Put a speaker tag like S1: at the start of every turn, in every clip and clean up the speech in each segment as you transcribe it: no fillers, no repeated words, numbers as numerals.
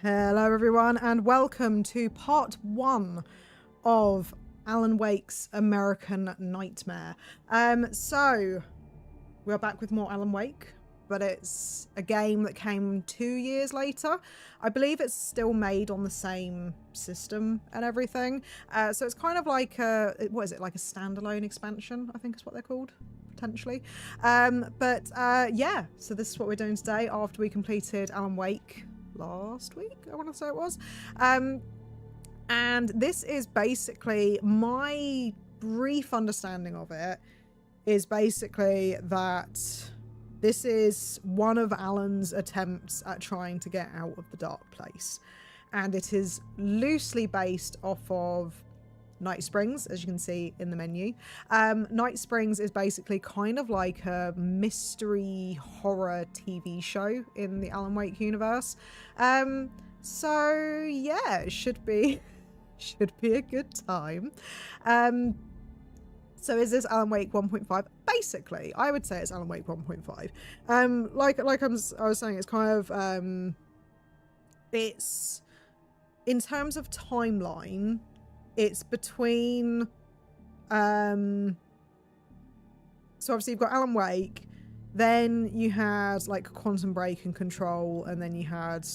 S1: Hello everyone and welcome to part 1 of Alan Wake's American Nightmare. So we're back with more Alan Wake, but it's a game that came 2 years later. I believe it's still made on the same system and everything. So it's kind of like a, what is it, like a standalone expansion, I think is what they're called, potentially. Yeah, so this is what we're doing today after we completed Alan Wake last week, I want to say it was. And this is basically, my brief understanding of it is basically that this is one of Alan's attempts at trying to get out of the dark place. And it is loosely based off of Night Springs, as you can see in the menu. Night Springs is basically kind of like a mystery horror TV show in the Alan Wake universe. So yeah, it should be a good time. So is this Alan Wake 1.5? Basically, I would say it's Alan Wake 1.5. Like I was saying, it's kind of it's, in terms of timeline, it's between so obviously you've got Alan Wake, then you had like Quantum Break and Control, and then you had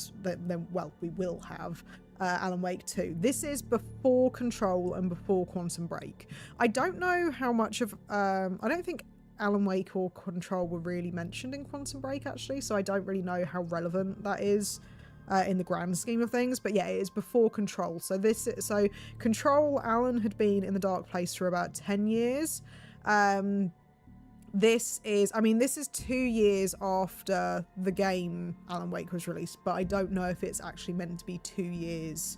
S1: we will have Alan Wake 2. This is before Control and before Quantum Break. I don't know how much of I don't think Alan Wake or Control were really mentioned in Quantum Break actually, so I don't really know how relevant that is in the grand scheme of things. But yeah, it is before Control. So Control, Alan had been in the dark place for about 10 years. This is 2 years after the game Alan Wake was released, but I don't know if it's actually meant to be 2 years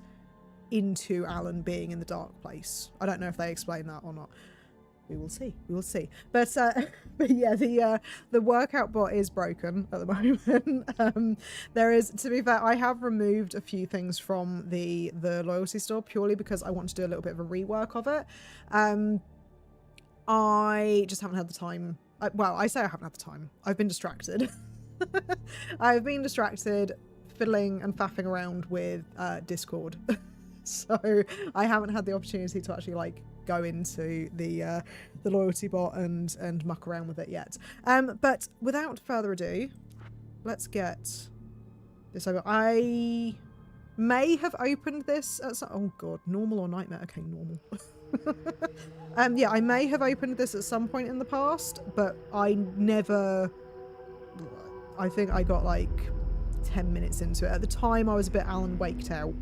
S1: into Alan being in the dark place. I don't know if they explain that or not. We will see. But yeah, the workout bot is broken at the moment. There is, to be fair, I have removed a few things from the loyalty store purely because I want to do a little bit of a rework of it. I just haven't had the time. Well, I say I haven't had the time. I've been distracted. I've been distracted fiddling and faffing around with Discord. So I haven't had the opportunity to actually like go into the loyalty bot and muck around with it yet. But without further ado, let's get this over. I may have opened this at some, oh god, normal or nightmare? Okay, normal. Yeah, I may have opened this at some point in the past, but I think I got like 10 minutes into it. At the time, I was a bit Alan Waked out.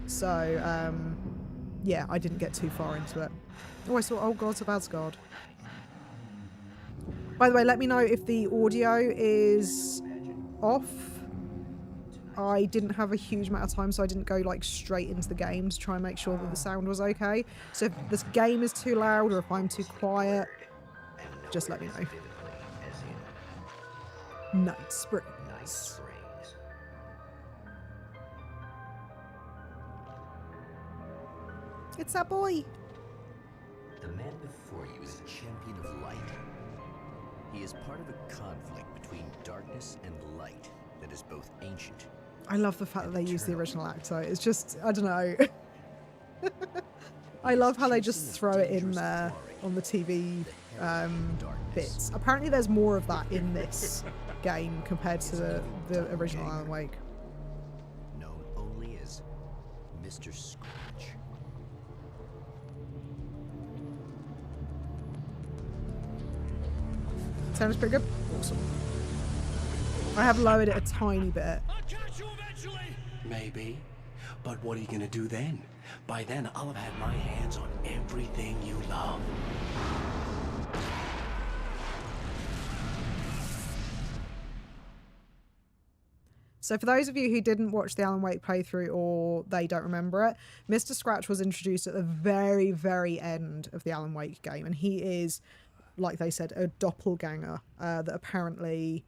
S1: So, yeah, I didn't get too far into it. Oh, I saw Old Gods of Asgard. By the way, let me know if the audio is off. I didn't have a huge amount of time, so I didn't go like straight into the game to try and make sure that the sound was okay. So if this game is too loud or if I'm too quiet, just let me know. Night Springs. It's that boy.
S2: The man before you is a champion of light. He is part of a conflict between darkness and light that is both ancient.
S1: I love the fact that they use the original actor. It's just, I don't know. I love how they just throw it in there on the TV bits. Apparently there's more of that in this game compared to the original Alan Wake.
S2: Known only as Mr. Scratch.
S1: Sounds pretty good. Awesome. I have lowered it a tiny bit.
S3: I'll catch you eventually. Maybe. But what are you gonna do then? By then, I'll have had my hands on everything you love.
S1: So for those of you who didn't watch the Alan Wake playthrough or they don't remember it, Mr. Scratch was introduced at the very, very end of the Alan Wake game. And he is, like they said, a doppelganger that apparently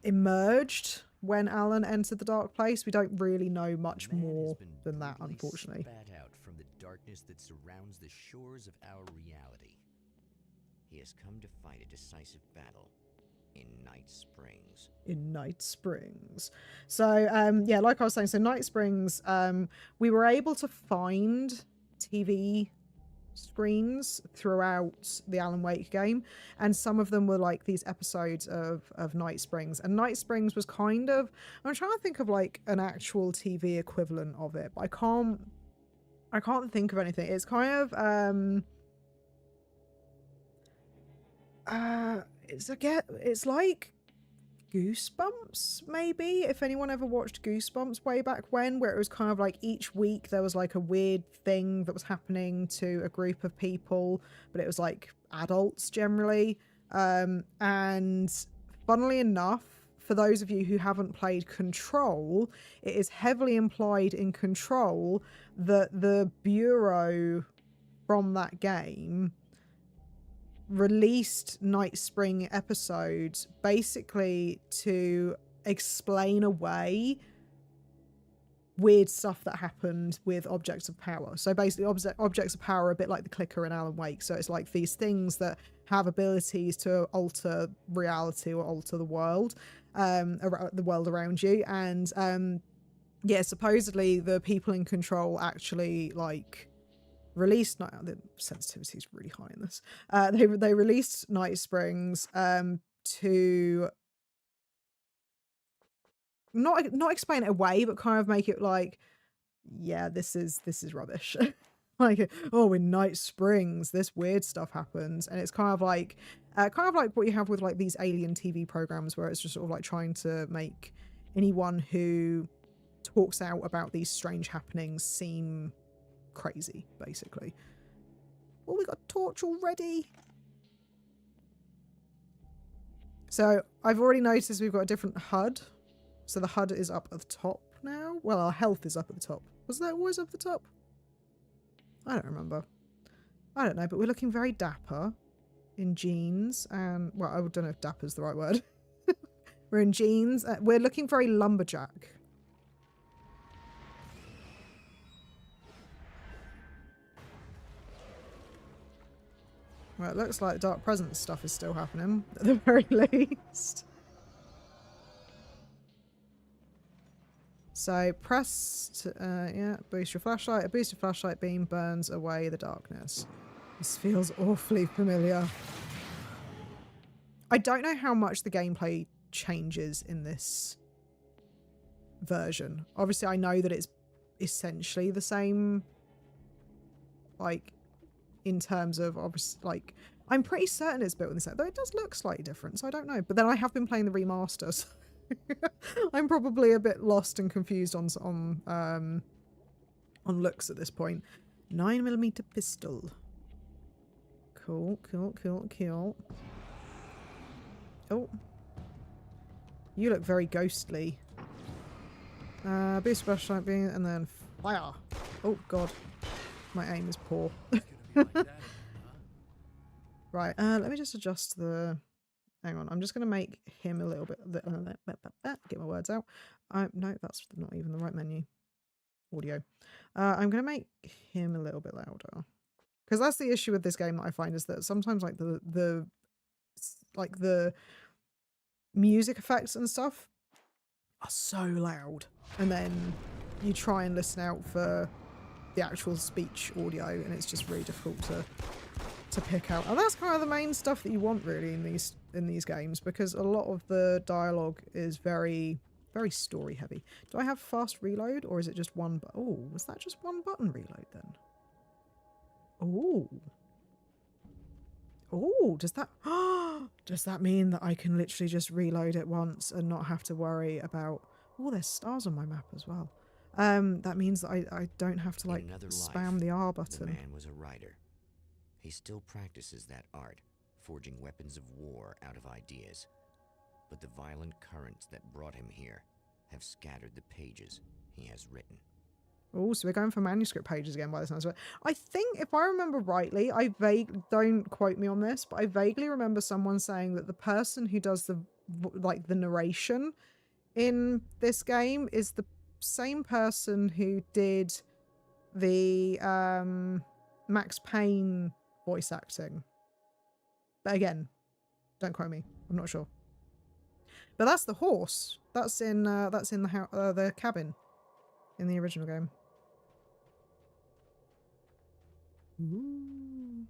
S1: emerged when Alan entered the dark place. We don't really know much more than that, unfortunately.
S2: Spat out from the darkness that surrounds the shores of our reality. He has come to fight a decisive battle. in Night Springs.
S1: In Night Springs. So, yeah, like I was saying, so Night Springs, we were able to find TV screens throughout the Alan Wake game, and some of them were like these episodes of Night Springs, and Night Springs was kind of, I'm trying to think of like an actual TV equivalent of it, but I can't think of anything. It's kind of it's like Goosebumps, maybe, if anyone ever watched Goosebumps way back when, where it was kind of like each week there was like a weird thing that was happening to a group of people, but it was like adults generally. And funnily enough, for those of you who haven't played Control, it is heavily implied in Control that the Bureau from that game released Night Spring episodes basically to explain away weird stuff that happened with objects of power. So basically objects of power are a bit like the clicker in Alan Wake. So it's like these things that have abilities to alter reality or alter the world around you. And yeah, supposedly the people in Control actually like released the sensitivity is really high in this. They released Night Springs to not explain it away, but kind of make it like, yeah, this is rubbish. Like, oh, in Night Springs this weird stuff happens, and it's kind of like what you have with like these alien TV programs, where it's just sort of like trying to make anyone who talks out about these strange happenings seem crazy, basically. Oh, we got a torch already. So I've already noticed we've got a different HUD. So the HUD is up at the top now. Well, our health is up at the top. Was that always up the top? I don't remember. I don't know, but we're looking very dapper in jeans, and well, I don't know if dapper is the right word. We're in jeans. We're looking very lumberjack. Well, it looks like Dark Presence stuff is still happening, at the very least. So press, yeah, boost your flashlight. A boosted flashlight beam burns away the darkness. This feels awfully familiar. I don't know how much the gameplay changes in this version. Obviously, I know that it's essentially the same, like, in terms of, obviously, like, I'm pretty certain it's built in this set, though it does look slightly different, so I don't know. But then I have been playing the remaster, so I'm probably a bit lost and confused on looks at this point. 9mm pistol. Cool, cool, cool, cool. Oh. You look very ghostly. Boost flashlight beam, and then fire. Oh, God. My aim is poor. Right, let me just adjust the... Hang on, I'm just going to make him a little bit... Get my words out. No, that's not even the right menu. Audio. I'm going to make him a little bit louder. Because that's the issue with this game that I find, is that sometimes like the music effects and stuff are so loud. And then you try and listen out for the actual speech audio, and it's just really difficult to pick out. And that's kind of the main stuff that you want really in these games, because a lot of the dialogue is very, very story heavy. Do I have fast reload, or is it just one? Oh, was that just one button reload then? Oh. Oh, does that mean that I can literally just reload it once and not have to worry about... Oh, there's stars on my map as well. That means that I don't have to like spam the R button.
S2: The man was a writer. He still practices that art, forging weapons of war out of ideas. But the violent currents that brought him here have scattered the pages he has written.
S1: Oh, so we're going for manuscript pages again by the sounds of it. I think, if I remember rightly, don't quote me on this, but I vaguely remember someone saying that the person who does the narration in this game is the same person who did the Max Payne voice acting. But again, don't quote me. I'm not sure. But that's the horse. That's in the cabin in the original game. Ooh.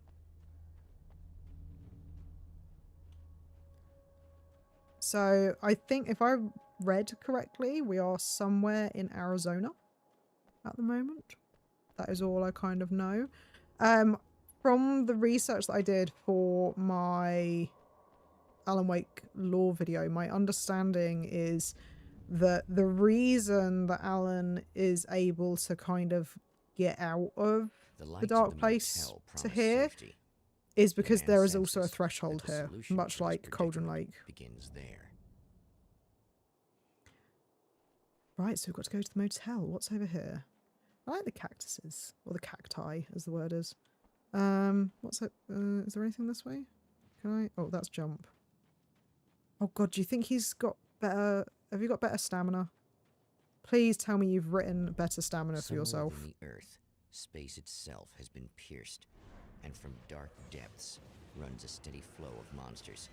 S1: So I think if I read correctly, we are somewhere in Arizona at the moment. That is all I kind of know. From the research that I did for my Alan Wake lore video, my understanding is that the reason that Alan is able to kind of get out of the dark place to here is because there is also a threshold here, much like Cauldron Lake.
S2: Begins there.
S1: Right, so we've got to go to the motel. What's over here? I like the cactuses, or the cacti, as the word is. What's it? Is there anything this way? Can I? Oh, that's jump. Oh God, do you think he's got better? Have you got better stamina? Please tell me you've written better stamina for yourself.
S2: Somewhere within the earth, space itself has been pierced, and from dark depths runs a steady flow of monsters.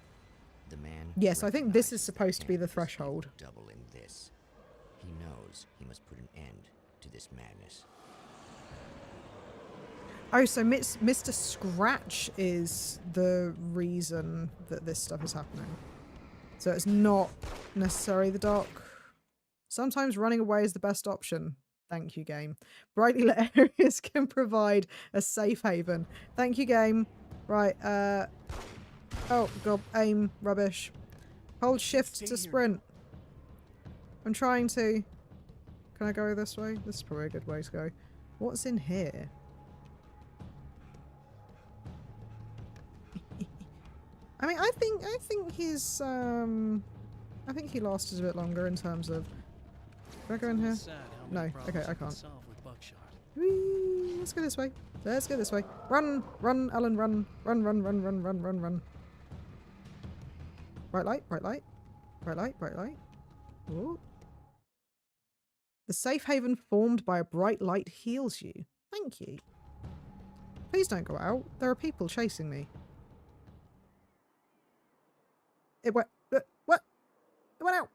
S2: The man.
S1: Yes, I think this is supposed to be the threshold.
S2: Double in this. He knows he must put an end to this madness.
S1: Oh, so Mr. Scratch is the reason that this stuff is happening. So it's not necessarily the dark. Sometimes running away is the best option. Thank you, game. Brightly lit areas can provide a safe haven. Thank you, game. Right, oh, God, aim, rubbish. Hold shift to sprint. I'm trying to... Can I go this way? This is probably a good way to go. What's in here? I mean, I think he's, I think he lasted a bit longer in terms of... Can I go in here? No. Okay, I can't. Whee! Let's go this way. Let's go this way. Run! Run, Alan, run. Run, run, run, run, run, run, run. Bright light, bright light. Bright light, bright light. Ooh. The safe haven formed by a bright light heals you. Thank you. Please don't go out. There are people chasing me. It went... What? It went out!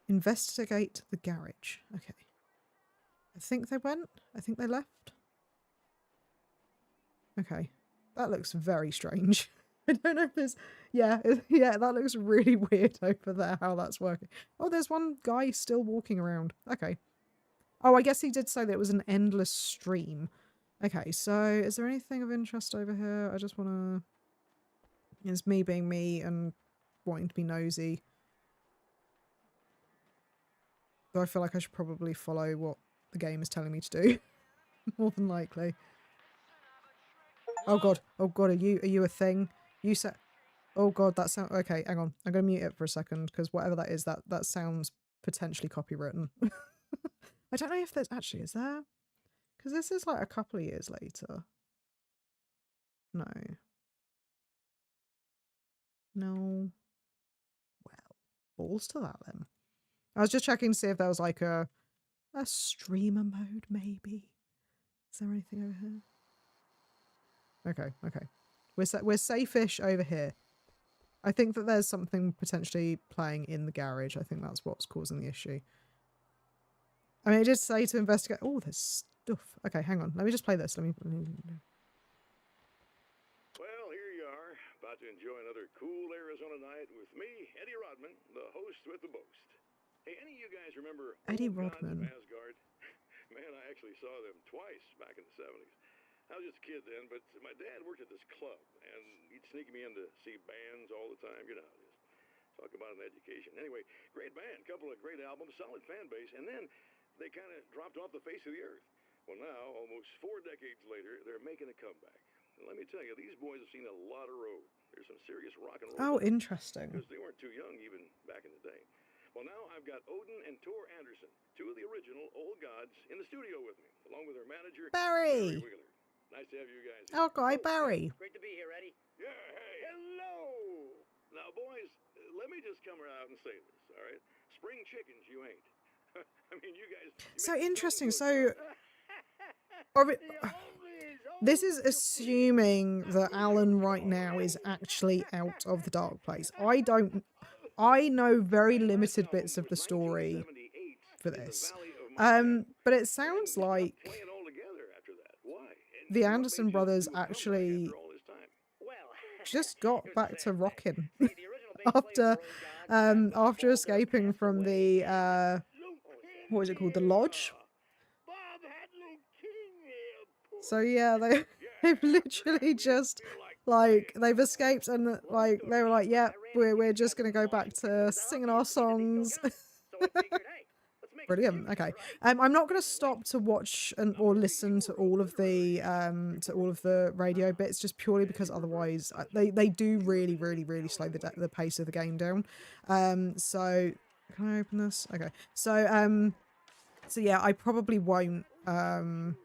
S1: Investigate the garage. Okay. I think they went. I think they left. Okay. That looks very strange. I don't know if there's... Yeah, yeah, that looks really weird over there, how that's working. Oh, there's one guy still walking around. Okay. Oh, I guess he did say that it was an endless stream. Okay, so is there anything of interest over here? I just want to... It's me being me and wanting to be nosy. So I feel like I should probably follow what the game is telling me to do. More than likely. Oh God. Oh God, are you a thing? You said... Oh God, that sound... Okay, hang on. I'm going to mute it for a second, because whatever that is, that sounds potentially copywritten. I don't know if there's... Actually, is there? Because this is like a couple of years later. No. No. Well, balls to that then. I was just checking to see if there was like a streamer mode, maybe. Is there anything over here? Okay, okay. We're safe-ish over here. I think that there's something potentially playing in the garage. I think that's what's causing the issue. I mean, it did say to investigate... Oh, there's stuff. Okay, hang on. Let me just play this. Let me...
S4: Well, here you are, about to enjoy another cool Arizona night with me, Eddie Rodman, the host with the boast. Hey, any of you guys remember
S1: Eddie
S4: Old Gods
S1: Rodman.
S4: of Asgard? Man, I actually saw them twice back in the 70s. I was just a kid then, but my dad worked at this club, and he'd sneak me in to see bands all the time. You know how it is. Talk about an education. Anyway, great band, couple of great albums, solid fan base, and then they kind of dropped off the face of the earth. Well, now, almost 4 decades later, they're making a comeback. And let me tell you, these boys have seen a lot of road. There's some serious rock and roll.
S1: Oh, interesting.
S4: Because they weren't too young even back in the day. Well, now I've got Odin and Tor Anderson, two of the original Old Gods, in the studio with me, along with their manager,
S1: Barry
S4: Wheeler. Nice to have you guys here.
S1: Oh, guy, Barry.
S5: Great to be here, Eddie.
S4: Yeah, hey. Hello. Now, boys, let me just come out and say this, all right? Spring chickens, you ain't. I mean, you guys...
S1: So interesting. So...
S4: You always
S1: this is assuming that Alan right now is actually out of the dark place. I know very limited bits of the story for this. But it sounds like the Anderson brothers actually just got back to rocking after escaping from the what is it called, the lodge. So yeah, they've literally just like they've escaped and like they were like, yeah, we're just gonna go back to singing our songs. Brilliant. Okay. I'm not going to stop to watch or listen to all of the radio bits just purely because otherwise they do really slow the pace of the game down. So can I open this? Okay. So yeah, I probably won't stop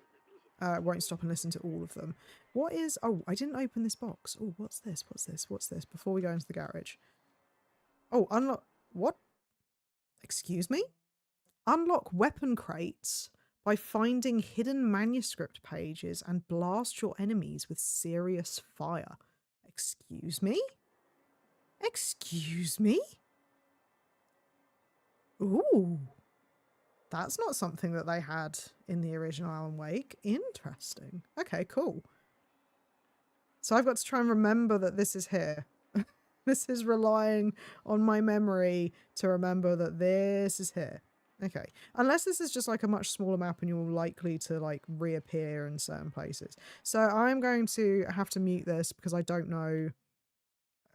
S1: and listen to all of them. What is? Oh, I didn't open this box. Oh, what's this? What's this? What's this? Before we go into the garage. Oh, unlock. What? Excuse me? Unlock weapon crates by finding hidden manuscript pages and blast your enemies with serious fire. Excuse me? Excuse me? Ooh. That's not something that they had in the original Alan Wake. Interesting. Okay, cool. So I've got to try and remember that this is here. This is relying on my memory to remember that this is here. Okay, unless this is just like a much smaller map and you're likely to like reappear in certain places. So I'm going to have to mute this because I don't know.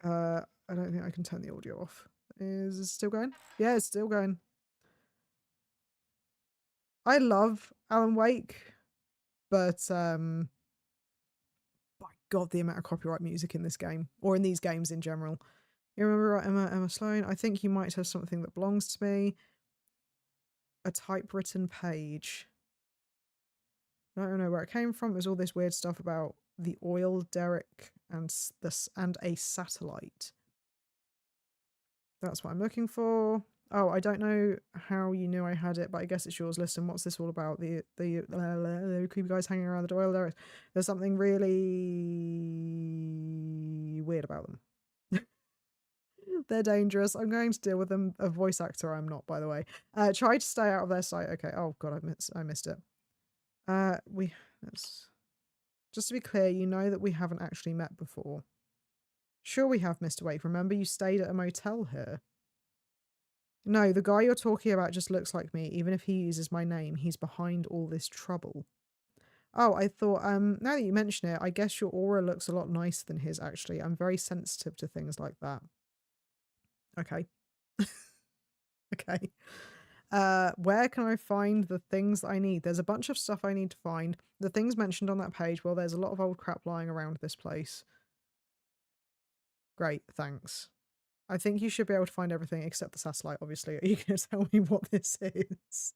S1: I don't think I can turn the audio off. Is it still going? Yeah, it's still going. I love Alan Wake, but by God, the amount of copyright music in this game, or in these games in general. You remember, right, Emma Sloan? I think you might have something that belongs to me. A typewritten page. I don't know where it came from. It was all this weird stuff about the oil derrick and a satellite. That's what I'm looking for. Oh, I don't know how you knew I had it, but I guess it's yours. Listen, what's this all about? The creepy guys hanging around the oil derrick. There's something really weird about them. They're dangerous. I'm going to deal with them. A voice actor, I'm not, by the way. Try to stay out of their sight. Okay. Oh God, I missed it. Just to be clear, you know that we haven't actually met before. Sure we have, Mr. Wake. Remember you stayed at a motel here? No, the guy you're talking about just looks like me. Even if he uses my name, he's behind all this trouble. Oh, I thought, now that you mention it, I guess your aura looks a lot nicer than his, actually. I'm very sensitive to things like that. Okay. Okay. Where can I find the things that I need? There's a bunch of stuff I need to find. The things mentioned on that page, well, there's a lot of old crap lying around this place. Great, thanks. I think you should be able to find everything except the satellite, obviously. Are you going to tell me what this is?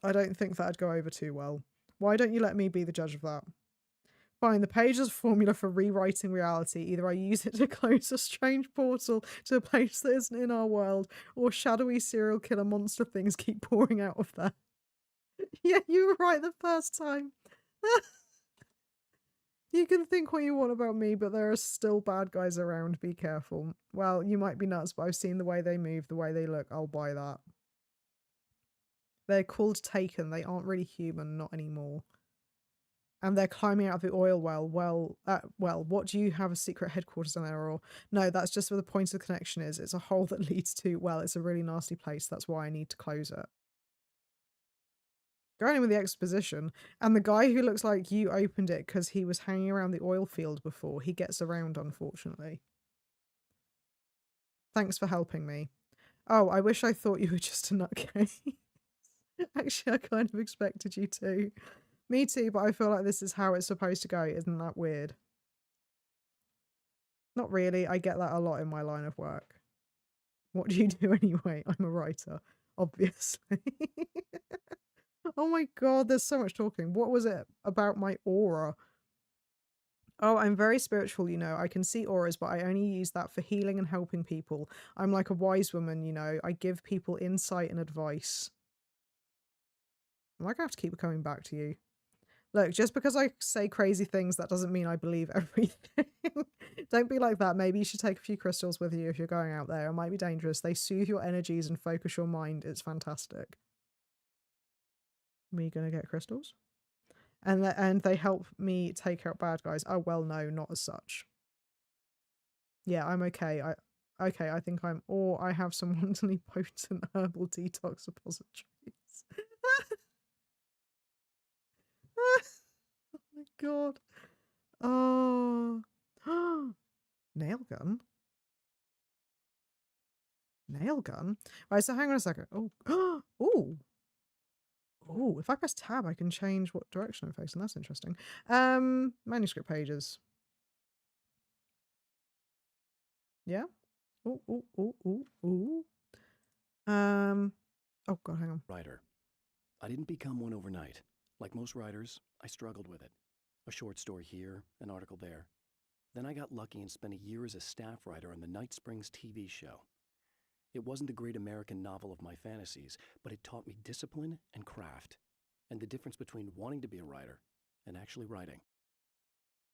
S1: I don't think that'd go over too well. Why don't you let me be the judge of that? Fine, the page is a formula for rewriting reality. Either I use it to close a strange portal to a place that isn't in our world, or shadowy serial killer monster things keep pouring out of there. Yeah, you were right the first time. You can think what you want about me, but there are still bad guys around. Be careful. Well, you might be nuts, but I've seen the way they move, the way they look. I'll buy that. They're called Taken. They aren't really human, not anymore. And they're climbing out of the oil well. Well, what do you have a secret headquarters on there? Or no, that's just where the point of the connection is. It's a hole that leads to, well, it's a really nasty place. That's why I need to close it. Going in with the exposition, and the guy who looks like you opened it because he was hanging around the oil field before. He gets around, unfortunately. Thanks for helping me. Oh, I wish I thought you were just a nutcase. Actually, I kind of expected you to. Me too, but I feel like this is how it's supposed to go. Isn't that weird? Not really. I get that a lot in my line of work. What do you do anyway? I'm a writer, obviously. Oh my God, there's so much talking. What was it about my aura? Oh, I'm very spiritual, you know. I can see auras, but I only use that for healing and helping people. I'm like a wise woman, you know. I give people insight and advice. Am I going to have to keep coming back to you? Look, just because I say crazy things, that doesn't mean I believe everything. Don't be like that. Maybe you should take a few crystals with you if you're going out there. It might be dangerous. They soothe your energies and focus your mind. It's fantastic. Me gonna get crystals? And they help me take out bad guys. Oh, well, no, not as such. Yeah, I'm okay. I think or I have some wonderfully potent herbal detox suppositories. Oh my god. Oh. Nail gun? Nail gun? Right, so hang on a second. Oh. Oh. Oh, if I press tab, I can change what direction I'm facing. That's interesting. Manuscript pages. Yeah? Oh, oh, oh, oh, oh. Oh god, hang on.
S3: Writer. I didn't become one overnight. Like most writers, I struggled with it. A short story here, an article there. Then I got lucky and spent a year as a staff writer on the Night Springs TV show. It wasn't the great American novel of my fantasies, but it taught me discipline and craft, and the difference between wanting to be a writer and actually writing.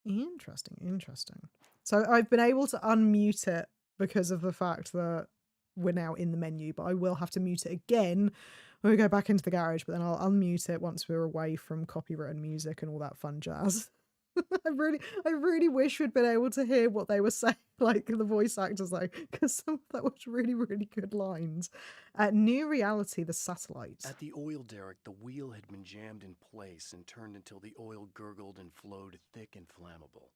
S1: Interesting, interesting. So I've been able to unmute it because of the fact that we're now in the menu, but I will have to mute it again when we go back into the garage, but then I'll unmute it once we're away from copywritten music and all that fun jazz. I really wish we'd been able to hear what they were saying, like the voice actors, like, because some of that was really, really good lines. New reality, the satellite.
S3: At the oil derrick, the wheel had been jammed in place and turned until the oil gurgled and flowed thick and flammable.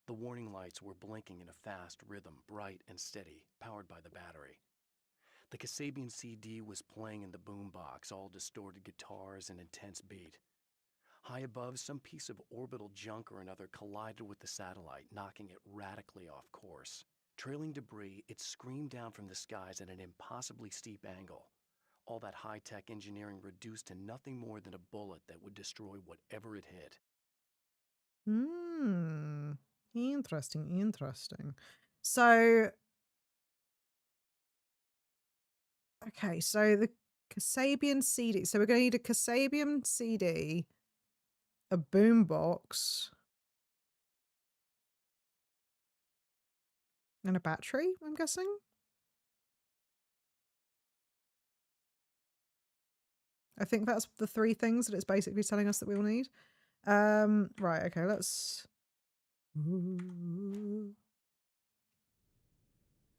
S3: The warning lights were blinking in a fast rhythm, bright and steady, powered by the battery. The Kasabian CD was playing in the boombox, all distorted guitars and intense beat. High above, some piece of orbital junk or another collided with the satellite, knocking it radically off course. Trailing debris, it screamed down from the skies at an impossibly steep angle. All that high-tech engineering reduced to nothing more than a bullet that would destroy whatever it hit.
S1: Interesting, interesting. So, okay, so the Kasabian CD. So we're going to need a Kasabian CD, a boombox, and a battery, I'm guessing? I think that's the three things that it's basically telling us that we will need. Right, okay, let's...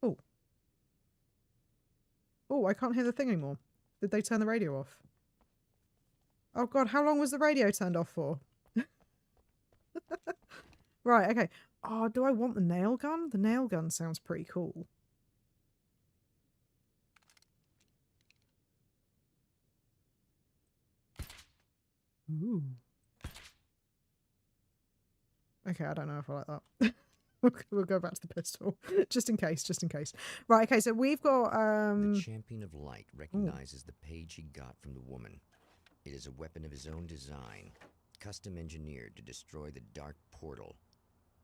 S1: Oh. Oh, I can't hear the thing anymore. Did they turn the radio off? Oh god, how long was the radio turned off for? Right, okay. Oh, do I want the nail gun? The nail gun sounds pretty cool. Ooh. Okay, I don't know if I like that. We'll go back to the pistol. Just in case, just in case. Right, okay, so we've got...
S2: The Champion of Light recognizes the page he got from the woman. It is a weapon of his own design, custom engineered to destroy the dark portal.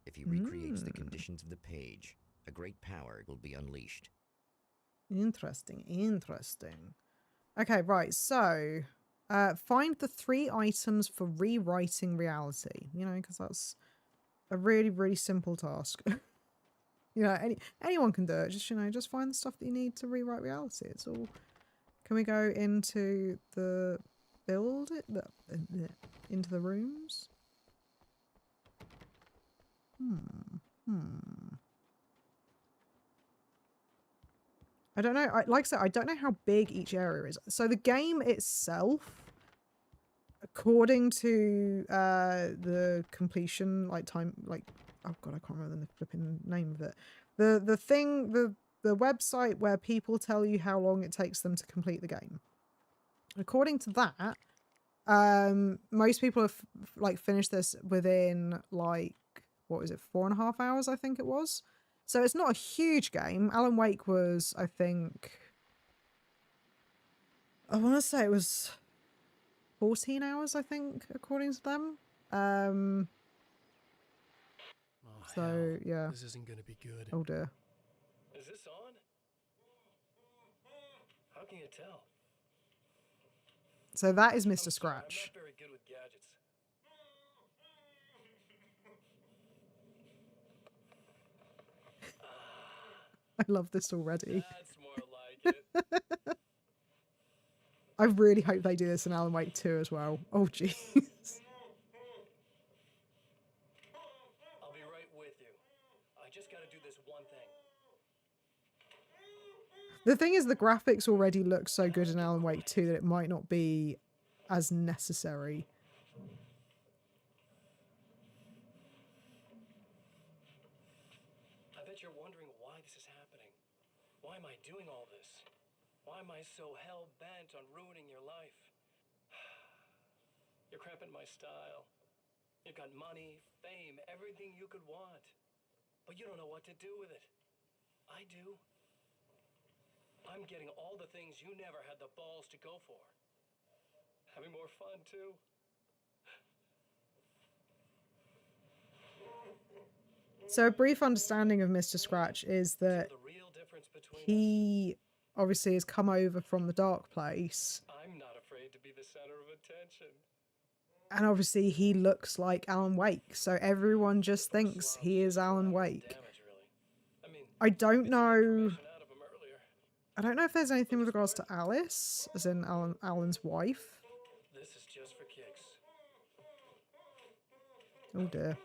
S2: If he recreates the conditions of the page, a great power will be unleashed.
S1: Interesting, interesting. Okay, right, so... find the 3 items for rewriting reality. You know, because that's a really, really simple task. You know, anyone can do it. Just, you know, just find the stuff that you need to rewrite reality. It's all... Can we go into the... build it? Into the rooms? I don't know. Like I said, I don't know how big each area is. So the game itself, according to the completion, like time, like, oh god, I can't remember the flipping name of it. The thing, the website where people tell you how long it takes them to complete the game. According to that, most people have like finished this within like, what is it, 4.5 hours, I think it was. So it's not a huge game. Alan Wake was, I think, I want to say it was 14 hours, I think, according to them. So,
S3: hell.
S1: yeah.
S3: This isn't gonna be good.
S1: Oh dear.
S3: Is this on? How can you tell?
S1: So that is
S3: I'm
S1: Mr.
S3: sorry,
S1: Scratch.
S3: I'm not very good with gadgets.
S1: I love this already.
S3: That's more like it.
S1: I really hope they do this in Alan Wake 2 as well. Oh, jeez.
S3: I'll be right with you. I just gotta do this one thing.
S1: The thing is, the graphics already look so good in Alan Wake 2 that it might not be as necessary.
S3: I bet you're wondering why this is happening. Why am I doing all this? Why am I so hell-bent on ruining your life? You're cramping my style. You've got money, fame, everything you could want. But you don't know what to do with it. I do. I'm getting all the things you never had the balls to go for. Having more fun, too.
S1: So a brief understanding of Mr. Scratch is that
S3: The real difference between us,
S1: he obviously has come over from the Dark Place,
S3: I'm not afraid to be the center of attention.
S1: and obviously he looks like Alan Wake, so everyone just thinks he is Alan Wake.
S3: Damage, really. I mean,
S1: I don't
S3: it's
S1: know.
S3: information out of him earlier.
S1: I don't know if there's anything with regards to Alice, as in Alan's wife.
S3: This is just for kicks.
S1: Oh dear.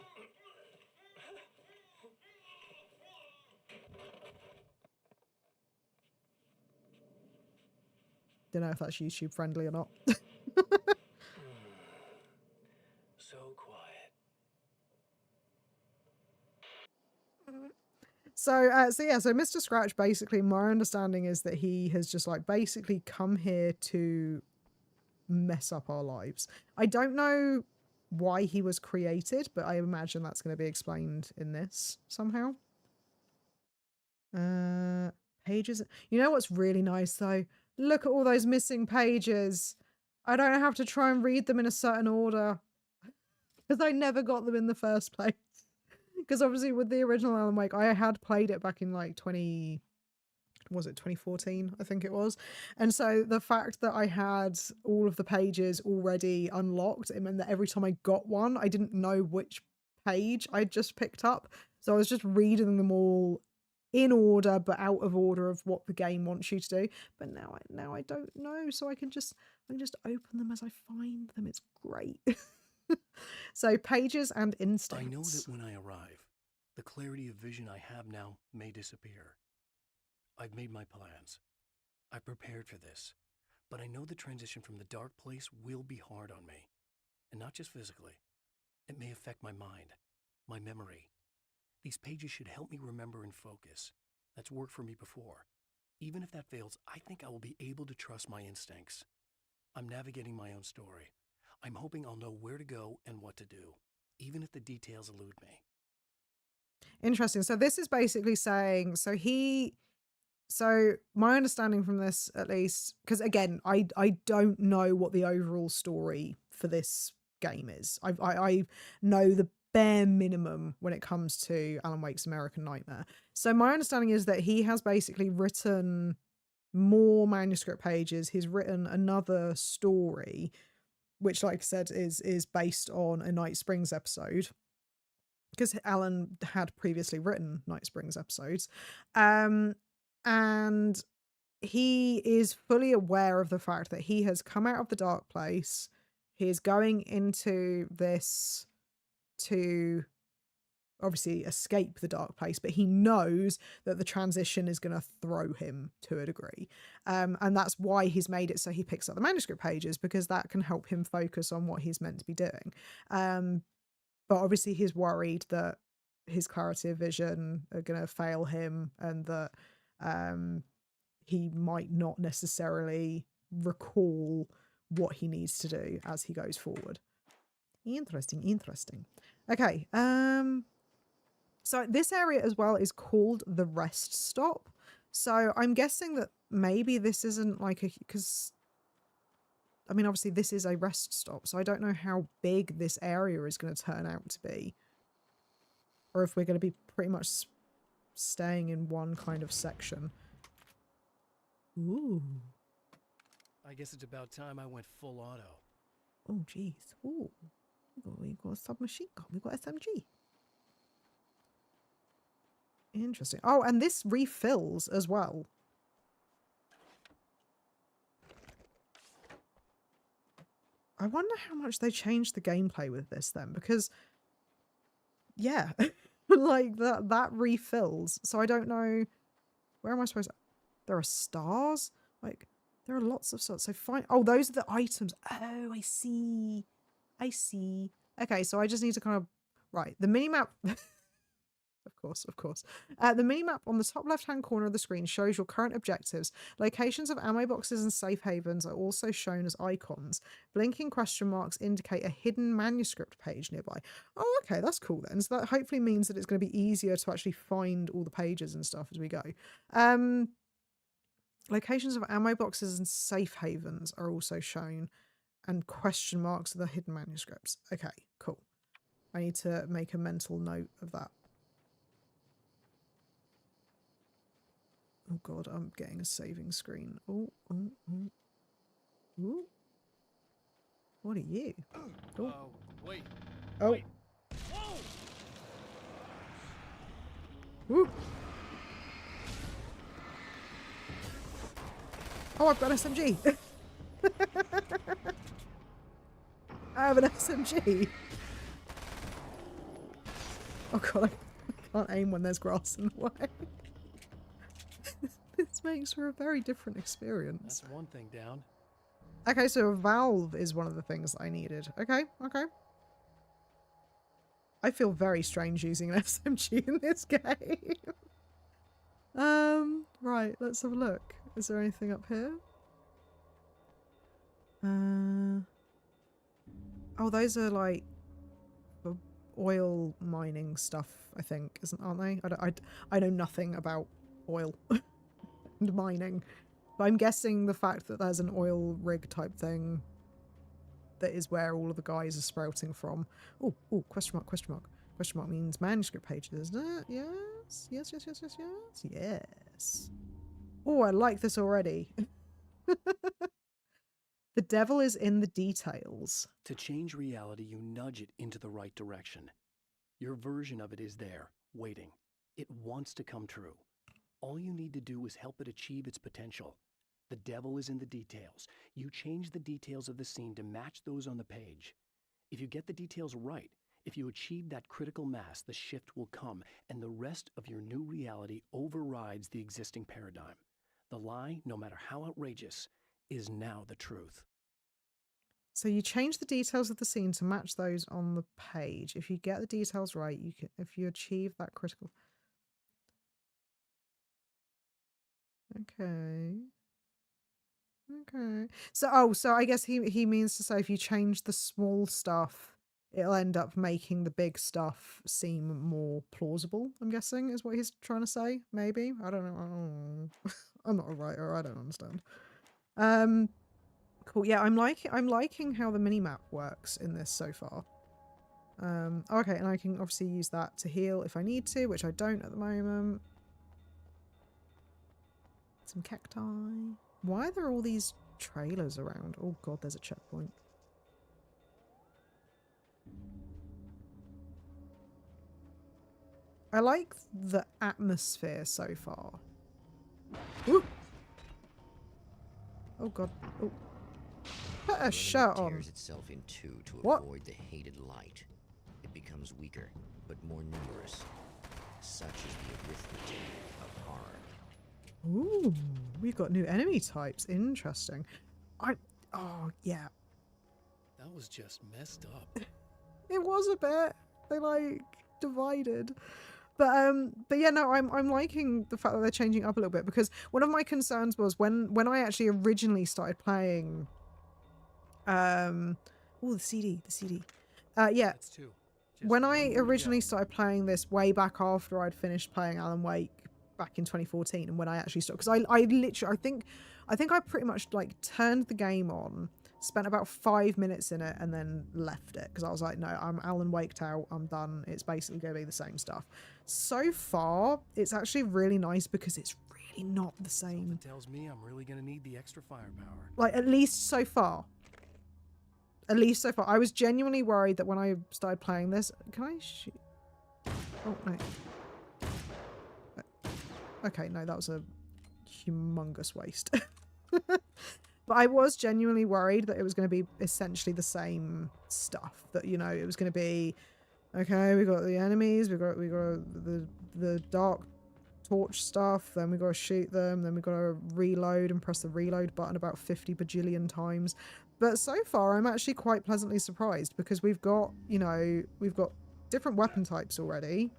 S1: Don't know if that's YouTube friendly or not.
S3: So quiet.
S1: So Mr. Scratch, basically, my understanding is that he has just like basically come here to mess up our lives. I don't know why he was created, but I imagine that's going to be explained in this somehow. Pages. You know what's really nice though? Look at all those missing pages. I don't have to try and read them in a certain order because I never got them in the first place. Because obviously with the original Alan Wake, I had played it back in like 2014, I think it was. And so the fact that I had all of the pages already unlocked, it meant that every time I got one, I didn't know which page I just picked up. So I was just reading them all in order, but out of order of what the game wants you to do. But now I don't know, so I can just open them as I find them. It's great. So pages and instincts.
S3: I know that when I arrive, the clarity of vision I have now may disappear. I've made my plans. I prepared for this. But I know the transition from the dark place will be hard on me. And not just physically. It may affect my mind, my memory. These pages should help me remember and focus. That's worked for me before. Even if that fails, I think I will be able to trust my instincts. I'm navigating my own story. I'm hoping I'll know where to go and what to do, even if the details elude me.
S1: Interesting. So this is basically saying, so my understanding from this, at least, because again, I don't know what the overall story for this game is. I know the bare minimum when it comes to Alan Wake's American Nightmare. So my understanding is that he has basically written more manuscript pages. He's written another story, which, like I said, is based on a Night Springs episode, because Alan had previously written Night Springs episodes. And he is fully aware of the fact that he has come out of the dark place. He is going into this to obviously escape the dark place, but he knows that the transition is going to throw him to a degree. And that's why he's made it so he picks up the manuscript pages, because that can help him focus on what he's meant to be doing. But obviously he's worried that his clarity of vision are going to fail him, and that he might not necessarily recall what he needs to do as he goes forward. Interesting. Okay. So this area as well is called the rest stop. So I'm guessing that maybe this isn't like because I mean, obviously this is a rest stop, so I don't know how big this area is going to turn out to be, or if we're going to be pretty much staying in one kind of section. Ooh.
S3: I guess it's about time I went full auto.
S1: Oh, jeez. Ooh. We got a submachine gun. We got SMG. Interesting. Oh, and this refills as well. I wonder how much they changed the gameplay with this then, because yeah, like that refills. So I don't know, where am I supposed to, there are stars? Like there are lots of stars. So fine. Oh, those are the items. Oh, I see. I see. Okay, so I just need to kind of, right, the minimap. Of course. The minimap on the top left-hand corner of the screen shows your current objectives. Locations of ammo boxes and safe havens are also shown as icons. Blinking question marks indicate a hidden manuscript page nearby. Oh, okay, that's cool then. So that hopefully means that it's going to be easier to actually find all the pages and stuff as we go. Locations of ammo boxes and safe havens are also shown, and question marks are the hidden manuscripts. Okay, cool. I need to make a mental note of that. Oh god, I'm getting a saving screen. Oh. Ooh. What are you? Oh.
S3: Wait.
S1: Oh.
S3: Wait. Whoa!
S1: Ooh. Oh, I've got an SMG. I have an SMG. Oh god, I can't aim when there's grass in the way. This makes for a very different experience.
S3: That's one thing down.
S1: Okay, so a valve is one of the things that I needed. Okay. I feel very strange using an SMG in this game. Right, let's have a look. Is there anything up here? Oh, those are like oil mining stuff, I think, aren't they? I know nothing about oil and mining, but I'm guessing the fact that there's an oil rig type thing that is where all of the guys are sprouting from. Oh, question mark. Question mark means manuscript pages, isn't it? Yes. Oh, I like this already. The devil is in the details.
S3: To change reality, you nudge it into the right direction. Your version of it is there, waiting. It wants to come true. All you need to do is help it achieve its potential. The devil is in the details. You change the details of the scene to match those on the page. If you get the details right, if you achieve that critical mass, the shift will come, and the rest of your new reality overrides the existing paradigm. The lie, no matter how outrageous, is now the truth.
S1: So you change the details of the scene to match those on the page. If you get the details right, you can. If you achieve that critical. Okay. So I guess he means to say if you change the small stuff, it'll end up making the big stuff seem more plausible. I'm guessing is what he's trying to say. Maybe, I don't know. I'm not a writer. I don't understand. Cool. Yeah, I'm liking how the minimap works in this so far. Okay, and I can obviously use that to heal if I need to, which I don't at the moment. Some cacti. Why are there all these trailers around? Oh god, there's a checkpoint. I like the atmosphere so far. Ooh. Oh god. Oh. Put a shirt on.
S2: Tears itself in two to
S1: What?
S2: avoid the hated light. It becomes weaker, but more numerous. Such is the arithmetic of horror.
S1: Ooh, we've got new enemy types. Interesting. Oh yeah.
S3: That was just messed up.
S1: It was a bit. They like divided. But yeah, no, I'm liking the fact that they're changing up a little bit, because one of my concerns was when I actually originally started playing the CD. Yeah.
S3: That's two.
S1: When I originally started playing this way back after I'd finished playing Alan Wake back in 2014, and when I actually stopped, because I literally I think I pretty much like turned the game on, spent about 5 minutes in it, and then left it because I was like, no, I'm Alan Waked out, I'm done. It's basically going to be the same stuff. So far, it's actually really nice because it's really not the same.
S3: It tells me I'm really gonna need the extra firepower.
S1: Like, at least so far. I was genuinely worried that when I started playing this, can I shoot? Oh no. Okay, no, that was a humongous waste. But I was genuinely worried that it was going to be essentially the same stuff. That, you know, it was going to be, okay, we got the enemies, we got the dark torch stuff, then we got to shoot them, then we got to reload and press the reload button about 50 bajillion times. But so far, I'm actually quite pleasantly surprised because we've got, you know, we've got different weapon types already.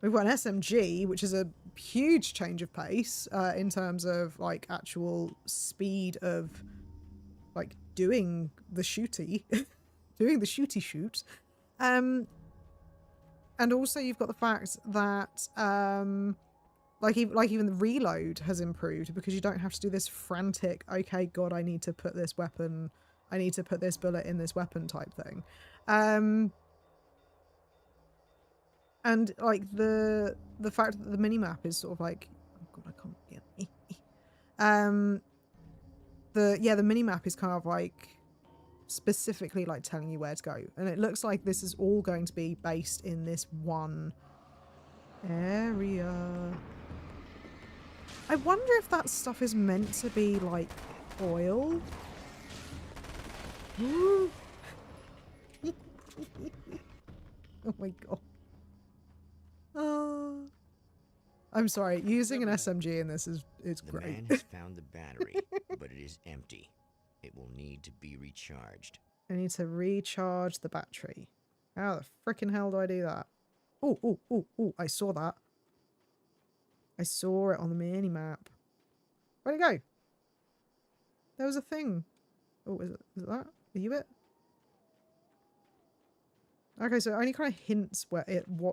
S1: We've got an SMG, which is a huge change of pace in terms of like actual speed of like doing the shooty, doing the shooty shoot. And also you've got the fact that like even the reload has improved because you don't have to do this frantic, okay, God, I need to put this weapon, I need to put this bullet in this weapon type thing. And like the fact that the minimap is sort of like, oh God, I can't get the minimap is kind of like specifically like telling you where to go, and it looks like this is all going to be based in this one area. I wonder if that stuff is meant to be like oil. Ooh. Oh my God. I'm sorry, using an SMG in this is great.
S2: The man has found the battery, but it is empty. It will need to be recharged.
S1: I need to recharge the battery. How the frickin' hell do I do that? Oh, I saw that. I saw it on the mini-map. Where'd it go? There was a thing. Oh, is it that? Are you it? Okay, so it only kind of hints what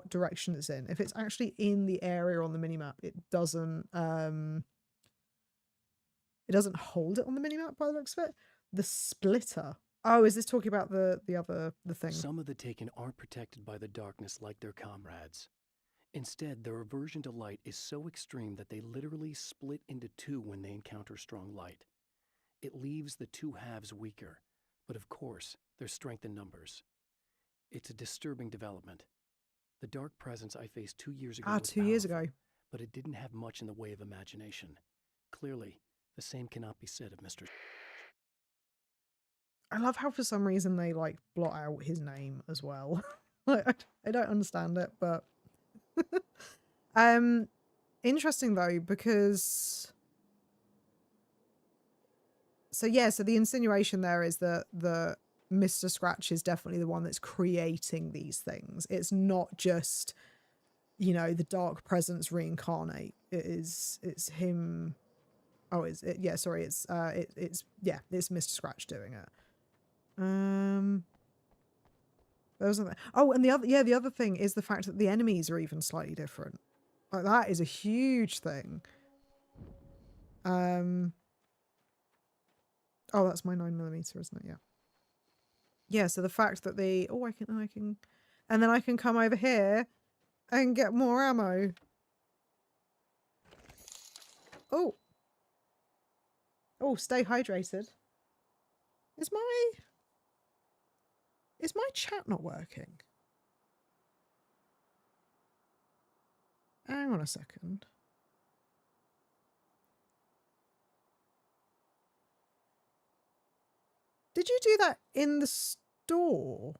S1: direction it's in. If it's actually in the area on the minimap, it doesn't hold it on the minimap by the looks of it. The splitter. Oh, is this talking about the thing?
S3: Some of the Taken aren't protected by the darkness like their comrades. Instead, their aversion to light is so extreme that they literally split into two when they encounter strong light. It leaves the two halves weaker, but of course, there's strength in numbers. It's a disturbing development. The dark presence I faced 2 years ago was
S1: 2 years
S3: powerful,
S1: ago.
S3: but it didn't have much in the way of imagination. Clearly, the same cannot be said of Mr.
S1: I love how for some reason they like blot out his name as well. Like, I don't understand it, but interesting though, because so the insinuation there is that the Mr. Scratch is definitely the one that's creating these things. It's not just, you know, the dark presence reincarnate. It's him. Oh, is it? Yeah, sorry. It's Mr. Scratch doing it. There was something. Oh, and the other thing is the fact that the enemies are even slightly different. Like, that is a huge thing. Oh, that's my 9mm, isn't it? Yeah. Yeah, so the fact that I can, and then I can come over here and get more ammo. Oh, stay hydrated. Is my chat not working? Hang on a second. Did you do that in the store?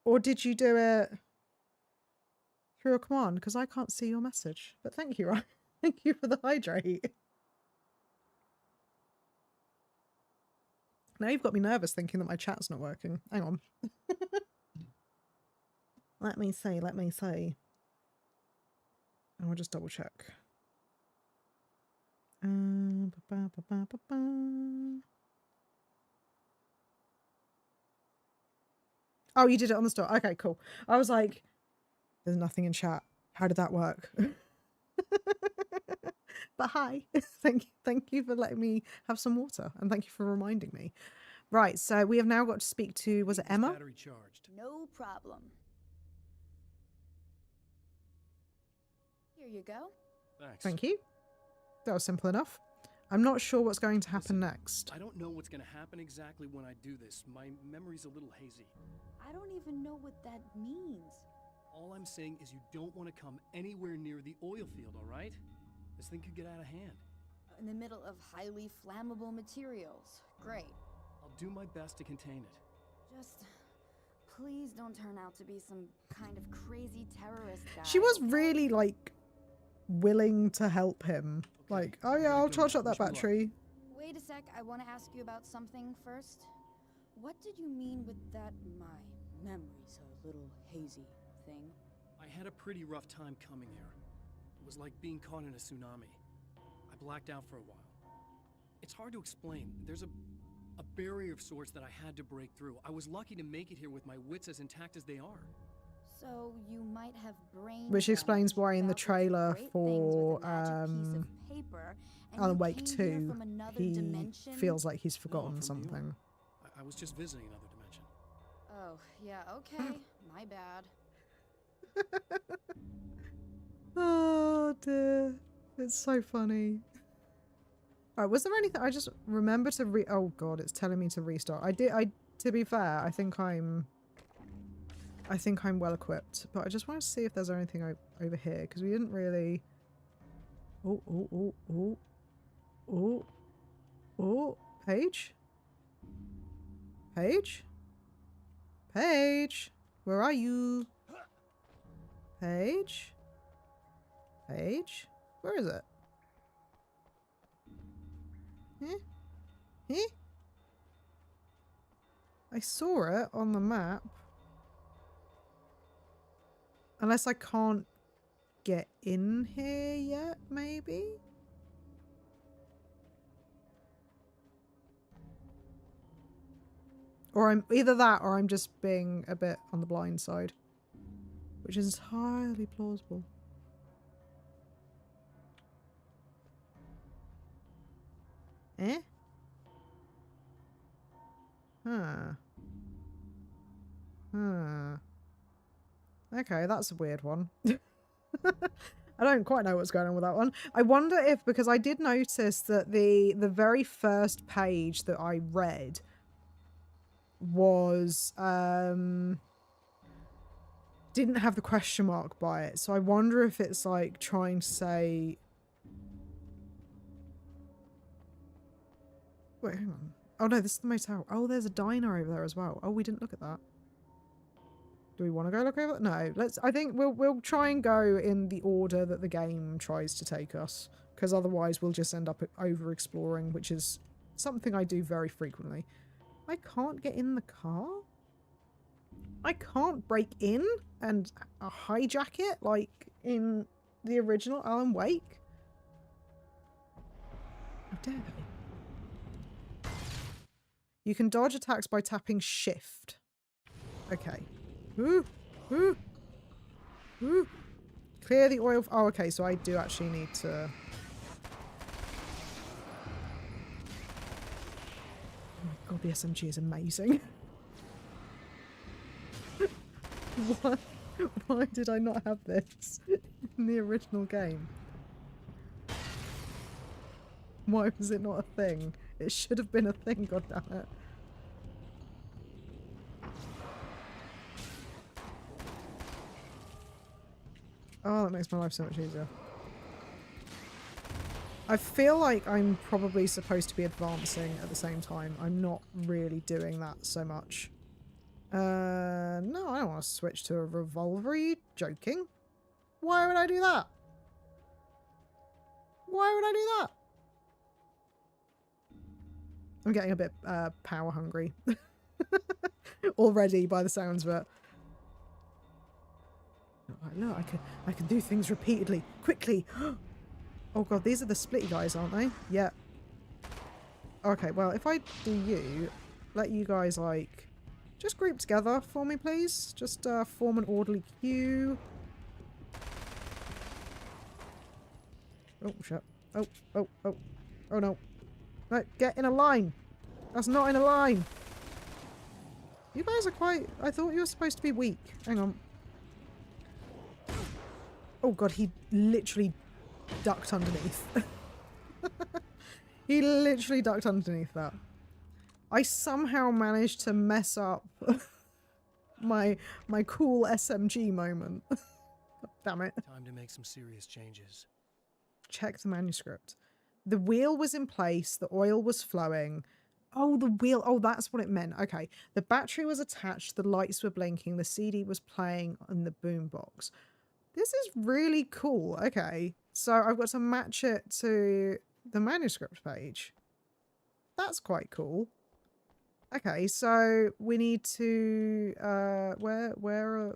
S1: Or did you do it through a command? Because I can't see your message. But thank you, Ryan. Thank you for the hydrate. Now you've got me nervous thinking that my chat's not working. Hang on. Let me see. I'll just double check. Oh, you did it on the store. Okay, cool. I was like, there's nothing in chat. How did that work? But hi. Thank you for letting me have some water, and thank you for reminding me. Right, so we have now got to speak to, was it Emma?
S3: Battery charged.
S5: No problem. Here you go.
S3: Thanks.
S1: Thank you. That was simple enough. I'm not sure what's going to happen next.
S3: I don't know what's going to happen exactly when I do this. My memory's a little hazy.
S5: I don't even know what that means.
S3: All I'm saying is you don't want to come anywhere near the oil field, all right? This thing could get out of hand.
S5: In the middle of highly flammable materials. Great.
S3: I'll do my best to contain it.
S5: Just please don't turn out to be some kind of crazy terrorist guy.
S1: She was really, like, willing to help him.
S3: Okay,
S1: Like, oh
S3: I'm
S1: yeah,
S3: gonna
S1: I'll
S3: go
S1: charge
S3: now.
S1: up that
S3: Wish me luck.
S1: battery.
S5: Wait a sec, I want to ask you about something first. What did you mean with that my memory's a little hazy thing?
S3: I had a pretty rough time coming here. It was like being caught in a tsunami. I blacked out for a while. It's hard to explain. There's a barrier of sorts that I had to break through. I was lucky to make it here with my wits as intact as they are.
S5: So you might have brain
S1: Which explains
S5: damage
S1: why in the
S5: without
S1: trailer
S5: great things
S1: for,
S5: with a magic piece of paper, and
S1: Alan
S5: you
S1: Wake
S5: came
S1: 2,
S5: here from another
S1: he
S5: dimension?
S1: feels like he's
S3: No,
S1: forgotten
S3: from you.
S1: something.
S3: I was just visiting another dimension.
S5: Oh, yeah, okay. My bad.
S1: Oh dear. It's so funny. Alright, was there anything I just remember to oh god, it's telling me to restart. To be fair, I think I'm well equipped, but I just want to see if there's anything over here, because we didn't really. Oh, Paige? Paige, where are you? Paige, where is it? I saw it on the map. Unless I can't get in here yet, maybe? Or I'm either that or I'm just being a bit on the blind side. Which is entirely plausible. Eh? Okay, that's a weird one. I don't quite know what's going on with that one. I wonder if, because I did notice that the very first page that I read was didn't have the question mark by it. So I wonder if it's like trying to say, wait, hang on. Oh no, this is the motel. Oh, there's a diner over there as well. Oh, we didn't look at that. Do we want to go look over it? No, I think we'll try and go in the order that the game tries to take us, because otherwise we'll just end up over exploring, which is something I do very frequently. I can't get in the car? I can't break in and hijack it like in the original Alan Wake? How dare they? You can dodge attacks by tapping shift. Okay. Ooh, ooh, ooh. Clear the oil. Oh, okay, so I do actually need to. Oh my god, the SMG is amazing. Why did I not have this in the original game? Why was it not a thing? It should have been a thing, goddammit. Oh, that makes my life so much easier. I feel like I'm probably supposed to be advancing at the same time. I'm not really doing that so much. No, I don't want to switch to a revolver. Are you joking? Why would I do that? Why would I do that? I'm getting a bit power hungry already by the sounds of it. Look, I can do things repeatedly, quickly. Oh god, these are the splitty guys, aren't they? Yeah. Okay, well, if I do you, let you guys, like, just group together for me, please. Just form an orderly queue. Oh, shit. Oh, oh, oh. Oh, no. No, get in a line. That's not in a line. You guys are quite... I thought you were supposed to be weak. Hang on. Oh god, he literally ducked underneath. He literally ducked underneath that. I somehow managed to mess up my cool SMG moment. God damn it.
S3: Time to make some serious changes.
S1: Check the manuscript. The wheel was in place. The oil was flowing. Oh, the wheel. Oh, that's what it meant. Okay. The battery was attached. The lights were blinking. The CD was playing in the boombox. This is really cool. Okay. So I've got to match it to the manuscript page. That's quite cool. Okay, so we need to where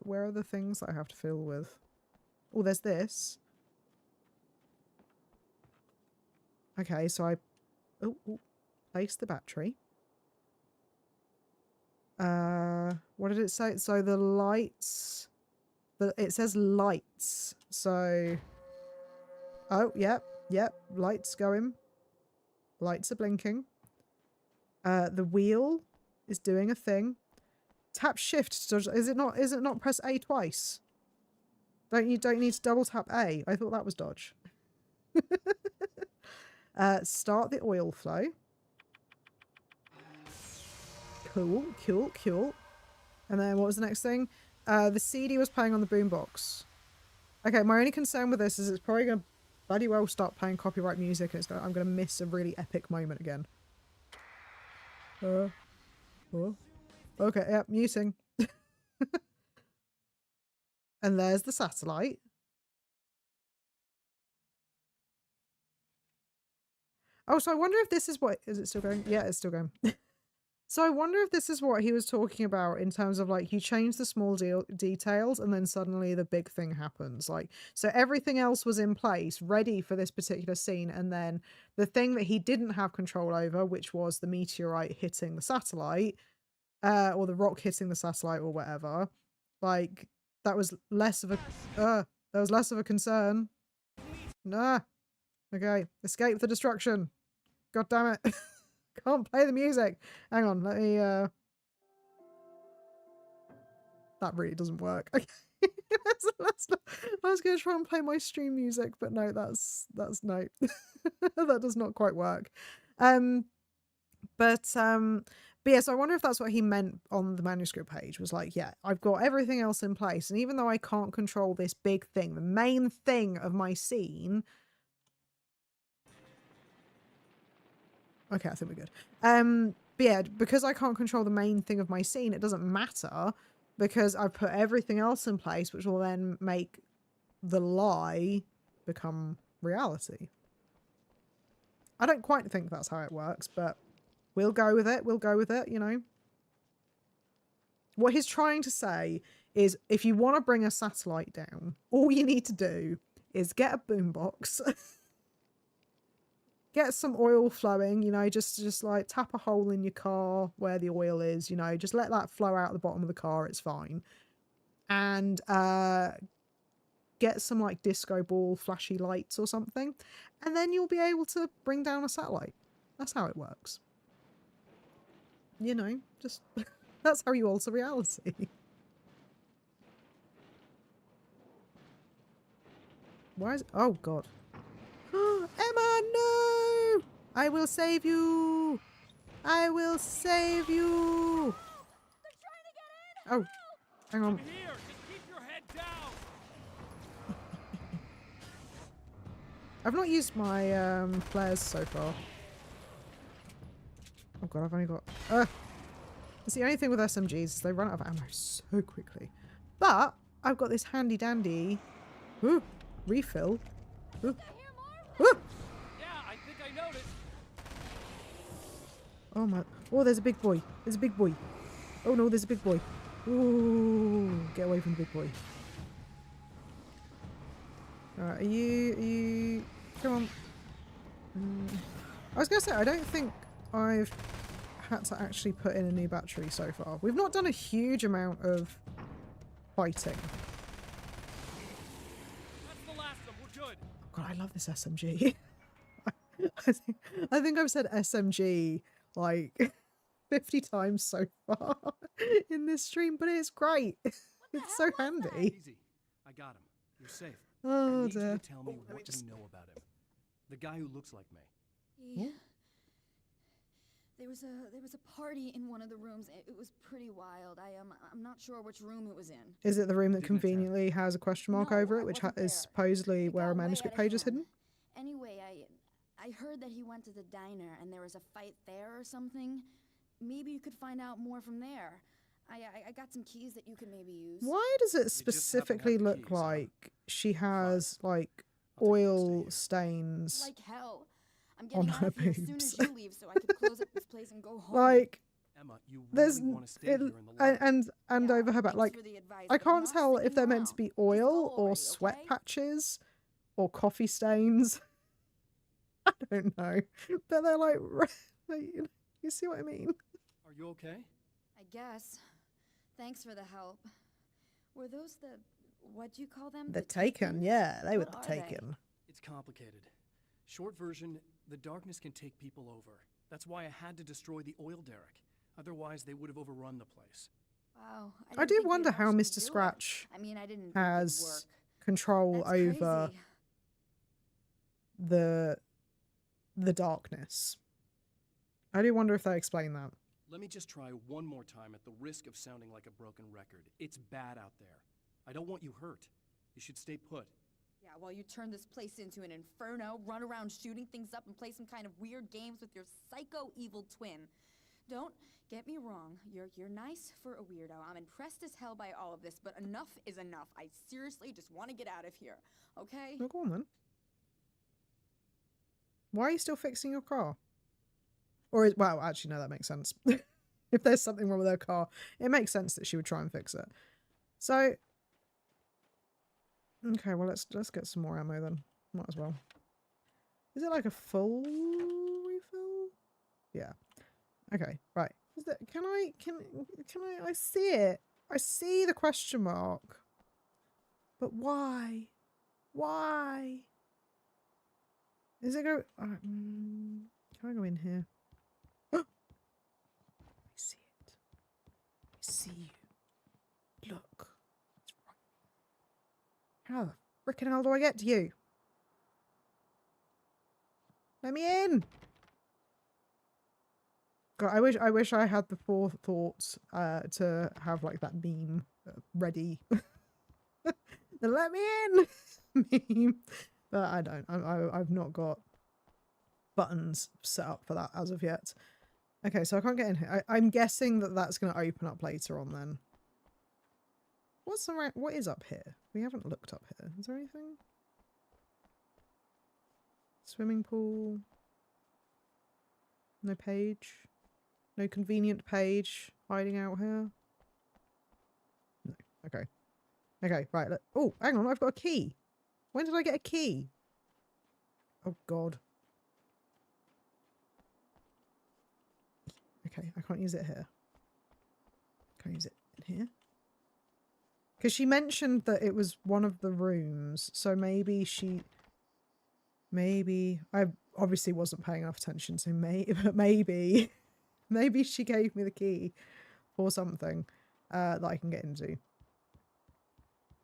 S1: are the things that I have to fill with? Oh, there's this. Okay, so I place the battery. What did it say? So the lights, it says lights. So oh, yep, lights going. Lights are blinking. The wheel is doing a thing. Tap shift to dodge. Is it not press A twice? Don't need to double tap A. I thought that was dodge. Start the oil flow. Cool. And then what was the next thing? The CD was playing on the boombox. Okay, my only concern with this is it's probably going to bloody well start playing copyright music and I'm going to miss a really epic moment again. Okay, yep, muting. And there's the satellite. Oh, so I wonder if this is what... Is it still going? Yeah, it's still going. So I wonder if this is what he was talking about in terms of like you change the small details and then suddenly the big thing happens. Like, so everything else was in place, ready for this particular scene. And then the thing that he didn't have control over, which was the meteorite hitting the satellite, or the rock hitting the satellite or whatever, like that was less of a concern. Nah. Okay. Escape the destruction. God damn it. Can't play the music. Hang on, let me that really doesn't work. Okay. I was gonna try and play my stream music, but no, that's no. That does not quite work. But yeah, so I wonder if that's what he meant on the manuscript page, was like, yeah, I've got everything else in place, and even though I can't control this big thing, the main thing of my scene. Okay, I think we're good. But yeah, because I can't control the main thing of my scene, it doesn't matter because I've put everything else in place, which will then make the lie become reality. I don't quite think that's how it works, but we'll go with it. We'll go with it, you know. What he's trying to say is if you want to bring a satellite down, all you need to do is get a boombox. Get some oil flowing, you know, just like tap a hole in your car where the oil is, you know, just let that flow out the bottom of the car, it's fine. And get some like disco ball flashy lights or something, and then you'll be able to bring down a satellite. That's how it works. You know, just that's how you alter reality. Why is... Oh god. Emma, no! I will save you! I will save you!
S5: They're trying to get in!
S1: Oh, hang on.
S6: I'm here. Just keep your head down.
S1: I've not used my flares so far. Oh god, I've only got... It's the only thing with SMGs is they run out of ammo so quickly. But I've got this handy dandy refill. Ooh. Ooh.
S6: Yeah, I think I noticed.
S1: Oh my... Oh, there's a big boy. There's a big boy. Oh no, there's a big boy. Ooh, get away from the big boy. Alright, are you... Come on. I was going to say, I don't think I've had to actually put in a new battery so far. We've not done a huge amount of fighting.
S6: That's the last of them. We're good.
S1: God, I love this SMG. I think I've said SMG like 50 times so far in this stream, but it's great. It's so handy.
S3: Easy. I got him. You're safe.
S1: Oh
S3: I need you
S1: dear.
S3: to tell me what you know about him. The guy who looks like me.
S5: There was a party in one of the rooms. It was pretty wild. I'm not sure which room it was in.
S1: Is it the room that
S3: Didn't attack.
S1: conveniently has a question mark
S5: No,
S1: over
S5: I
S1: it, which
S5: wasn't
S1: is
S5: there.
S1: supposedly
S5: It
S1: where
S5: got
S1: a
S5: way
S1: manuscript
S5: out of
S1: page is
S5: hand.
S1: hidden?
S5: Anyway, I heard that he went to the diner and there was a fight there or something. Maybe you could find out more from there. I got some keys that you could maybe use.
S1: Why does it
S3: just happen to
S1: specifically
S3: have the
S1: look
S3: keys, huh?
S1: like she has like
S3: I'll take a look, stay
S1: oil
S3: here.
S1: stains?
S5: Like hell. I'm
S1: On
S5: getting out
S1: her
S5: of here as soon as
S1: boobs.
S5: you leave so I can close up this place and go home.
S1: Like
S3: Emma, you
S1: there's
S3: really want to stay
S1: it,
S3: here in the light.
S1: and
S5: Yeah,
S1: over her back.
S5: thanks
S1: Like
S5: for the advice,
S1: I
S5: but I'm
S1: can't
S5: not
S1: tell if
S5: sticking
S1: they're meant to
S5: around.
S1: be
S5: Just go
S1: oil or
S5: already,
S1: sweat
S5: okay?
S1: patches or coffee stains. I don't know, but they're like, you see what I mean?
S3: Are you okay?
S5: I guess. Thanks for the help. Were those what do you call them?
S1: The Taken, yeah, they were
S5: What
S1: the
S5: are they?
S1: Taken.
S3: It's complicated. Short version, the darkness can take people over. That's why I had to destroy the oil derrick. Otherwise, they would have overrun the place.
S5: Wow.
S1: I
S5: didn't
S1: do
S5: think we'd
S1: wonder how
S5: actually
S1: Mr.
S5: do it.
S1: Scratch
S5: I mean, I didn't think it'd
S1: has
S5: work.
S1: control
S5: That's
S1: over
S5: crazy.
S1: the darkness. I do wonder if they explain that.
S3: Let me just try one more time at the risk of sounding like a broken record. It's bad out there. I don't want you hurt. You should stay put.
S5: Yeah, while you turn this place into an inferno, run around shooting things up and play some kind of weird games with your psycho evil twin. Don't get me wrong, you're nice for a weirdo. I'm impressed as hell by all of this, but enough is enough. I seriously just want to get out of here, okay?
S1: Oh, go on then. Why are you still fixing your car? Or is, well, actually, no, that makes sense. If there's something wrong with her car, it makes sense that she would try and fix it. So, okay, well, let's get some more ammo then. Might as well. Is it like a full refill? Yeah. Okay, right. Is that, can I see it? I see the question mark. But why? Why? Is it go? Can I go in here? I see it. I see you. Look. It's right. How the frickin' hell do I get to you? Let me in. God, I wish I had the forethought to have like that meme ready. The let me in meme. But I don't. I've not got buttons set up for that as of yet. Okay, so I can't get in here. I'm guessing that that's going to open up later on then. What's around? What is up here? We haven't looked up here. Is there anything? Swimming pool. No page. No convenient page hiding out here. No. Okay. Okay, right. Oh, hang on. I've got a key. When did I get a key? Oh, God. Okay, I can't use it here. Can I use it in here? Because she mentioned that it was one of the rooms, so maybe she... Maybe... I obviously wasn't paying enough attention, so maybe... Maybe she gave me the key for something that I can get into.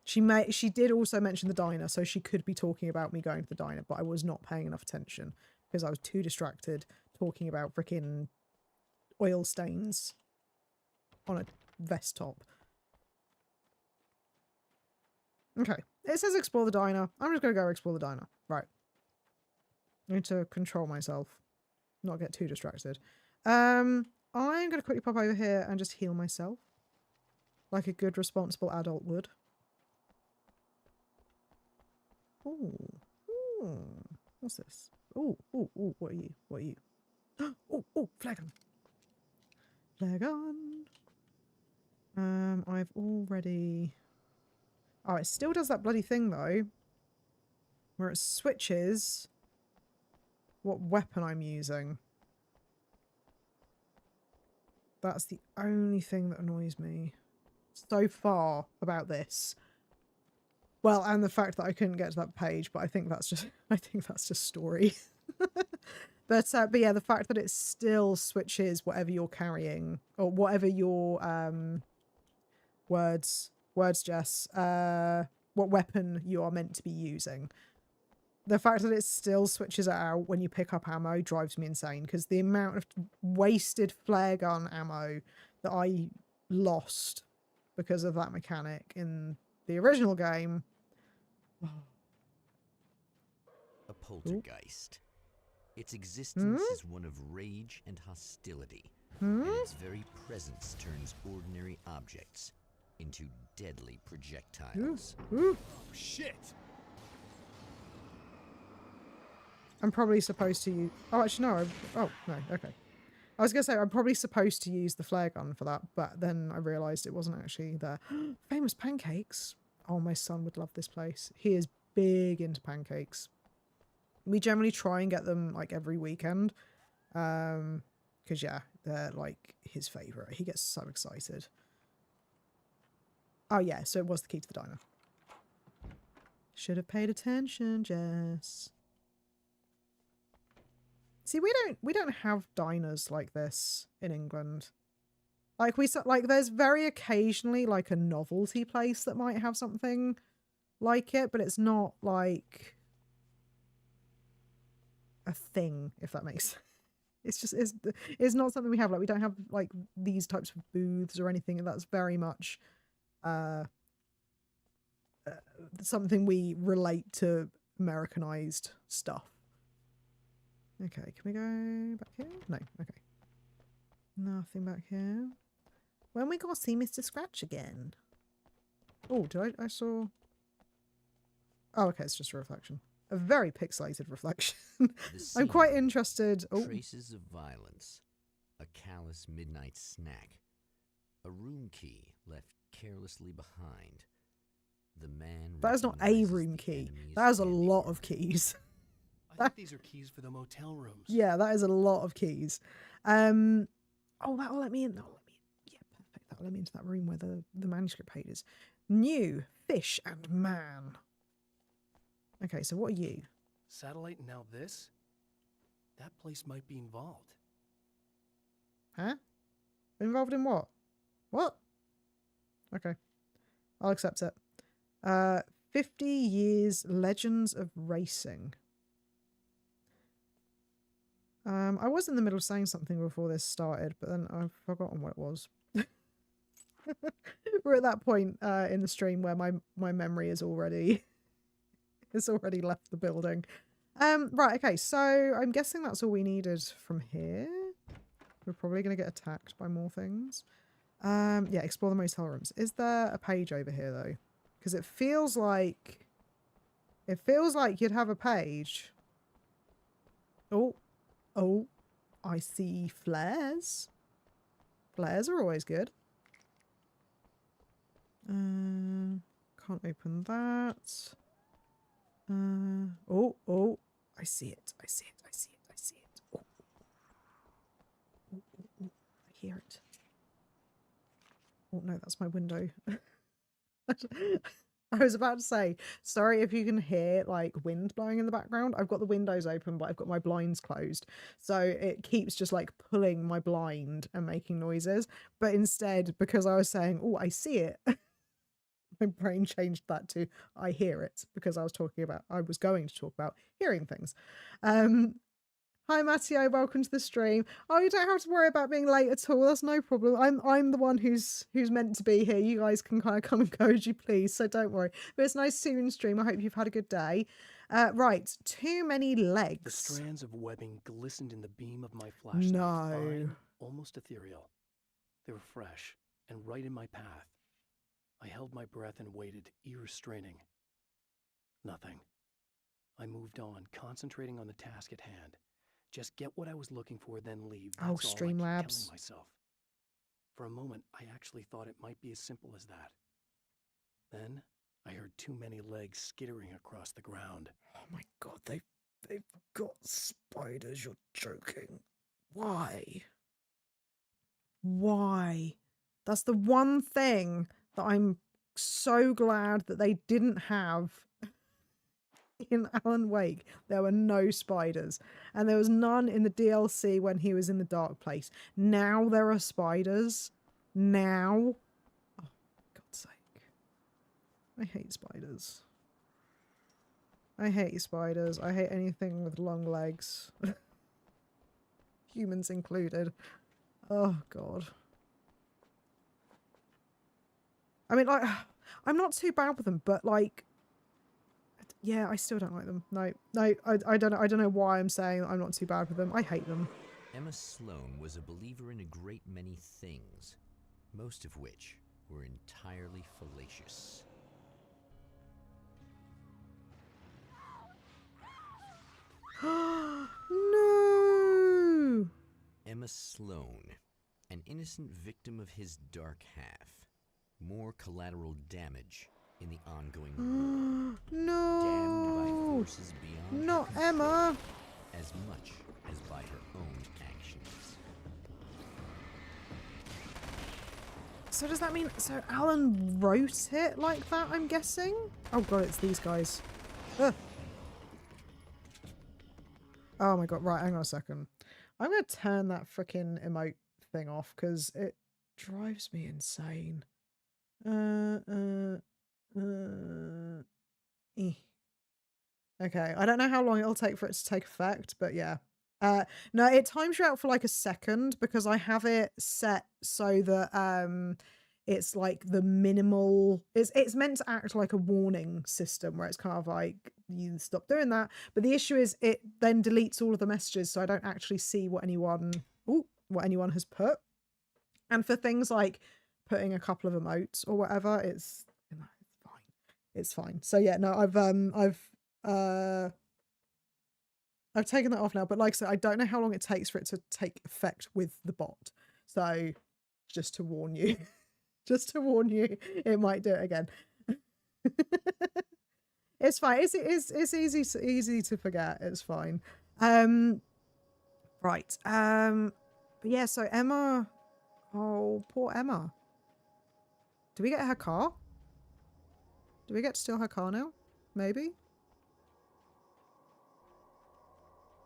S1: She did also mention the diner, so she could be talking about me going to the diner, but I was not paying enough attention because I was too distracted talking about freaking oil stains on a vest top. Okay, it says explore the diner. I'm just going to go explore the diner. Right. I need to control myself, not get too distracted. I'm going to quickly pop over here and just heal myself like a good responsible adult would. Ooh. Ooh. What's this? Ooh, ooh, ooh, what are you? What are you? Oh, oh, flagon. Flagon. I've already... Oh, it still does that bloody thing though. Where it switches what weapon I'm using. That's the only thing that annoys me so far about this. Well, and the fact that I couldn't get to that page, but I think that's just story. But yeah, the fact that it still switches whatever you're carrying or whatever your words, Jess, what weapon you are meant to be using. the fact that it still switches it out when you pick up ammo drives me insane, because the amount of wasted flare gun ammo that I lost because of that mechanic in the original game.
S2: A poltergeist. Its existence is one of rage and hostility, and its very presence turns ordinary objects into deadly projectiles.
S6: Oh, shit!
S1: I'm probably supposed to use... Oh, actually, no. Oh, no. Okay. I was going to say, I'm probably supposed to use the flare gun for that, but then I realised it wasn't actually there. Famous pancakes. Oh, my son would love this place. He is big into pancakes. We generally try and get them, like, every weekend. Because, yeah, they're, like, his favourite. He gets so excited. Oh, yeah, so it was the key to the diner. Should have paid attention, Jess. See, we don't have diners like this in England. Like there's very occasionally like a novelty place that might have something like it, but it's not like a thing, if that makes sense. It's just it's not something we have. Like, we don't have like these types of booths or anything. That's very much something we relate to Americanized stuff. Okay, can we go back here? No, okay. Nothing back here. When we gonna see Mr. Scratch again? Oh, did I saw... Oh, okay, it's just a reflection. A very pixelated reflection. I'm quite interested... Oh.
S2: Traces of violence. A callous midnight snack. A room key left carelessly behind. The man...
S1: That is not a room key. That is a lot of keys.
S3: I think these are keys for the motel rooms.
S1: Yeah, that is a lot of keys. Oh, that'll let me in. That'll let me in. Yeah, perfect. That'll let me into that room where the manuscript page is. New fish and man. Okay, so what are you?
S3: Satellite and now this? That place might be involved.
S1: Huh? Involved in what? What? Okay. I'll accept it. 50 years Legends of Racing. I was in the middle of saying something before this started, but then I've forgotten what it was. We're at that point in the stream where my memory is already left the building. Right, okay, so I'm guessing that's all we needed from here. We're probably going to get attacked by more things. Yeah, explore the motel rooms. Is there a page over here though? Because it feels like you'd have a page. Oh, I see flares. Flares are always good. Can't open that. Oh, I see it. I see it. Oh, I hear it. Oh no, that's my window. I was about to say, sorry if you can hear like wind blowing in the background. I've got the windows open, but I've got my blinds closed. So it keeps just like pulling my blind and making noises. But instead, because I was saying, oh, I see it, my brain changed that to I hear it, because I was going to talk about hearing things. Hi Matteo, welcome to the stream. Oh, you don't have to worry about being late at all. That's no problem. I'm the one who's meant to be here. You guys can kind of come and go as you please, so don't worry. But it's nice to see you in the stream. I hope you've had a good day. Right, too many legs.
S3: The strands of webbing glistened in the beam of my flashlight.
S1: No.
S3: Fine, almost ethereal. They were fresh and right in my path. I held my breath and waited, ears straining. Nothing. I moved on, concentrating on the task at hand. Just get what I was looking for, then leave. That's all I keep telling myself. For a moment, I actually thought it might be as simple as that. Then, I heard too many legs skittering across the ground.
S1: Oh my god, they've got spiders, you're joking. Why? Why? That's the one thing that I'm so glad that they didn't have in Alan Wake. There were no spiders, and there was none in the DLC when he was in the dark place. Now there are spiders. Now, oh God's sake, I hate spiders. I hate spiders. I hate anything with long legs. Humans included. Oh, God. I mean, like, I'm not too bad with them, but, like, yeah, I still don't like them. No, I don't know why I'm saying I'm not too bad with them. I hate them.
S2: Emma Sloan was a believer in a great many things, most of which were entirely fallacious.
S1: No!
S2: Emma Sloan, an innocent victim of his dark half. More collateral damage in the ongoing war. Damned by
S1: No!
S2: forces beyond her
S1: Not
S2: control,
S1: Emma!
S2: as much as by her own actions.
S1: So does that mean... So Alan wrote it like that, I'm guessing? Oh god, it's these guys. Ugh. Oh my god, right, hang on a second. I'm going to turn that freaking emote thing off because it drives me insane. Eh. Okay, I don't know how long it'll take for it to take effect, but yeah. No, it times you out for like a second because I have it set so that it's like the minimal it's meant to act like a warning system where it's kind of like you stop doing that. But the issue is it then deletes all of the messages so I don't actually see what anyone has put. And for things like putting a couple of emotes or whatever, it's fine. It's fine. So yeah, no, I've taken that off now, but like I said, I don't know how long it takes for it to take effect with the bot. So just to warn you, it might do it again. It's fine. It's easy to forget. It's fine. Right. But yeah, so Emma, oh, poor Emma. Do we get her car? Do we get to steal her car now? Maybe?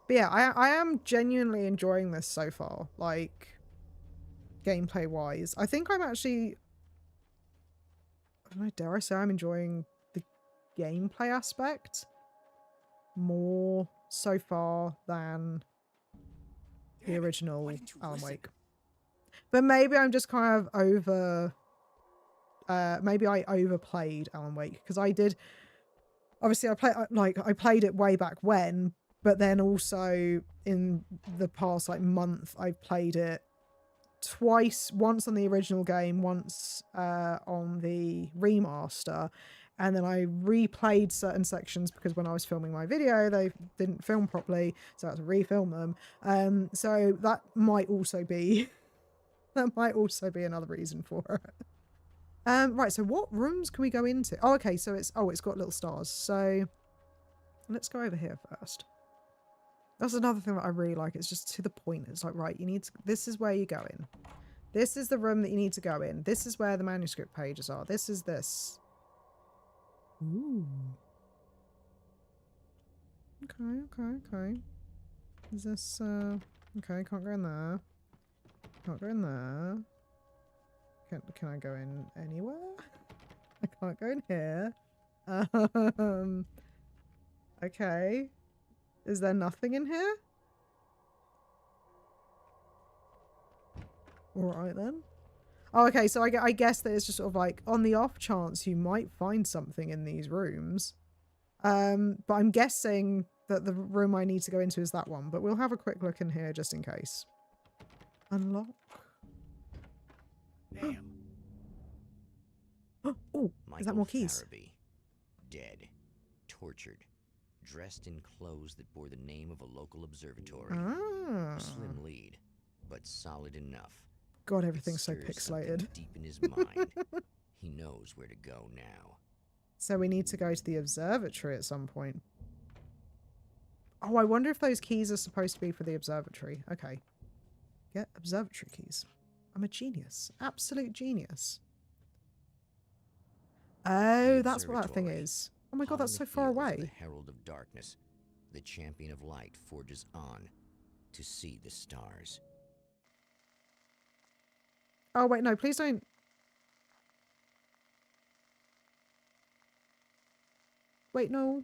S1: But yeah, I am genuinely enjoying this so far, like, gameplay wise. I think I'm actually, I don't know, dare I say I'm enjoying the gameplay aspect more so far than the original Alan Wake. But maybe I'm just kind of maybe I overplayed Alan Wake, because I did, obviously I played it way back when, but then also in the past like month I've played it twice, once on the original game, once on the remaster, and then I replayed certain sections because when I was filming my video they didn't film properly, so I had to refilm them. So that might also be another reason for it. Right, so what rooms can we go into? Oh, okay, so it's got little stars. So let's go over here first. That's another thing that I really like. It's just to the point. It's like, right, this is where you go in. This is the room that you need to go in. This is where the manuscript pages are. This is this. Ooh. Okay. Is this, okay, can't go in there. Can't go in there. Can I go in anywhere? I can't go in here. Okay. Is there nothing in here? Alright then. Oh, okay, so I guess that it's just sort of like, on the off chance you might find something in these rooms. But I'm guessing that the room I need to go into is that one. But we'll have a quick look in here just in case. Unlock.
S3: Damn.
S1: Oh, is that more keys?
S2: Farabee, dead, tortured, dressed in clothes that bore the name of a local observatory.
S1: Ah.
S2: A slim lead, but solid enough.
S1: God, everything's so
S2: It stirs something
S1: pixelated.
S2: deep in his mind. He knows where to go now.
S1: So we need to go to the observatory at some point. Oh, I wonder if those keys are supposed to be for the observatory. Okay. Get observatory keys. I'm a genius. Absolute genius. Oh, that's what that thing is. Oh my god, that's so far away.
S2: The herald of darkness, the champion of light forges on to see the stars.
S1: Oh wait, no, please don't. Wait, no.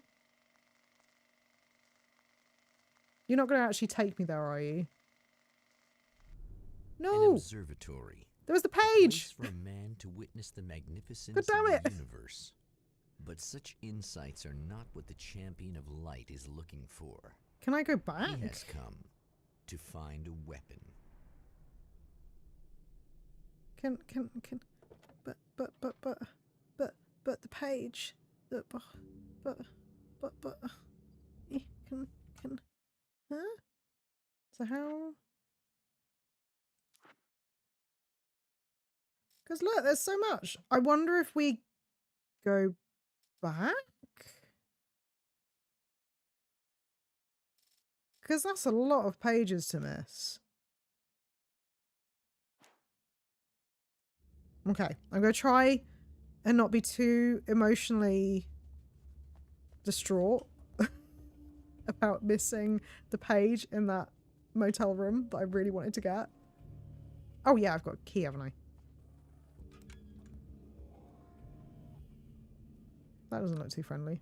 S1: You're not going to actually take me there, are you?
S2: An
S1: No!
S2: observatory.
S1: There was the
S2: A place
S1: page!
S2: for a man to witness the magnificence
S1: God damn
S2: of the
S1: it.
S2: universe. But such insights are not what the champion of light is looking for.
S1: Can I go back?
S2: He has come to find a weapon.
S1: Can, but the page, huh? So how? Because look, there's so much. I wonder if we go back? Because that's a lot of pages to miss. Okay, I'm going to try and not be too emotionally distraught about missing the page in that motel room that I really wanted to get. Oh yeah, I've got a key, haven't I? That doesn't look too friendly.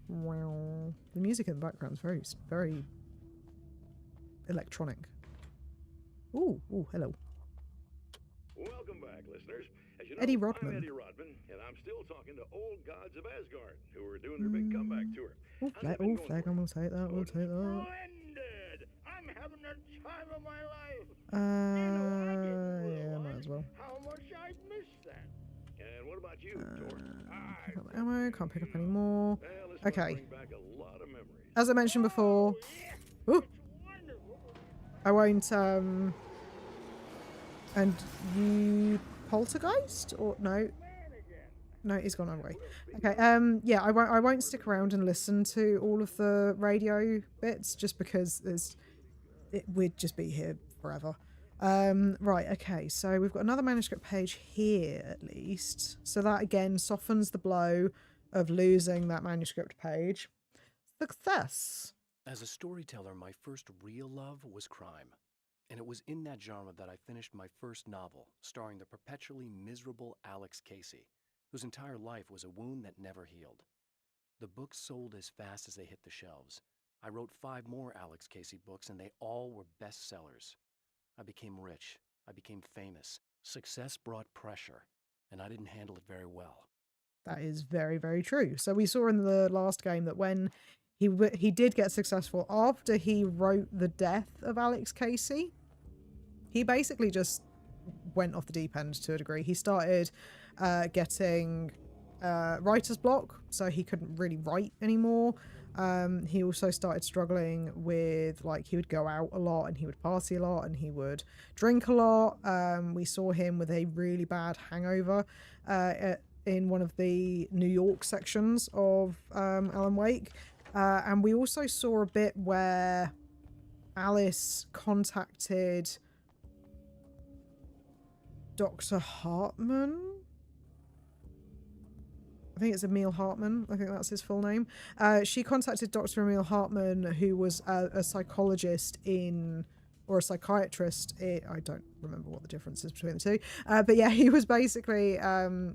S1: Wow. The music in the background is very, very electronic. Ooh, hello.
S4: Welcome back, listeners. As you know,
S1: Eddie Rodman.
S4: I'm Eddie Rodman, and I'm still talking to old gods of Asgard who are doing their big comeback tour.
S1: Oh,
S4: How's that been going
S1: flag,
S4: for
S1: I'm
S4: you?
S1: gonna take that, we'll take that.
S4: Splendid! I'm having the time of my life.
S1: Yeah, might as well.
S4: How much I missed that. And what about you, Tor?
S1: Pick up ammo, can't pick up any more.
S4: Well, this
S1: Okay.
S4: must bring back a lot of memories.
S1: As I mentioned before, ooh, I won't, and you poltergeist? Or, no, he's gone away. Okay, yeah, I won't stick around and listen to all of the radio bits, just because we'd just be here forever. Right, okay, so we've got another manuscript page here, at least. So that, again, softens the blow of losing that manuscript page. Success!
S3: As a storyteller, my first real love was crime. And it was in that genre that I finished my first novel, starring the perpetually miserable Alex Casey, whose entire life was a wound that never healed. The books sold as fast as they hit the shelves. I wrote 5 more Alex Casey books, and they all were bestsellers. I became rich. I became famous. Success brought pressure, and I didn't handle it very well.
S1: That is very, very true. So we saw in the last game that when he did get successful after he wrote the death of Alex Casey, he basically just went off the deep end to a degree. He started getting writer's block, so he couldn't really write anymore. He also started struggling with, like, he would go out a lot and he would party a lot and he would drink a lot. We saw him with a really bad hangover in one of the New York sections of Alan Wake. And we also saw a bit where Alice contacted Dr. Hartman. I think it's Emil Hartman. I think that's his full name. She contacted Dr. Emil Hartman, who was a psychologist or a psychiatrist. I don't remember what the difference is between the two. But yeah, he was basically,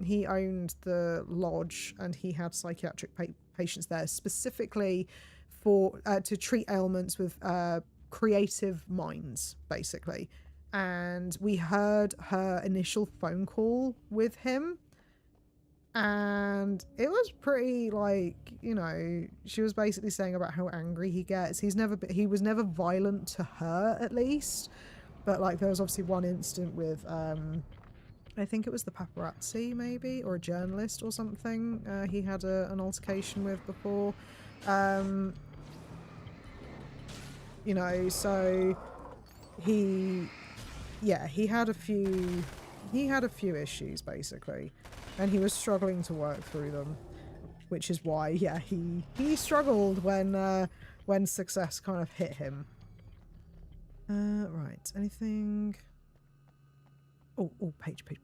S1: he owned the lodge and he had psychiatric patients there specifically for to treat ailments with creative minds, basically. And we heard her initial phone call with him. And it was pretty, like, you know, she was basically saying about how angry he gets. He was never violent to her, at least. But, like, there was obviously one incident with, I think it was the paparazzi, maybe, or a journalist or something. He had an altercation with before. You know, so he had a few issues, basically. And he was struggling to work through them, which is why, yeah, he struggled when success kind of hit him. Right, anything? Oh, page. I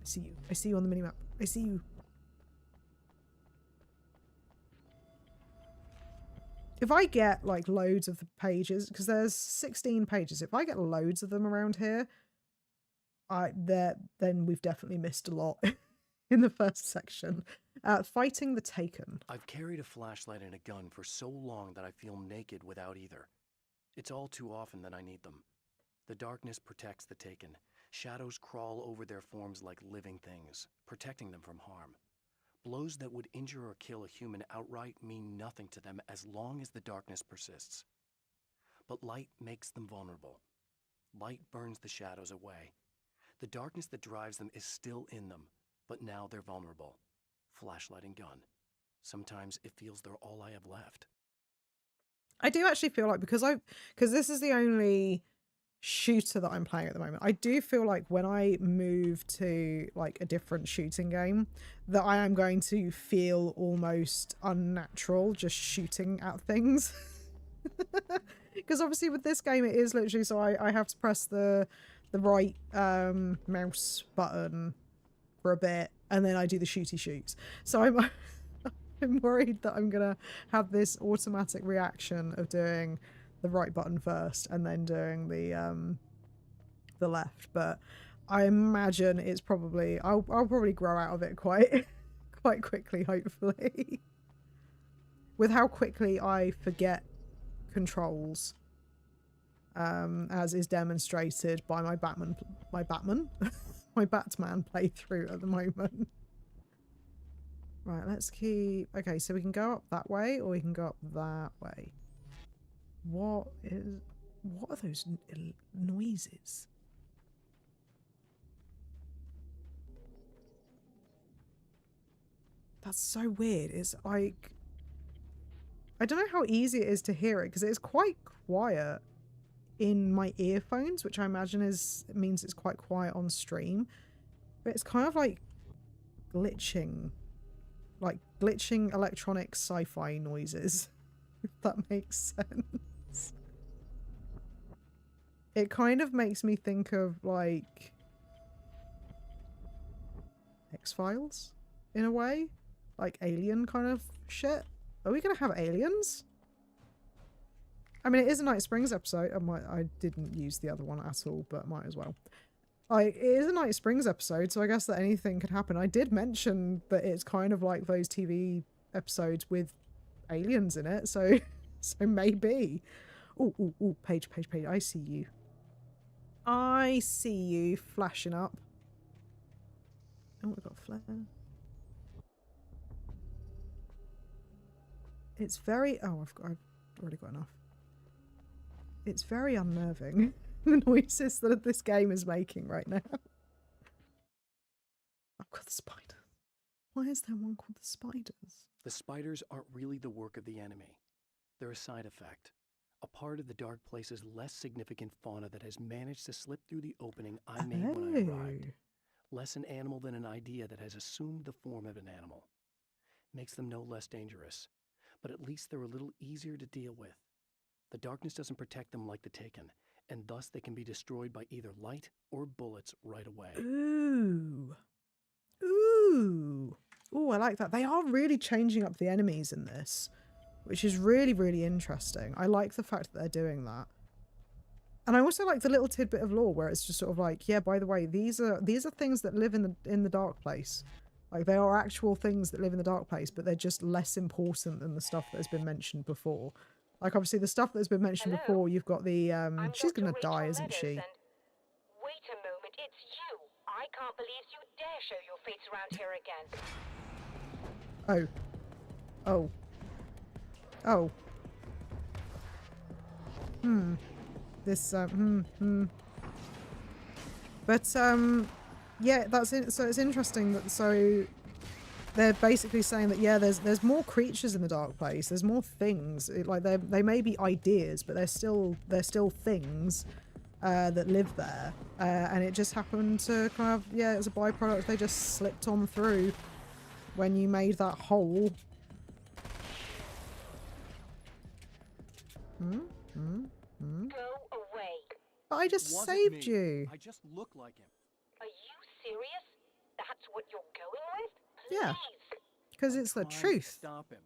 S1: see you on the minimap. I see you. If I get, like, loads of the pages, because there's 16 pages, if I get loads of them around here, then we've definitely missed a lot in the first section. Fighting the Taken.
S3: I've carried a flashlight and a gun for so long that I feel naked without either. It's all too often that I need them. The darkness protects the Taken. Shadows crawl over their forms like living things, protecting them from harm. Blows that would injure or kill a human outright mean nothing to them as long as the darkness persists. But light makes them vulnerable. Light burns the shadows away. The darkness that drives them is still in them, but now they're vulnerable. Flashlight and gun. Sometimes it feels they're all I have left.
S1: I do actually feel like because this is the only shooter that I'm playing at the moment, I do feel like when I move to like a different shooting game that I am going to feel almost unnatural just shooting at things. Because obviously with this game it is literally so I have to press the right mouse button for a bit and then I do the shooty shoots. So I'm worried that I'm gonna have this automatic reaction of doing the right button first and then doing the left, but I imagine it's probably I'll probably grow out of it quite quickly, hopefully. With how quickly I forget controls, as is demonstrated by my Batman my Batman playthrough at the moment. Right, let's keep... Okay, so we can go up that way or we can go up that way. What are those noises? That's so weird. It's like... I don't know how easy it is to hear it because it's quite quiet in my earphones, which I imagine means it's quite quiet on stream. But it's kind of like glitching. Like glitching electronic sci-fi noises, if that makes sense. It kind of makes me think of like X-Files in a way, like alien kind of shit. Are we gonna have aliens? I mean, it is a Night Springs episode. I didn't use the other one at all, but might as well. It is a Night Springs episode, so I guess that anything could happen. I did mention that it's kind of like those TV episodes with aliens in it, so maybe. Ooh, Paige, I see you. I see you flashing up. Oh, we've got a flare. It's very... Oh, I've already got enough. It's very unnerving. The noises that this game is making right now. I've got the spider. Why is there one called the spiders?
S3: The spiders aren't really the work of the enemy. They're a side effect. A part of the dark place's less significant fauna that has managed to slip through the opening I made when I arrived. Less an animal than an idea that has assumed the form of an animal. Makes them no less dangerous, but at least they're a little easier to deal with. The darkness doesn't protect them like the Taken, and thus they can be destroyed by either light or bullets right away.
S1: Ooh, I like that. They are really changing up the enemies in this, which is really, really interesting. I like the fact that they're doing that. And I also like the little tidbit of lore where it's just sort of like, yeah, by the way, these are things that live in the dark place. Like, they are actual things that live in the dark place, but they're just less important than the stuff that has been mentioned before. Like, obviously, the stuff that has been mentioned before, you've got the, she's gonna die, isn't she?
S7: Wait a moment, it's you! I can't believe you dare show your face around here again.
S1: But, yeah, that's it. So it's interesting that, so they're basically saying that, yeah, there's more creatures in the dark place. There's more things. Like, they may be ideas, but they're still things that live there. And it just happened to kind of, yeah, as a byproduct, they just slipped on through when you made that hole.
S7: Go away.
S1: But I just saved you.
S3: I just look like him.
S7: Are you serious? That's what you're going with?
S1: Yeah.
S7: Please.
S1: Because it's the
S3: Trying to
S1: truth.
S3: Stop him.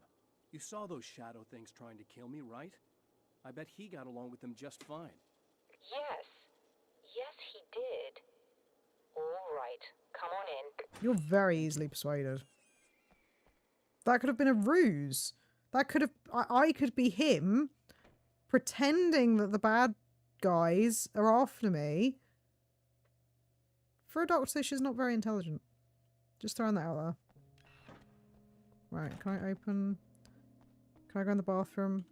S3: You saw those shadow things trying to kill me, right? I bet he got along with them just fine.
S7: Yes. Yes, he did. All right. Come on in.
S1: You're very easily persuaded. That could have been a ruse. That could have... I could be him pretending that the bad guys are after me. For a doctor, she's not very intelligent. Just throwing that out there. Right, can I open... Can I go in the bathroom?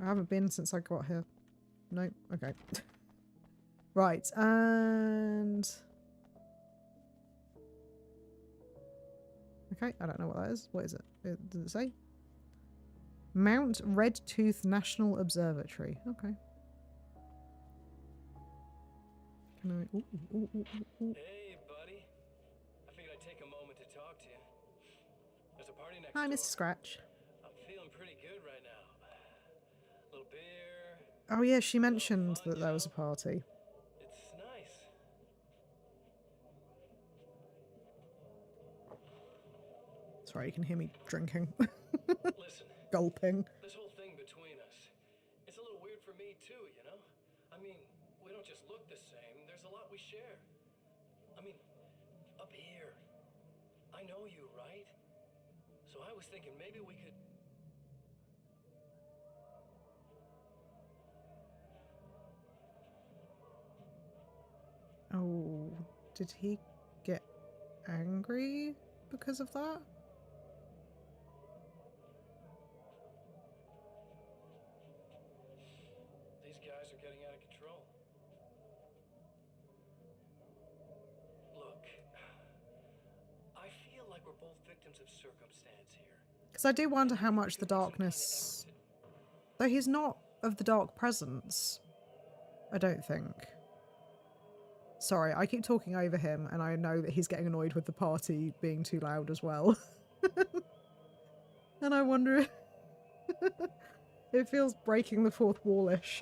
S1: I haven't been since I got here. Nope. Okay. Right, and... Okay, I don't know what that is. What is it? Does it say? Mount Red Tooth National Observatory. Okay. Can I... Ooh, ooh, ooh, ooh, ooh.
S3: Hey, buddy. I figured I'd take a moment to talk to you. There's a party next
S1: Hi,
S3: door.
S1: Mr. Scratch.
S3: I'm feeling pretty good right now. A little beer.
S1: Oh yeah, she mentioned that there was a party.
S3: It's nice.
S1: Sorry, you can hear me drinking.
S3: Listen,
S1: Gulping.
S3: this whole thing between us, it's a little weird for me too, you know? I mean, we don't just look the same. There's a lot we share. I mean, up here. I know you, right? So I was thinking maybe we could...
S1: Oh, did he get angry because of that?
S3: These guys are getting out of control. Look, I feel like we're both victims of circumstance here.
S1: Because I do wonder how much the darkness... Though he's not of the dark presence, I don't think. Sorry, I keep talking over him, and I know that he's getting annoyed with the party being too loud as well. And I wonder... It feels breaking the fourth wall-ish.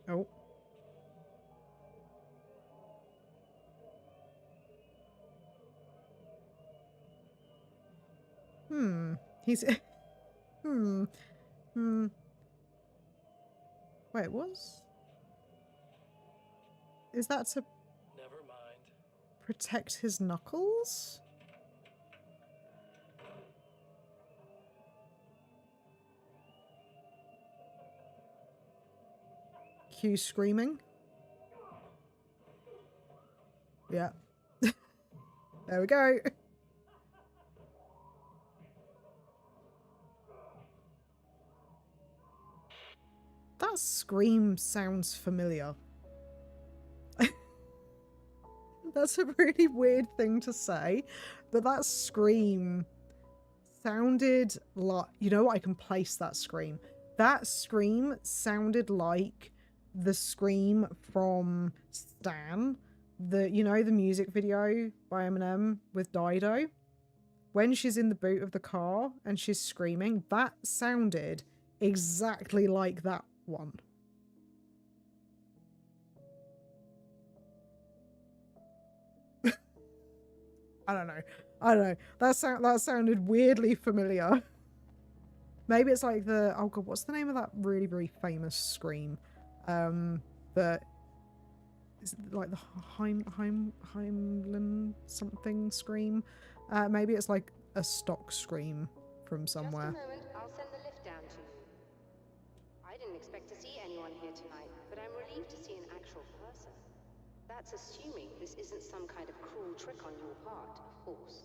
S1: Oh. He's... Wait, was? Is that to
S3: Never mind.
S1: protect his knuckles? Q screaming. Yeah. There we go. That scream sounds familiar. That's a really weird thing to say, but that scream sounded like... You know what? I can place that scream. That scream sounded like the scream from Stan. You know, the music video by Eminem with Dido? When she's in the boot of the car and she's screaming, that sounded exactly like that one. I don't know. That sounded weirdly familiar. Maybe it's like the... Oh god, what's the name of that really, really famous scream? That... Is it like the Heimlin something scream? Maybe it's like a stock scream from somewhere.
S8: Just a moment, I'll send the lift down to you. I didn't expect to see anyone here tonight, but I'm relieved to see an actual person. That's assuming this isn't some kind of cruel trick on your part, of course.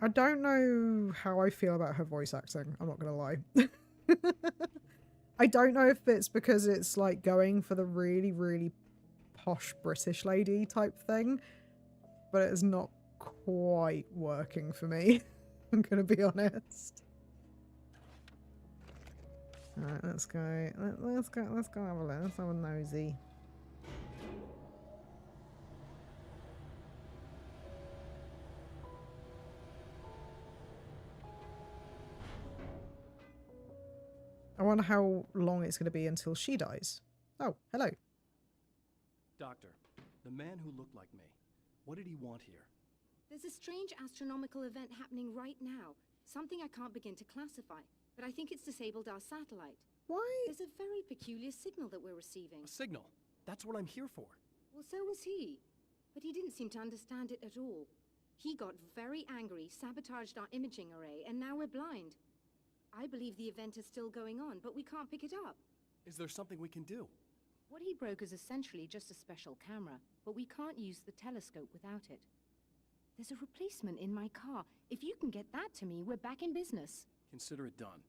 S1: I don't know how I feel about her voice acting, I'm not gonna lie. I don't know if it's because it's like going for the really, really posh British lady type thing, but it's not quite working for me. I'm gonna be honest. Alright, let's go. Let's go have a look. Let's have a nosy. I wonder how long it's going to be until she dies. Oh, hello.
S3: Doctor, the man who looked like me, what did he want here?
S8: There's a strange astronomical event happening right now. Something I can't begin to classify, but I think it's disabled our satellite.
S1: Why?
S8: There's a very peculiar signal that we're receiving.
S3: A signal. That's what I'm here for.
S8: Well, so was he. But he didn't seem to understand it at all. He got very angry, sabotaged our imaging array, and now we're blind. I believe the event is still going on, but we can't pick it up.
S3: Is there something we can do?
S8: What he broke is essentially just a special camera, but we can't use the telescope without it. There's a replacement in my car. If you can get that to me, we're back in business.
S3: Consider it done.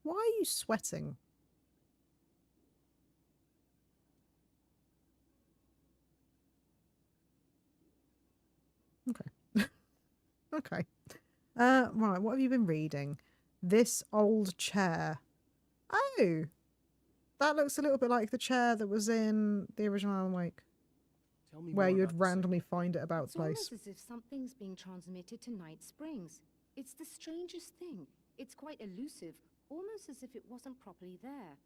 S1: Why are you sweating? Okay. Okay. Right, what have you been reading? This old chair. Oh! That looks a little bit like the chair that was in the original Alan Wake.
S3: Tell me
S1: Where
S3: more
S1: you'd
S3: about the
S1: randomly find it about
S8: It's
S1: the place.
S8: almost as if something's being transmitted to Night Springs. It's the strangest thing. It's quite elusive, almost as if it wasn't properly there.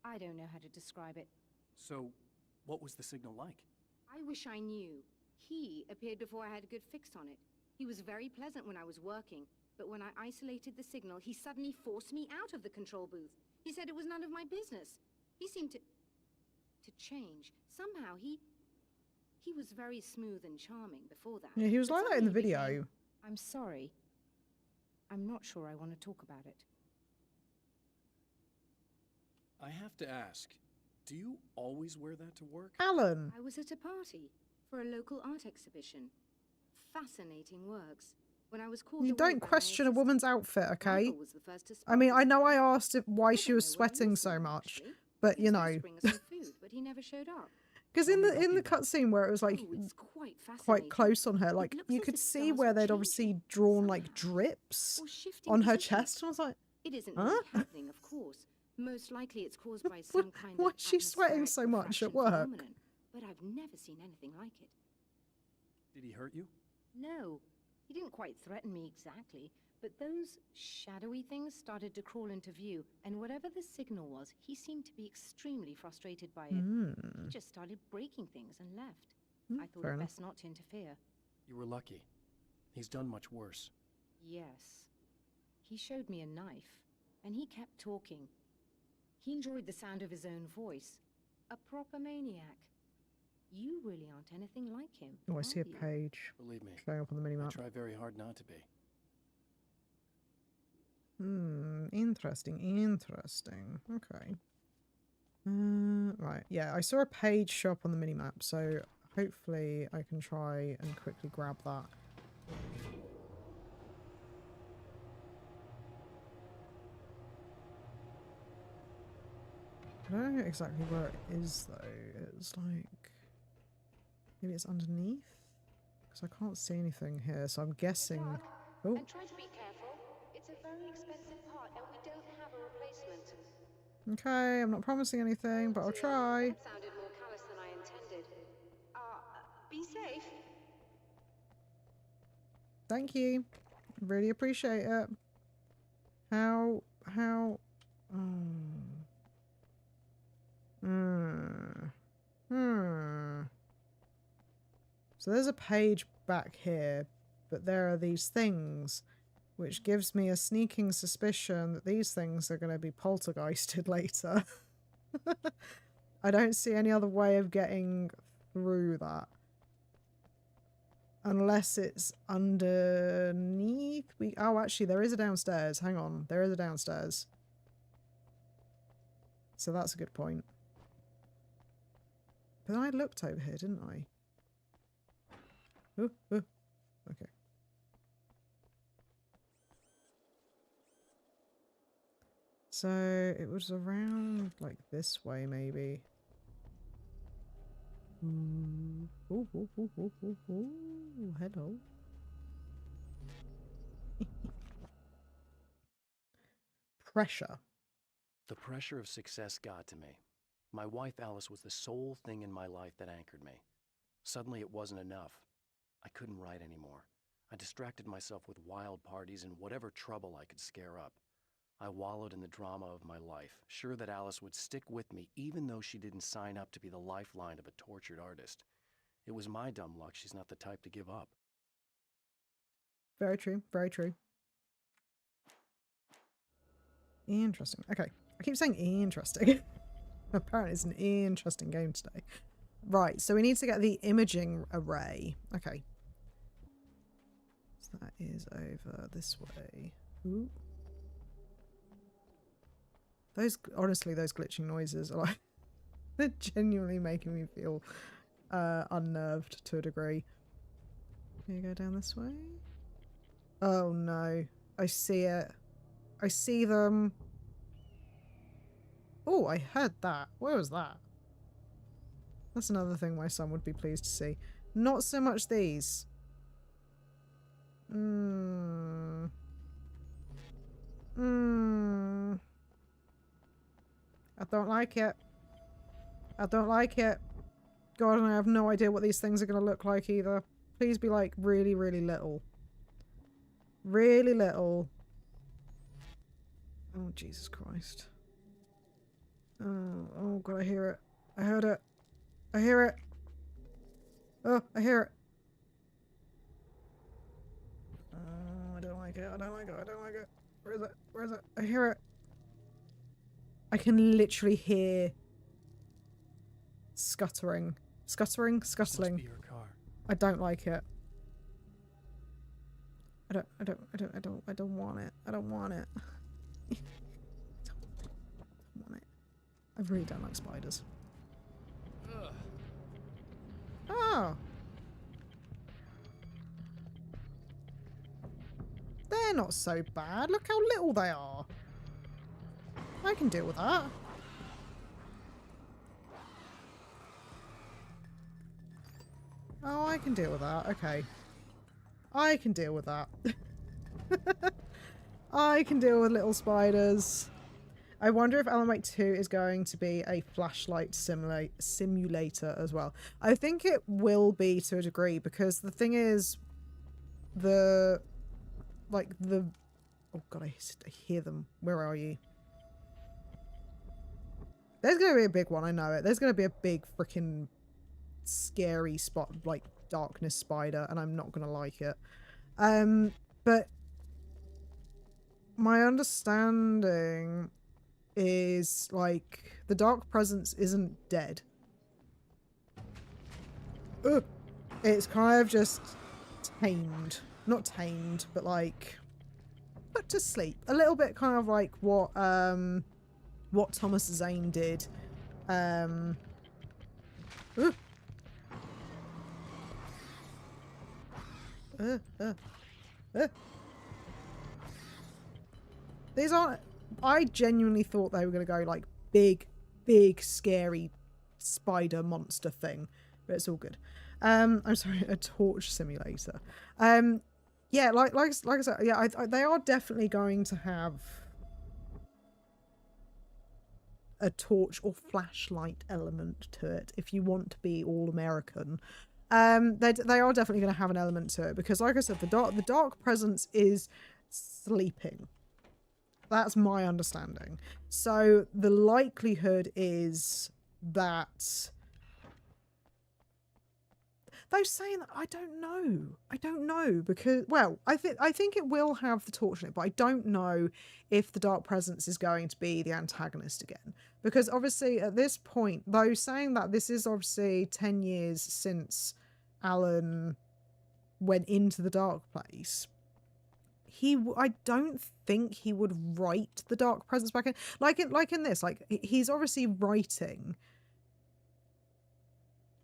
S8: I don't know how to describe it.
S3: So, what was the signal like?
S8: I wish I knew. He appeared before I had a good fix on it. He was very pleasant when I was working, but when I isolated the signal, he suddenly forced me out of the control booth. He said it was none of my business. He seemed to change. Somehow he was very smooth and charming before that.
S1: Yeah, he was
S8: But
S1: like that in the
S8: suddenly he
S1: video.
S8: became, I'm sorry. I'm not sure I want to talk about it.
S3: I have to ask, do you always wear that to work?
S1: Alan!
S8: I was at a party for a local art exhibition. Fascinating works. When I was called
S1: You
S8: away
S1: don't
S8: by my
S1: question a
S8: assistant,
S1: woman's outfit, okay?
S8: Michael was the first to
S1: I mean,
S8: spot
S1: I
S8: the
S1: know I
S8: signal.
S1: asked why
S8: I
S1: she
S8: don't
S1: was
S8: know where he
S1: sweating
S8: was
S1: so
S8: going,
S1: much,
S8: actually.
S1: but
S8: He
S1: you
S8: was
S1: know.
S8: supposed to bring us some food, but he never showed up.
S1: Because
S3: Tell
S1: in
S3: me
S1: the
S3: about the event.
S1: cutscene where it was like
S8: Oh, it's quite fascinating.
S1: quite close on her, like
S8: looks
S1: you
S8: as
S1: could
S8: if
S1: see
S8: stars
S1: where
S8: were
S1: they'd
S8: changing
S1: obviously drawn like
S8: somehow,
S1: drips
S8: or shifting
S1: on her
S8: positions.
S1: chest, and I was like,
S8: It isn't
S1: huh?
S8: really happening, of course. Most likely it's caused by some kind
S1: Why
S8: of
S1: is she sweating so
S8: atmospheric
S1: much at
S8: refraction
S1: work?
S8: phenomenon, but I've never seen anything like it.
S3: Did he hurt you?
S8: No, he didn't quite threaten me exactly, but those shadowy things started to crawl into view, and whatever the signal was, he seemed to be extremely frustrated by it. He just started breaking things and left. I thought
S1: fair
S8: it
S1: enough.
S8: best not to interfere.
S3: You were lucky. He's done much worse.
S8: Yes. He showed me a knife, and he kept talking. He enjoyed the sound of his own voice. A proper maniac. You really aren't anything like him.
S1: Oh, I
S8: are
S1: see a
S8: you?
S1: page
S3: Believe me,
S1: showing up on the
S3: I
S1: minimap.
S3: try very hard not to be.
S1: Interesting, interesting. Okay. Right, yeah, I saw a page show up on the minimap, so hopefully I can try and quickly grab that. I don't know exactly where it is, though. It's like... maybe it's underneath? Because I can't see anything here, so I'm guessing... Oh,
S8: And try to be careful. It's a very expensive part, and we don't have a replacement.
S1: okay, I'm not promising anything, but I'll try.
S8: That sounded more callous than I intended. Be safe.
S1: Thank you. Really appreciate it. How... So there's a page back here, but there are these things, which gives me a sneaking suspicion that these things are going to be poltergeisted later. I don't see any other way of getting through that. Unless it's underneath. Oh, actually, there is a downstairs. Hang on. There is a downstairs. So that's a good point. But I looked over here, didn't I? Okay. So it was around like this way, maybe. Ooh, hello. Pressure.
S3: The pressure of success got to me. My wife Alice was the sole thing in my life that anchored me. Suddenly it wasn't enough. I couldn't write anymore. I distracted myself with wild parties and whatever trouble I could scare up. I wallowed in the drama of my life, sure that Alice would stick with me even though she didn't sign up to be the lifeline of a tortured artist. It was my dumb luck she's not the type to give up.
S1: Very true. Very true. Interesting. Okay. I keep saying interesting. Apparently it's an interesting game today. Right, so we need to get the imaging array. Okay. So that is over this way. Ooh. Those, honestly, those glitching noises are like, they're genuinely making me feel unnerved to a degree. Can you go down this way? Oh no. I see it. I see them. Oh, I heard that. Where was that? That's another thing my son would be pleased to see. Not so much these. I don't like it. I don't like it. God, and I have no idea what these things are going to look like either. Please be like really, really little. Really little. Oh, Jesus Christ. Oh God, I hear it. I heard it. I hear it. Oh, I hear it. Oh, I don't like it. I don't like it. I don't like it. Where is it? Where is it? I hear it. I can literally hear scuttering. Scuttling? Scuttling.
S3: Must be your car.
S1: I don't like it. I don't want it. I don't want it. I don't want it. I really don't like spiders.
S6: Ugh.
S1: Oh. They're not so bad. Look how little they are. I can deal with that. Oh, I can deal with that. Okay. I can deal with that. I can deal with little spiders. I wonder if Alan Wake 2 is going to be a flashlight simulator as well. I think it will be to a degree, because the thing is, oh God, I hear them. Where are you? There's going to be a big one, I know it. There's going to be a big freaking scary spot, like darkness spider, and I'm not going to like it. But my understanding is, like, the dark presence isn't dead. Ugh. It's kind of just tamed. Not tamed, but like put to sleep. A little bit kind of like what Thomas Zane did. These aren't... I genuinely thought they were going to go like big, scary spider monster thing, but it's all good. I'm sorry, a torch simulator. Yeah, like I said, yeah, they are definitely going to have a torch or flashlight element to it if you want to be all American. They are definitely going to have an element to it, because like I said, the dark presence is sleeping. That's my understanding. So the likelihood is that... Though saying that, I don't know, because, well, I think it will have the torch in it, but I don't know if the dark presence is going to be the antagonist again, because obviously at this point, though saying that this is obviously 10 years since Alan went into the dark place, I don't think he would write the dark presence back in, like in this, like he's obviously writing,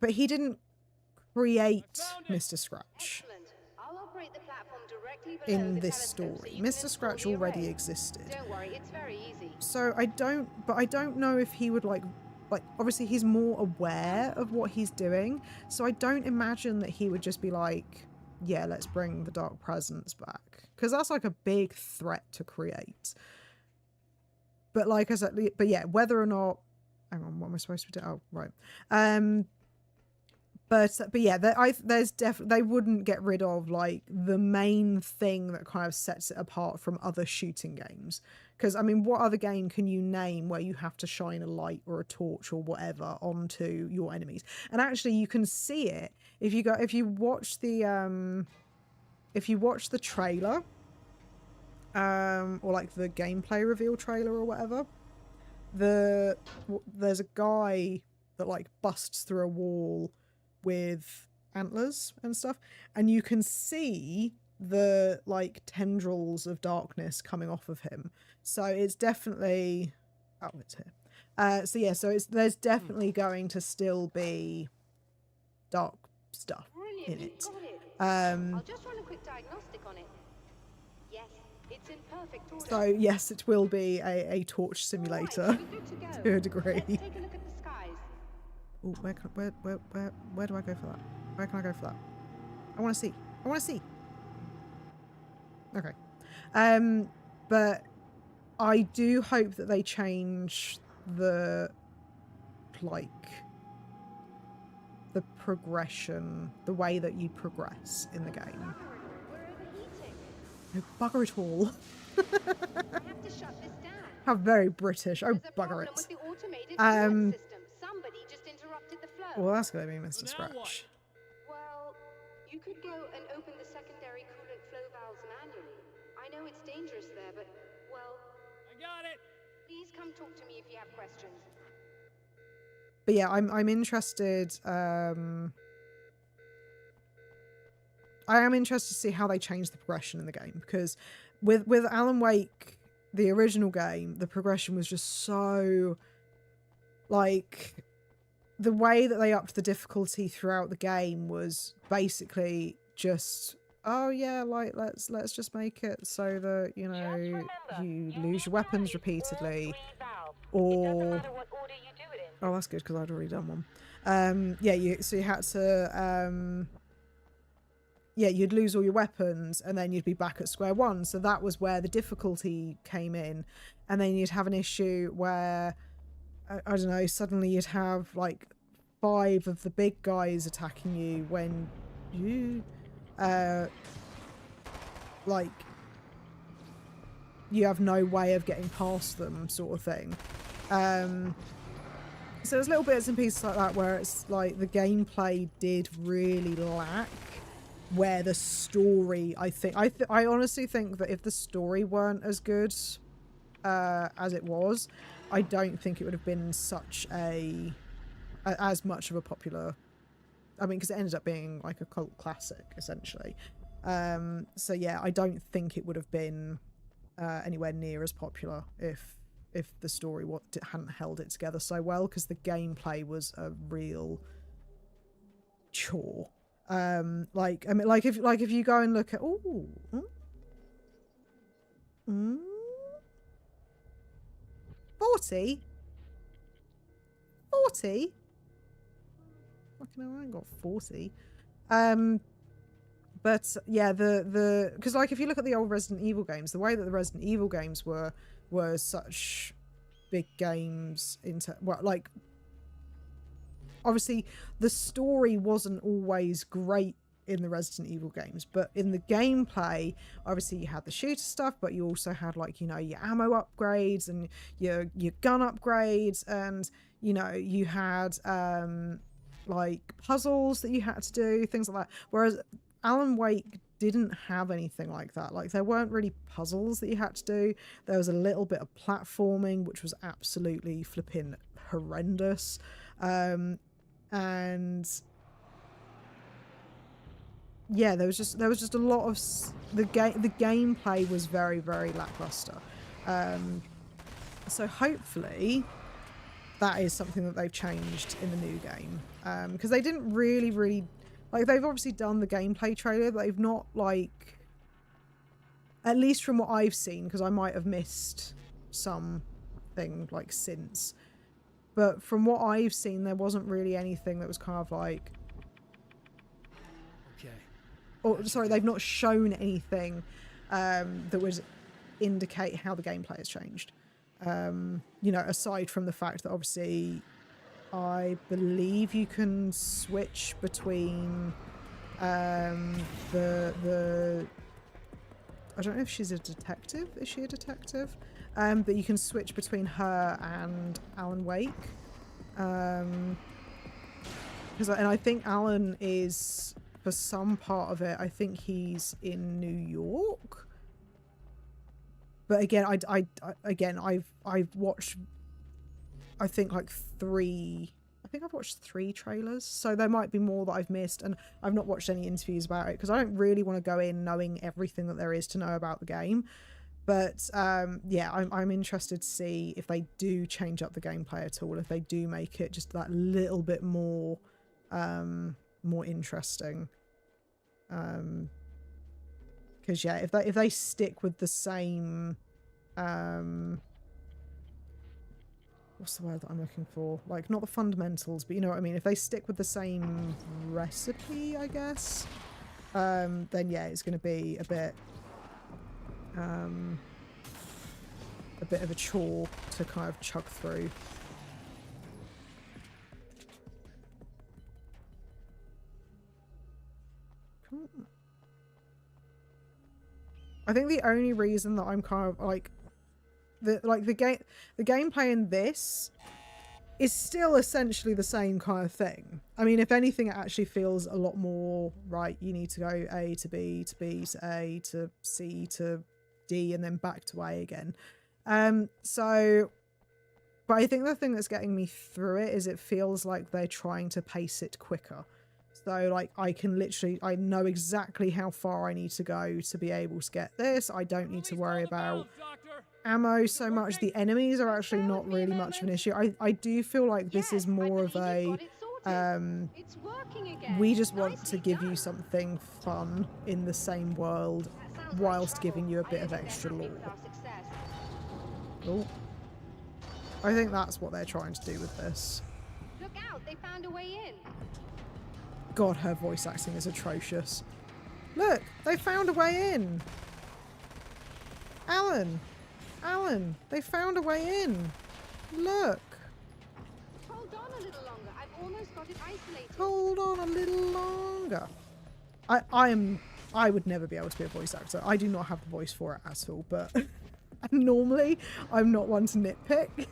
S1: but he didn't create Mr. Scratch in this story. Mr. Scratch already existed.
S8: Don't worry, it's very easy.
S1: So I don't know if he would like obviously he's more aware of what he's doing, so I don't imagine that he would just be like, yeah, let's bring the dark presence back, because that's like a big threat to create. But like I said, but yeah, whether or not, hang on, what am I supposed to do? Oh, right. But yeah, there's definitely, they wouldn't get rid of like the main thing that kind of sets it apart from other shooting games. Because I mean, what other game can you name where you have to shine a light or a torch or whatever onto your enemies? And actually, you can see it if you watch the trailer, or like the gameplay reveal trailer or whatever. There's a guy that like busts through a wall with antlers and stuff, and you can see the like tendrils of darkness coming off of him. So it's definitely it's here. So yeah, so there's definitely going to still be dark stuff in it.
S8: I'll just run a quick diagnostic on it. Yes, it's in perfect order.
S1: So yes, it will be a torch simulator to a degree.
S8: Let's take a look at the skies.
S1: Oh, where do I go for that? Where can I go for that? I want to see. Okay. But I do hope that they change the progression, the way that you progress in the game. No bugger at all.
S8: I have to shut this down.
S1: How very British. Oh,
S8: There's a
S1: bugger
S8: problem
S1: it.
S8: with the automated coolant system. Somebody just interrupted the flow.
S1: Well, that's going to be Mr. Scratch.
S8: Well, you could go and open the secondary coolant flow valves manually. I know it's dangerous there, but, well...
S6: I got it!
S8: Please come talk to me if you have questions.
S1: But yeah, I'm interested. I am interested to see how they change the progression in the game, because with Alan Wake, the original game, the progression was just so like the way that they upped the difficulty throughout the game was basically just, oh yeah, like let's just make it so that, you know, you lose your weapons repeatedly, or oh, that's good because I'd already done one. Yeah, you had to yeah, you'd lose all your weapons and then you'd be back at square one. So that was where the difficulty came in. And then you'd have an issue where, I don't know, suddenly you'd have like 5 of the big guys attacking you when you, like, you have no way of getting past them, sort of thing. So there's little bits and pieces like that where it's like the gameplay did really lack, where the story, I honestly think that if the story weren't as good as it was, I don't think it would have been such as much of a popular, I mean, because it ended up being like a cult classic essentially. So yeah, I don't think it would have been anywhere near as popular if the story hadn't held it together so well, because the gameplay was a real chore. Like, I mean, like if you go and look at 40? Fucking hell, I ain't got 40. But yeah, because like if you look at the old Resident Evil games, the way that the Resident Evil games were such big games like, obviously the story wasn't always great in the Resident Evil games, but in the gameplay, obviously you had the shooter stuff, but you also had, like, you know, your ammo upgrades and your gun upgrades, and, you know, you had like puzzles that you had to do, things like that. Whereas Alan Wake didn't have anything like that. Like, there weren't really puzzles that you had to do. There was a little bit of platforming, which was absolutely flipping horrendous. And yeah, there was just a lot of the gameplay was very, very lackluster. So hopefully that is something that they've changed in the new game, because they didn't really like, they've obviously done the gameplay trailer, but they've not, like, at least from what I've seen, because I might have missed something like since, but from what I've seen, there wasn't really anything that was kind of like,
S6: okay.
S1: or sorry, they've not shown anything that would indicate how the gameplay has changed. You know, aside from the fact that obviously I believe you can switch between the I don't know if she's a detective. Is she a detective? But you can switch between her and Alan Wake. And I think Alan is, for some part of it, I think he's in New York. But again, I've watched, I think like I've watched 3 trailers, so there might be more that I've missed, and I've not watched any interviews about it because I don't really want to go in knowing everything that there is to know about the game. But yeah, I'm interested to see if they do change up the gameplay at all, if they do make it just that little bit more more interesting. Because yeah, if they stick with the same what's the word that I'm looking for? Like, not the fundamentals, but you know what I mean? If they stick with the same recipe, I guess, then yeah, it's going to be a bit of a chore to kind of chug through. Cool. I think the only reason that I'm kind of like the gameplay in this is still essentially the same kind of thing. I mean, if anything, it actually feels a lot more right. You need to go A to B to B to A to C to D and then back to A again. But I think the thing that's getting me through it is it feels like they're trying to pace it quicker. So like I know exactly how far I need to go to be able to get this. I don't need to worry about ammo so much. The enemies are actually not really much of an issue. I do feel like this is more of a we just want to give you something fun in the same world whilst giving you a bit of extra lore. Oh, I think that's what they're trying to do with this.
S8: Look out, they found a way in.
S1: God, her voice acting is atrocious. Look, they found a way in. Alan, they found a way in. Look.
S8: Hold on a little longer. I've almost got it isolated.
S1: Hold on a little longer. I would never be able to be a voice actor. I do not have the voice for it at all, but normally I'm not one to nitpick.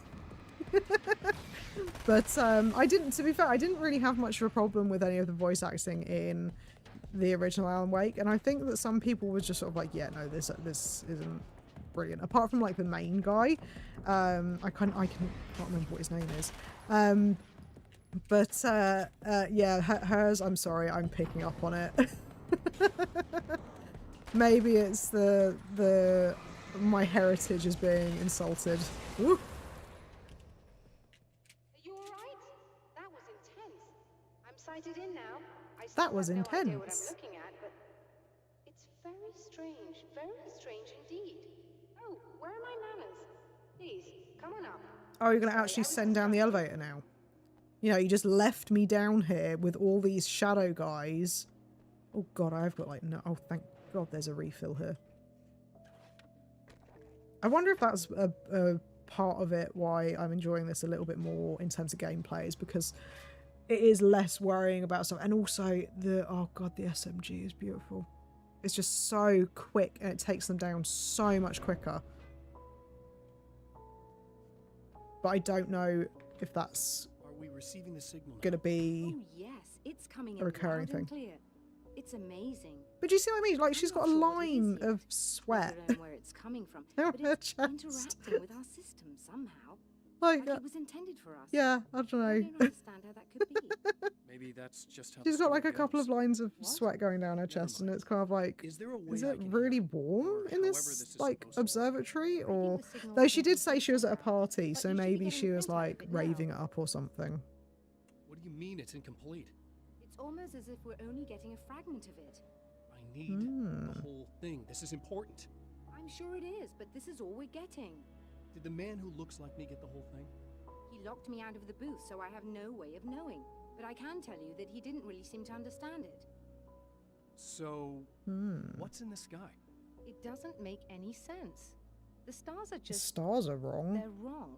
S1: But to be fair, I didn't really have much of a problem with any of the voice acting in the original Alan Wake, and I think that some people were just sort of like, yeah, no, this isn't brilliant. Apart from like the main guy, I can't remember what his name is. Yeah, hers, I'm sorry, I'm picking up on it. Maybe it's my heritage is being insulted. Ooh.
S8: Sighted in now.
S1: That was
S8: intense. No idea what
S1: intense.
S8: I'm looking at, but it's very strange indeed. Oh, where are my manners? Please, come on up.
S1: Oh, you're going to actually send down the elevator now? You know, you just left me down here with all these shadow guys. Oh god, I've got like no... Oh, thank god there's a refill here. I wonder if that's a part of it why I'm enjoying this a little bit more in terms of gameplay, is because it is less worrying about stuff. And also oh god, the SMG is beautiful. It's just so quick and it takes them down so much quicker. But I don't know if that's gonna be
S8: it's coming
S1: a recurring thing.
S8: Clear. It's amazing.
S1: But do you see what I mean? Like, she's got a line of sweat
S8: I don't know where it's coming from,
S1: on
S8: but
S1: her
S8: it's
S1: chest.
S8: interacting with our system somehow.
S1: Like
S8: it was intended for us.
S1: yeah, I don't know.
S8: I don't understand how that could be.
S3: Maybe that's just how
S1: She's
S3: the
S1: got like a
S3: story
S1: couple of
S3: goes.
S1: lines of sweat going down her chest, and it's kind of like,
S3: Is there a way
S1: is
S3: I
S1: it
S3: can
S1: really
S3: help?
S1: warm
S3: Or
S1: in
S3: however
S1: this
S3: is
S1: like
S3: supposed to work?
S1: observatory? Or
S8: the signal
S1: though she
S8: signal
S1: did say she was at a party,
S8: but
S1: so
S8: you should be
S1: maybe
S8: getting
S1: she was
S8: print out of
S1: like
S8: it now.
S1: raving it up or something.
S3: What do you mean it's incomplete?
S8: It's almost as if we're only getting a fragment of it.
S3: I need the whole thing. This is important.
S8: I'm sure it is, but this is all we're getting.
S3: Did the man who looks like me get the whole thing?
S8: He locked me out of the booth, so I have no way of knowing. But I can tell you that he didn't really seem to understand it.
S3: So, what's in the sky?
S8: It doesn't make any sense. The stars are
S1: The
S8: just...
S1: stars are wrong.
S8: They're wrong.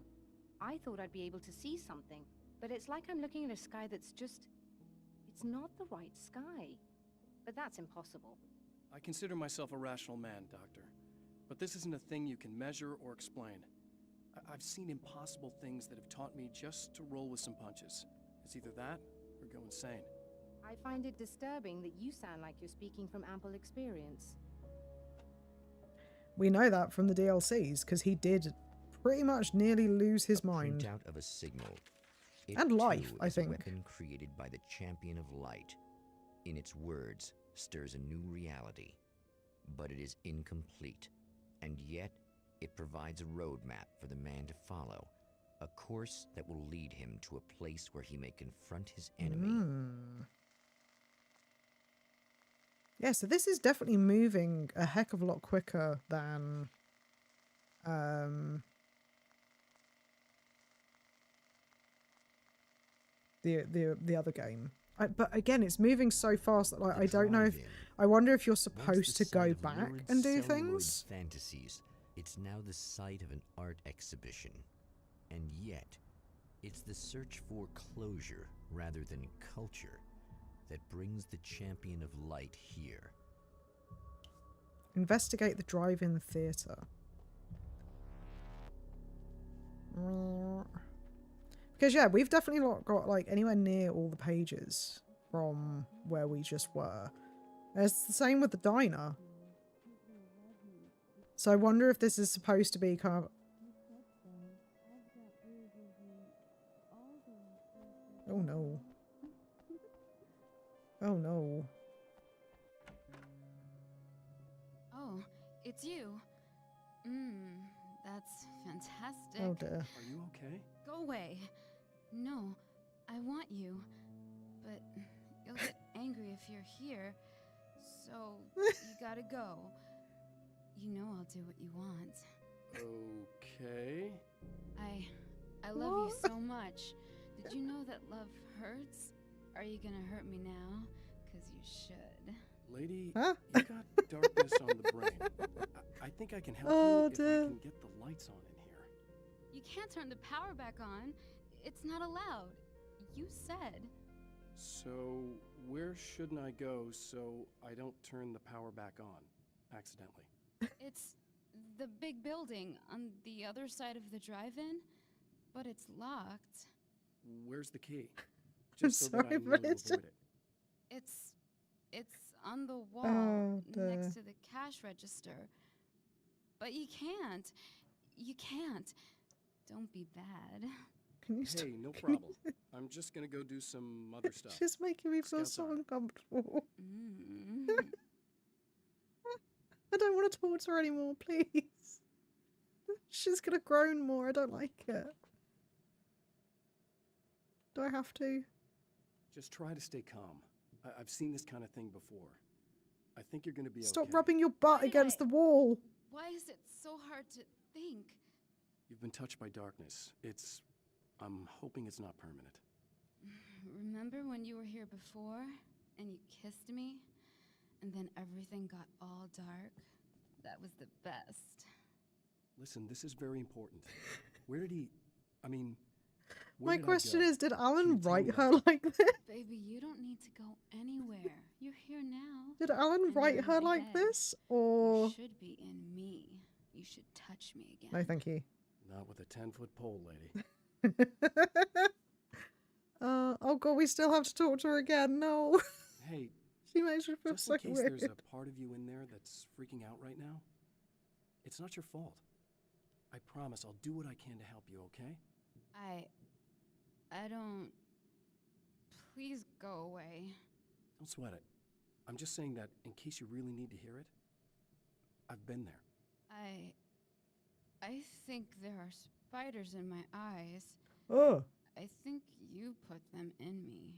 S8: I thought I'd be able to see something. but it's like I'm looking at a sky that's just... It's not the right sky. But that's impossible.
S3: I consider myself a rational man, Doctor. But this isn't a thing you can measure or explain. I've seen impossible things that have taught me just to roll with some punches. It's either that or go insane.
S8: I find it disturbing that you sound like you're speaking from ample experience.
S1: We know that from the DLCs, because he did pretty much nearly lose his mind.
S2: Printout of a signal. It
S1: And life,
S2: too
S1: I
S2: is
S1: think.
S2: a weapon created by the champion of light. In its words, stirs a new reality. But it is incomplete, and yet it provides a roadmap for the man to follow. A course that will lead him to a place where he may confront his enemy.
S1: Yeah, so this is definitely moving a heck of a lot quicker than the other game. But again, it's moving so fast that like, I don't know if... I wonder if you're supposed to go back and do things.
S2: Fantasies, it's now the site of an art exhibition. And yet, it's the search for closure rather than culture that brings the champion of light here.
S1: Investigate the drive-in theater. Because yeah, we've definitely not got like anywhere near all the pages from where we just were. And it's the same with the diner. So I wonder if this is supposed to be kind of... Oh no. Oh no.
S5: Oh, it's you. That's fantastic.
S1: Oh dear.
S3: Are you okay?
S5: Go away. No, I want you. But you'll get angry if you're here. So, you gotta go. You know I'll do what you want.
S3: Okay.
S5: I love you so much. Did you know that love hurts? Are you gonna hurt me now? 'Cause you should.
S3: Lady,
S1: Huh?
S3: you got darkness on the brain. I think I can help you if I can get the lights on in here.
S5: You can't turn the power back on. It's not allowed. You said.
S3: So, where shouldn't I go so I don't turn the power back on accidentally?
S5: It's the big building on the other side of the drive-in, but it's locked.
S3: Where's the key?
S1: I'm
S3: Just so
S1: sorry,
S3: that I know
S1: but
S3: to
S1: it's
S3: avoid it.
S5: It's on the wall
S1: Oh,
S5: next to the cash register. But you can't. You can't. Don't be bad.
S1: Can you stop?
S3: Hey, no problem. I'm just gonna go do some other stuff.
S1: It's just making me feel
S3: Scouts
S1: so
S3: are.
S1: uncomfortable.
S5: Mm.
S1: I don't want to talk to her anymore, please. She's gonna groan more. I don't like it. Do I have to?
S3: Just try to stay calm. I've seen this kind of thing before. I think you're gonna be
S1: Stop
S3: okay.
S1: rubbing your butt
S5: Why did
S1: against
S5: I-
S1: the wall.
S5: Why is it so hard to think?
S3: You've been touched by darkness. I'm hoping it's not permanent.
S5: Remember when you were here before and you kissed me and then everything got all dark? That was the best.
S3: Listen, this is very important. Where did he... I mean...
S1: My question is, did
S3: Can
S1: Alan
S3: you tell me
S1: write her
S3: that?
S1: like this?
S5: Baby, you don't need to go anywhere. You're here now.
S1: Did Alan
S5: And
S1: write
S5: you're
S1: her
S5: in my
S1: like
S5: head.
S1: this?
S5: You
S1: Or...
S5: should be in me. You should touch me again.
S1: No, thank you.
S3: Not with a 10-foot pole, lady.
S1: Oh god, we still have to talk to her again. No.
S3: Hey,
S1: She makes me feel
S3: just
S1: so
S3: in case
S1: weird.
S3: there's a part of you in there that's freaking out right now, it's not your fault. I promise I'll do what I can to help you, okay?
S5: I don't... Please go away.
S3: Don't sweat it. I'm just saying that in case you really need to hear it, I've been there.
S5: I think there are spiders in my eyes.
S1: Oh.
S5: I think you put them in me.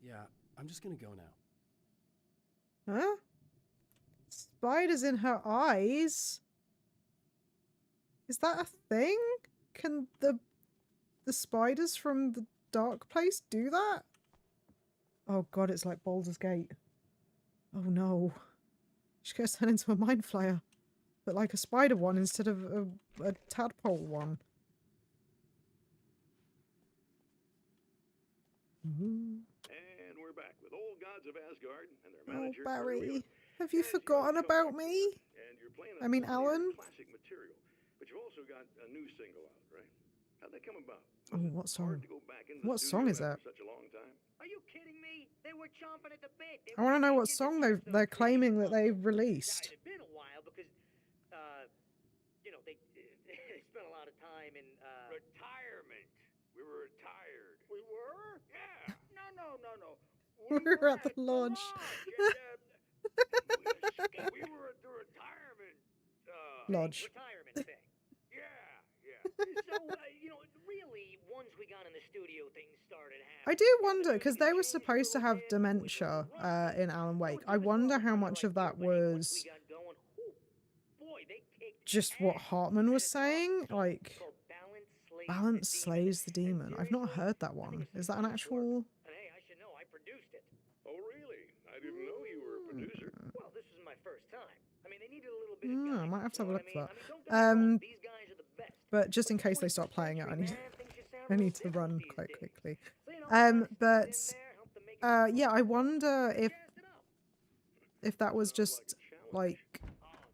S3: Yeah, I'm just gonna go now.
S1: Huh? Spiders in her eyes? Is that a thing? Can the spiders from the dark place do that? Oh god, it's like Baldur's Gate. Oh no. She's gonna turn into a mind flayer. But like a spider one instead of a tadpole one.
S4: And we're back with old gods of Asgard and their
S1: Oh,
S4: manager.
S1: Barry, have you
S4: As
S1: forgotten
S4: come
S1: about
S4: back to
S1: me?
S4: work, and you're playing
S1: I mean,
S4: plenty of
S1: Alan?
S4: classic material, but you've also got a new single out, right? How'd that come about?
S1: Oh,
S4: Was it
S1: what
S4: hard
S1: song?
S4: to go back in the
S1: What
S4: studio
S1: song is
S4: after
S1: that?
S4: such a long time?
S9: Are you kidding me? They were chomping at the bit. They
S1: I want to
S9: were
S1: know what
S9: itching to
S1: song
S9: test
S1: they're
S9: those
S1: claiming that
S9: creative
S1: they've
S9: muscles.
S1: released.
S9: It had been a while because, you know, they spent a lot of time in
S4: Retirement. We were retired.
S9: We were?
S4: Yeah.
S9: No.
S1: We were at the lodge.
S4: We were at the retirement.
S1: Lodge.
S9: Retirement thing.
S4: Yeah.
S9: So, you know, really, once we got in the studio, things started happening.
S1: I do wonder, because they were supposed to have dementia in Alan Wake. I wonder how much of that was just what Hartman was saying. Like, balance slays the demon. I've not heard that one. Is that an actual...
S9: Hey, I should know. I produced it.
S4: Oh, really? I didn't know you were a producer.
S9: Well, this is my first time. I mean, they needed a little bit
S1: I
S9: of guidance,
S1: might have to have a
S9: you know
S1: look
S9: what
S1: at
S9: I mean?
S1: that.
S9: Don't get me wrong, these guys are the best.
S1: But just in case they start playing it, I need to run quite quickly. Yeah, I wonder if that was just like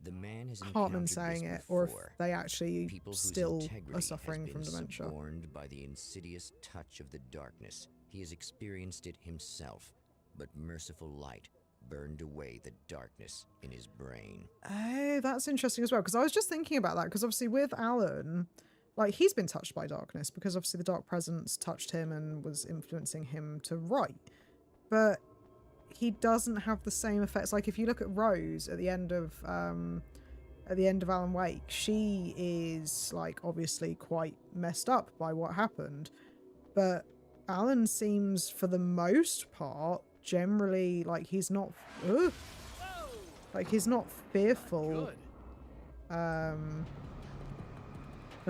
S2: The man has
S1: Hartman
S2: encountered
S1: saying
S2: this
S1: it, or if
S2: before.
S1: they actually
S2: People whose
S1: still
S2: integrity
S1: are suffering
S2: has
S1: from
S2: been
S1: dementia.
S2: suborned by the insidious touch of the darkness. He has experienced it himself, but merciful light burned away the darkness in his brain.
S1: Oh, that's interesting as well, because I was just thinking about that, because obviously with Alan, like, he's been touched by darkness, because obviously the dark presence touched him and was influencing him to write. But he doesn't have the same effects. Like, if you look at Rose at the end of Alan Wake, she is, like, obviously quite messed up by what happened. But Alan seems, for the most part, generally, like, he's not... like, he's not fearful of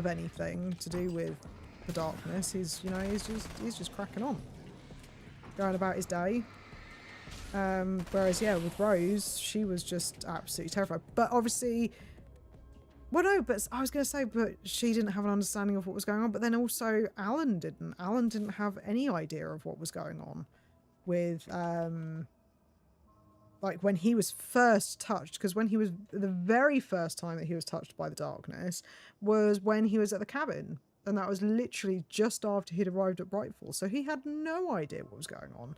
S1: anything to do with the darkness. He's, you know, he's just cracking on, going about his day. Whereas, yeah, with Rose, she was just absolutely terrified. But obviously, well, no, but I was going to say, but she didn't have an understanding of what was going on. But then also, Alan didn't. Alan didn't have any idea of what was going on with, like, when he was first touched. Because when he was, the very first time that he was touched by the darkness was when he was at the cabin. And that was literally just after he'd arrived at Brightfall. So he had no idea what was going on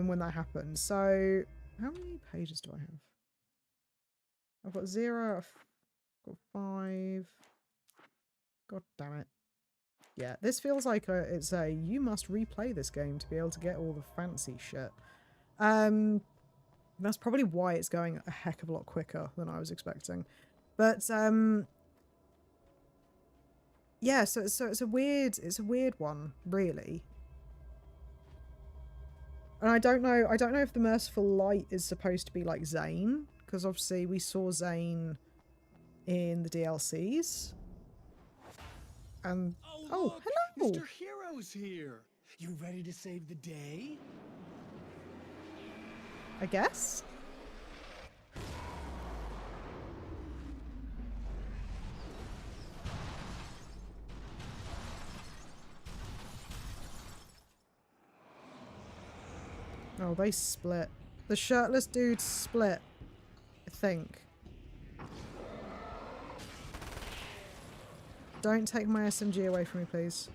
S1: when that happened. So how many pages do I have? I've got 0, I've got 5. God damn it. Yeah, this feels like it's a you must replay this game to be able to get all the fancy shit. That's probably why it's going a heck of a lot quicker than I was expecting. But yeah, so it's a weird one, really. And I don't know if the Merciful Light is supposed to be like Zane, because obviously we saw Zane in the DLCs. And oh, hello,
S3: Mr. Hero's here. You ready to save the day?
S1: I guess. Oh, they split. The shirtless dudes split, I think. Don't take my SMG away from me, please.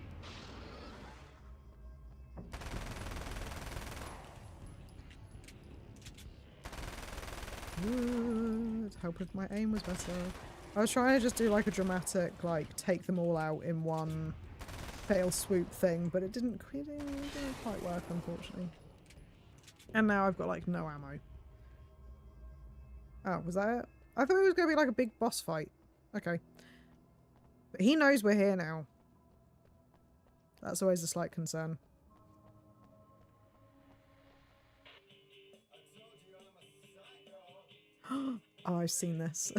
S1: Would help if my aim was better. I was trying to just do like a dramatic, like, take them all out in one fail swoop thing, but it didn't quite work, unfortunately. And now I've got, like, no ammo. Oh, was that it? I thought it was going to be, like, a big boss fight. Okay. But he knows we're here now. That's always a slight concern. Oh, I've seen this.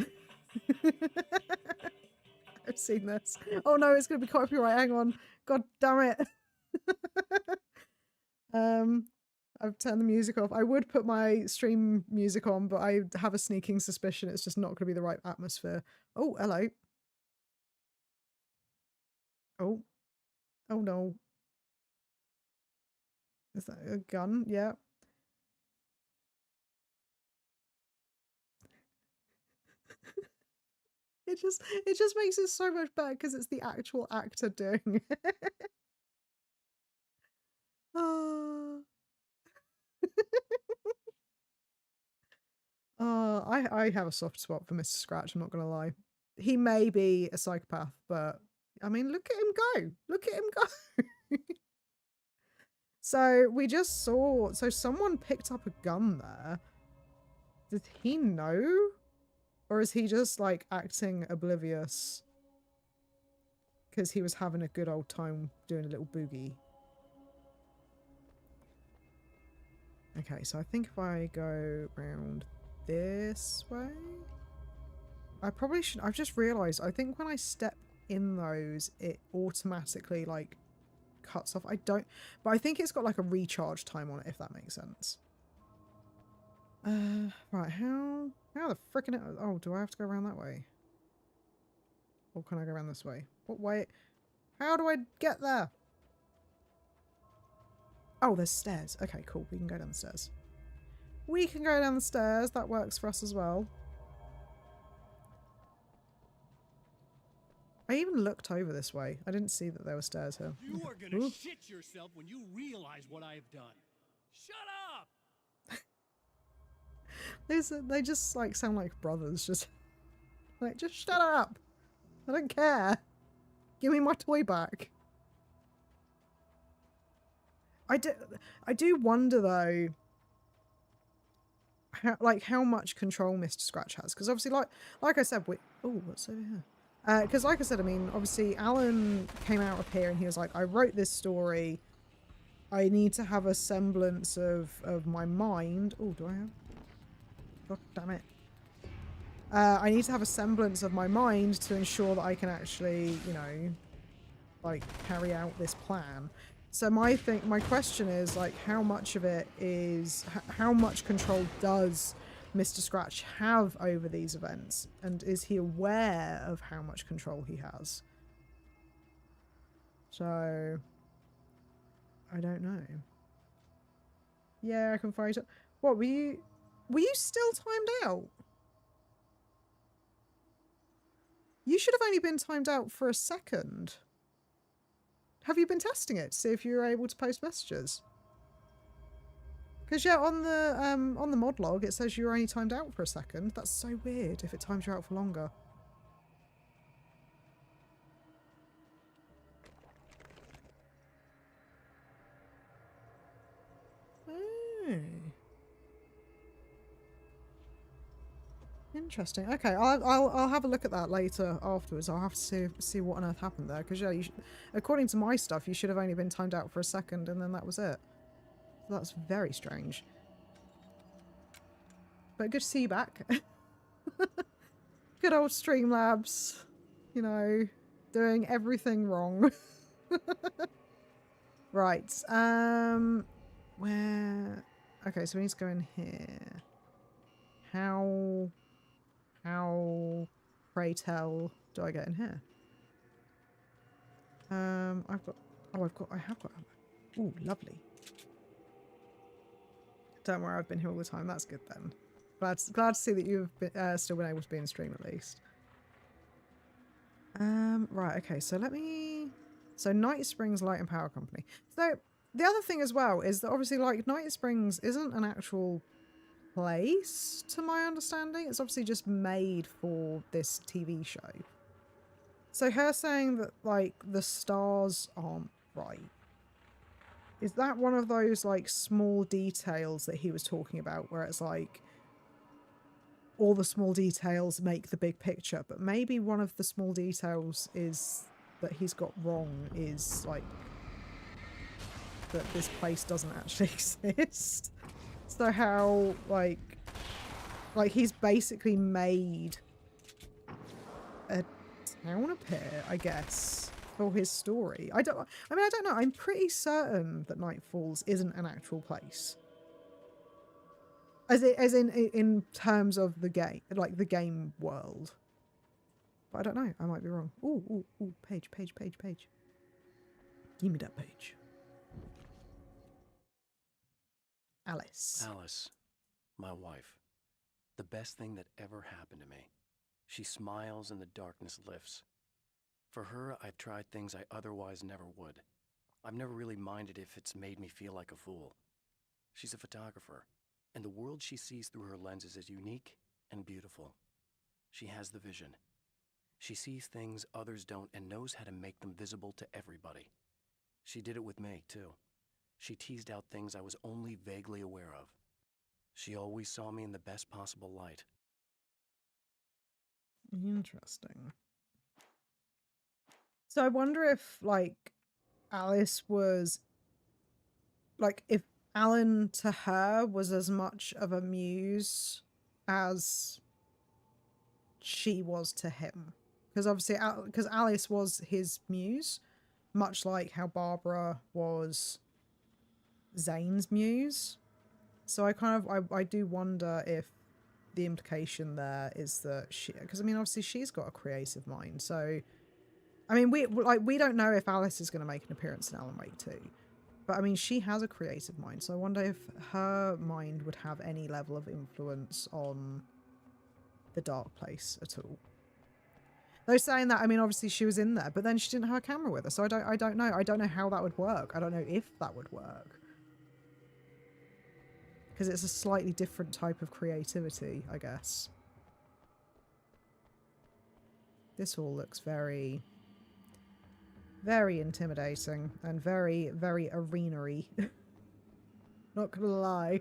S1: I've seen this. Oh, no, it's going to be copyright. Hang on. God damn it. I've turned the music off. I would put my stream music on, but I have a sneaking suspicion it's just not going to be the right atmosphere. Oh, hello. Oh. Oh, no. Is that a gun? Yeah. It just makes it so much better because it's the actual actor doing it. Oh. Oh, I have a soft spot for Mr. Scratch, I'm not gonna lie. He may be a psychopath, but I mean, look at him go. Look at him go. So we just saw, so someone picked up a gun there. Did he know? Or is he just like acting oblivious? Because he was having a good old time doing a little boogie. Okay, so I think if I go round this way, I probably should. I've just realised, I think when I step in those, it automatically like cuts off. I don't, but I think it's got like a recharge time on it, if that makes sense. Right, how the frickin' oh, do I have to go around that way? Or can I go around this way? What way? How do I get there? Oh, there's stairs. Okay, cool. We can go down the stairs. We can go down the stairs. That works for us as well. I even looked over this way. I didn't see that there were stairs here.
S6: You are gonna shit yourself when you realize what I have done. Shut up!
S1: They just like sound like brothers. Just like, just shut up. I don't care. Give me my toy back. I do wonder though, how much control Mr. Scratch has, because obviously like I said, oh, what's over here? Because like I said, I mean, obviously Alan came out of here and he was like, I wrote this story. I need to have a semblance of my mind. Oh, do I have? God damn it. I need to have a semblance of my mind to ensure that I can actually, you know, like carry out this plan. So my question is like, how much of it is, how much control does Mr. Scratch have over these events? And is he aware of how much control he has? So, I don't know. Yeah, I can fight it. What, were you still timed out? You should have only been timed out for a second. Have you been testing it to see if you were able to post messages? Because yeah, on the mod log it says you were only timed out for a second. That's so weird if it times you out for longer. Oh. Interesting. Okay, I'll have a look at that later afterwards. I'll have to see what on earth happened there. Because yeah, according to my stuff, you should have only been timed out for a second, and then that was it. So that's very strange. But good to see you back. Good old Streamlabs. You know, doing everything wrong. Right. Where? Okay, so we need to go in here. How, pray tell, do I get in here? I have got ammo. Ooh, lovely. Don't worry, I've been here all the time. That's good then. Glad to see that you've been, still been able to be in stream at least. Right, okay, so so Night Springs Light and Power Company. So the other thing as well is that obviously like Night Springs isn't an actual place to my understanding. It's obviously just made for this TV show. So her saying that like the stars aren't right, is that one of those like small details that he was talking about where it's like all the small details make the big picture, but maybe one of the small details is that he's got wrong is like that this place doesn't actually exist. So how like he's basically made a town appear, I guess, for his story. I don't know. I'm pretty certain that Night Falls isn't an actual place. As in terms of the game, like the game world. But I don't know. I might be wrong. Ooh, page. Give me that page. Alice.
S3: Alice, my wife. The best thing that ever happened to me. She smiles and the darkness lifts. For her, I've tried things I otherwise never would. I've never really minded if it's made me feel like a fool. She's a photographer, and the world she sees through her lenses is unique and beautiful. She has the vision. She sees things others don't and knows how to make them visible to everybody. She did it with me, too. She teased out things I was only vaguely aware of. She always saw me in the best possible light.
S1: Interesting. So I wonder if, like, Alice was... Like, if Alan to her was as much of a muse as she was to him. Because obviously, because Alice was his muse, much like how Barbara was Zane's muse. So I do wonder if the implication there is that she, because I mean, obviously she's got a creative mind. So, I mean, we don't know if Alice is going to make an appearance in Alan Wake 2. But I mean, she has a creative mind. So I wonder if her mind would have any level of influence on the Dark Place at all. Though saying that, I mean, obviously she was in there, but then she didn't have a camera with her. So I don't know. I don't know how that would work. I don't know if that would work. Because it's a slightly different type of creativity, I guess. This all looks very, very intimidating and very, very arena-y. Not gonna lie.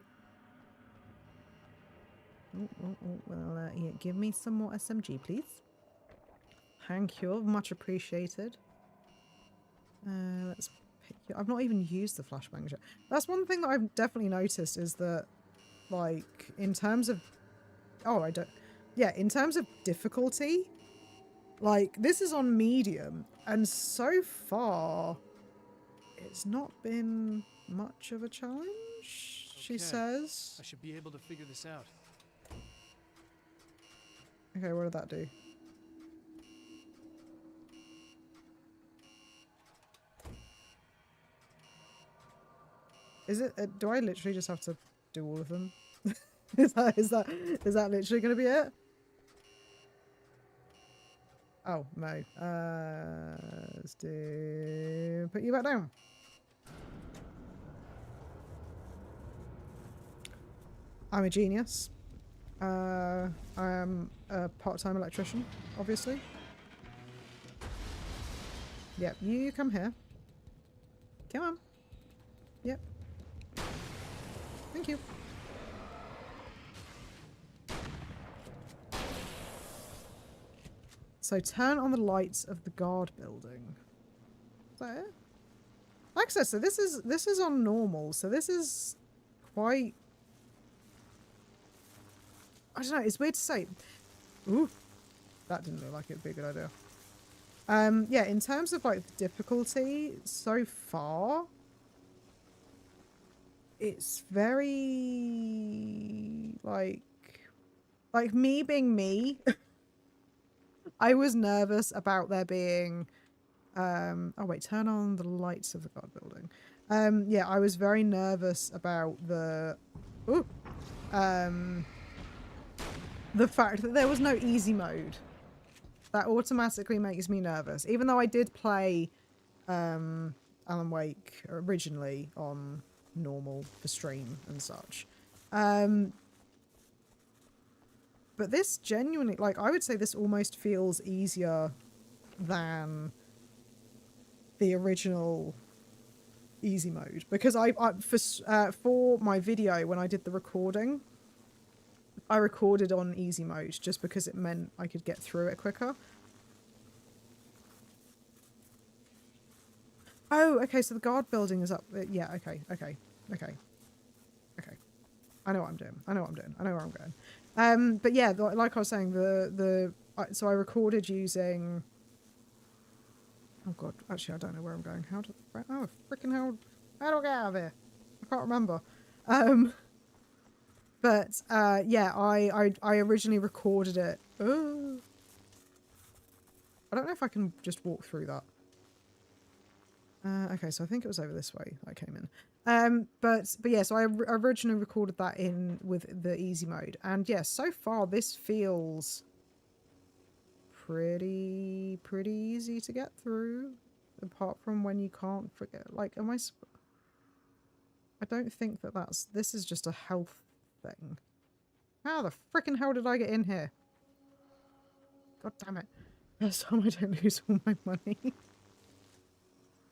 S1: Well, yeah, give me some more SMG, please. Thank you. Much appreciated. Let's pick you. I've not even used the flashbangs yet. That's one thing that I've definitely noticed is that, like, in terms of... Oh, I don't... Yeah, in terms of difficulty, like, this is on medium, and so far, it's not been much of a challenge, she says.
S3: I should be able to figure this out.
S1: Okay, what did that do? Is it? Do I literally just have to do all of them? is that literally going to be it? Oh no. Let's do. Put you back down. I'm a genius. I am a part-time electrician, obviously. Yep, you come here. Come on. Yep. Thank you. So turn on the lights of the guard building. Is that it? Like I said, so this is on normal, so this is quite... I don't know, it's weird to say. Ooh, that didn't look like it would be a good idea. Yeah, in terms of like the difficulty, so far, it's very like me being me. I was nervous about there being, oh wait, turn on the lights of the guard building. Yeah, I was very nervous about the, the fact that there was no easy mode. That automatically makes me nervous. Even though I did play Alan Wake originally on normal for stream and such. But this genuinely, like, I would say this almost feels easier than the original easy mode. Because for my video, when I did the recording, I recorded on easy mode just because it meant I could get through it quicker. Oh, okay, so the guard building is up. Yeah, okay. I know what I'm doing. I know where I'm going. But yeah, like I was saying, so I recorded using... Oh god, actually I don't know where I'm going. How do I get out of here? I can't remember. But yeah, I originally recorded it. Oh. I don't know if I can just walk through that. Okay, so I think it was over this way I came in. But yeah, so I originally recorded that in with the easy mode, and yeah, so far this feels pretty easy to get through, apart from when you can't forget. Like, am I? I don't think this is just a health thing. How the frickin' hell did I get in here? God damn it! First time I don't lose all my money.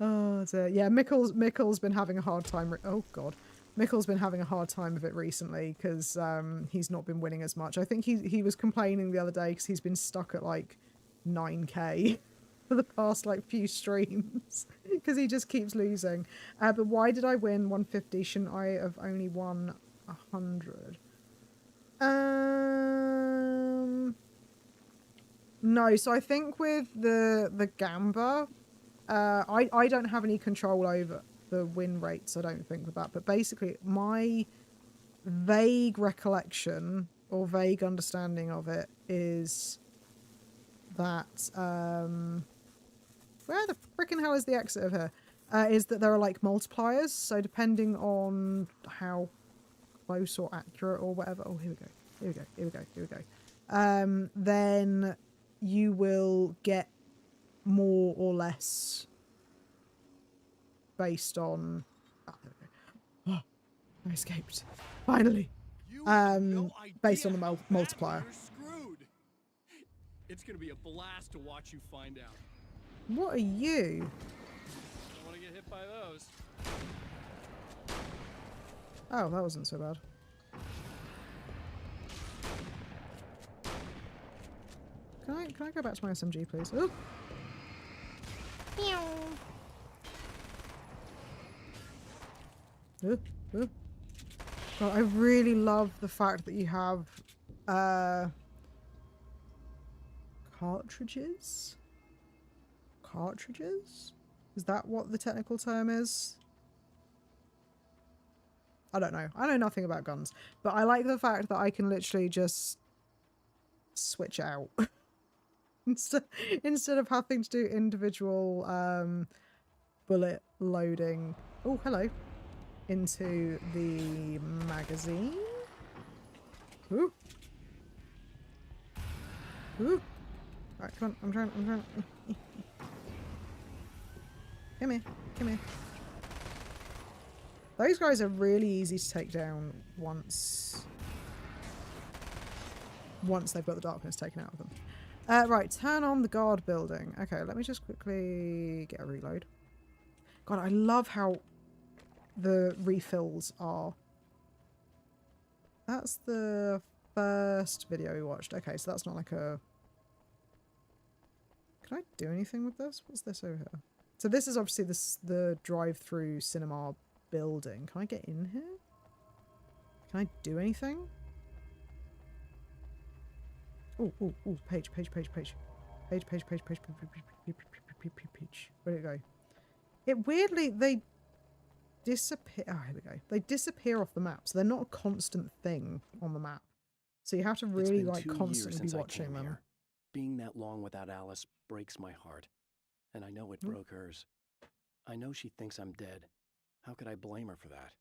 S1: Oh, dear. Yeah, Mikkel's been having a hard time. Oh god, Mikkel's been having a hard time of it recently because he's not been winning as much. I think he was complaining the other day because he's been stuck at like 9k for the past like few streams because he just keeps losing. But why did I win 150? Shouldn't I have only won 100? No. So I think with the Gamba. I don't have any control over the win rates, I don't think, with that. But basically, my vague recollection or vague understanding of it is that... where the frickin' hell is the exit of here? Is that there are, like, multipliers. So depending on how close or accurate or whatever... Oh, here we go. Here we go. Here we go. Here we go. Then you will get more or less based on I escaped finally based on the multiplier.
S6: Screwed. It's gonna be a blast to watch you find out.
S1: What are you?
S6: I want to get hit by those.
S1: Oh, that wasn't so bad. Can I go back to my SMG, please? Oh. God, I really love the fact that you have cartridges? Cartridges? Is that what the technical term is? I don't know. I know nothing about guns, but I like the fact that I can literally just switch out. Instead of having to do individual bullet loading. Oh, hello. Into the magazine. Ooh. Ooh. Alright, come on. I'm trying. Come here. Come here. Those guys are really easy to take down once they've got the darkness taken out of them. Right, turn on the guard building. Okay, let me just quickly get a reload. God, I love how the refills are. That's the first video we watched. Okay, so that's not like a... Can I do anything with this? What's this over here? So this is obviously the drive-through cinema building. Can I get in here? Can I do anything? Oh, page. Where'd it go? It weirdly, they disappear. Oh, here we go. They disappear off the map, so they're not a constant thing on the map. So you have to really, like, constantly be watching them.
S3: Here. Being that long without Alice breaks my heart. And I know it broke hers. I know she thinks I'm dead. How could I blame her for that?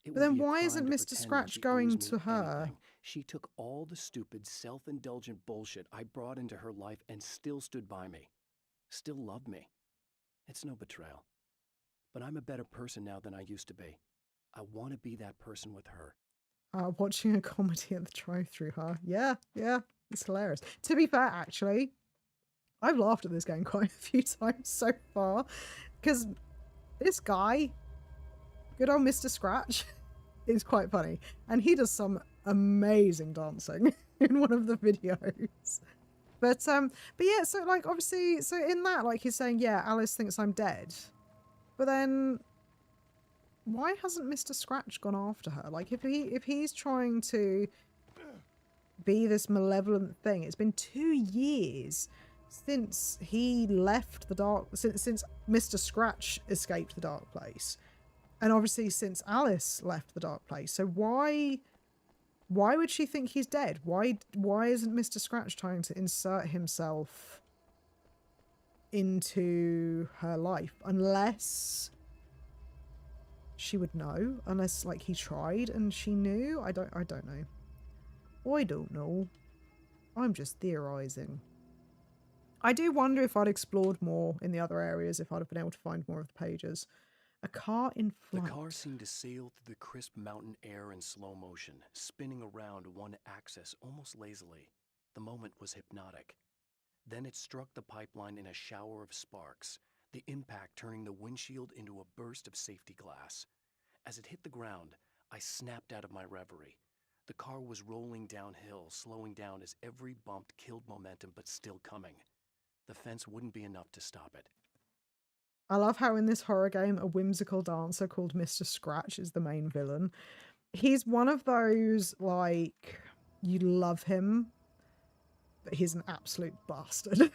S1: But then why isn't Mr. Scratch going to her?
S3: Anything. She took all the stupid, self-indulgent bullshit I brought into her life and still stood by me. Still loved me. It's no betrayal. But I'm a better person now than I used to be. I want to be that person with her.
S1: Watching a comedy at the drive-thru, huh? Yeah, it's hilarious. To be fair, actually, I've laughed at this game quite a few times so far, because this guy, good old Mr. Scratch, is quite funny, and he does some amazing dancing in one of the videos. But yeah, so like obviously, so in that, like he's saying, yeah, Alice thinks I'm dead, but then why hasn't Mr. Scratch gone after her? Like if he's trying to be this malevolent thing, it's been 2 years since he left the dark, since Mr. Scratch escaped the dark place, and obviously since Alice left the dark place. So why would she think he's dead? Why isn't Mr. Scratch trying to insert himself into her life, unless she would know, unless like he tried and she knew. I don't know. I don't know. I'm just theorizing. I do wonder if I'd explored more in the other areas, if I'd have been able to find more of the pages. A car in flight.
S3: The car seemed to sail through the crisp mountain air in slow motion, spinning around one axis almost lazily. The moment was hypnotic. Then it struck the pipeline in a shower of sparks, the impact turning the windshield into a burst of safety glass. As it hit the ground, I snapped out of my reverie. The car was rolling downhill, slowing down as every bump killed momentum, but still coming. The fence wouldn't be enough to stop it.
S1: I love how in this horror game, a whimsical dancer called Mr. Scratch is the main villain. He's one of those, like, you love him, but he's an absolute bastard.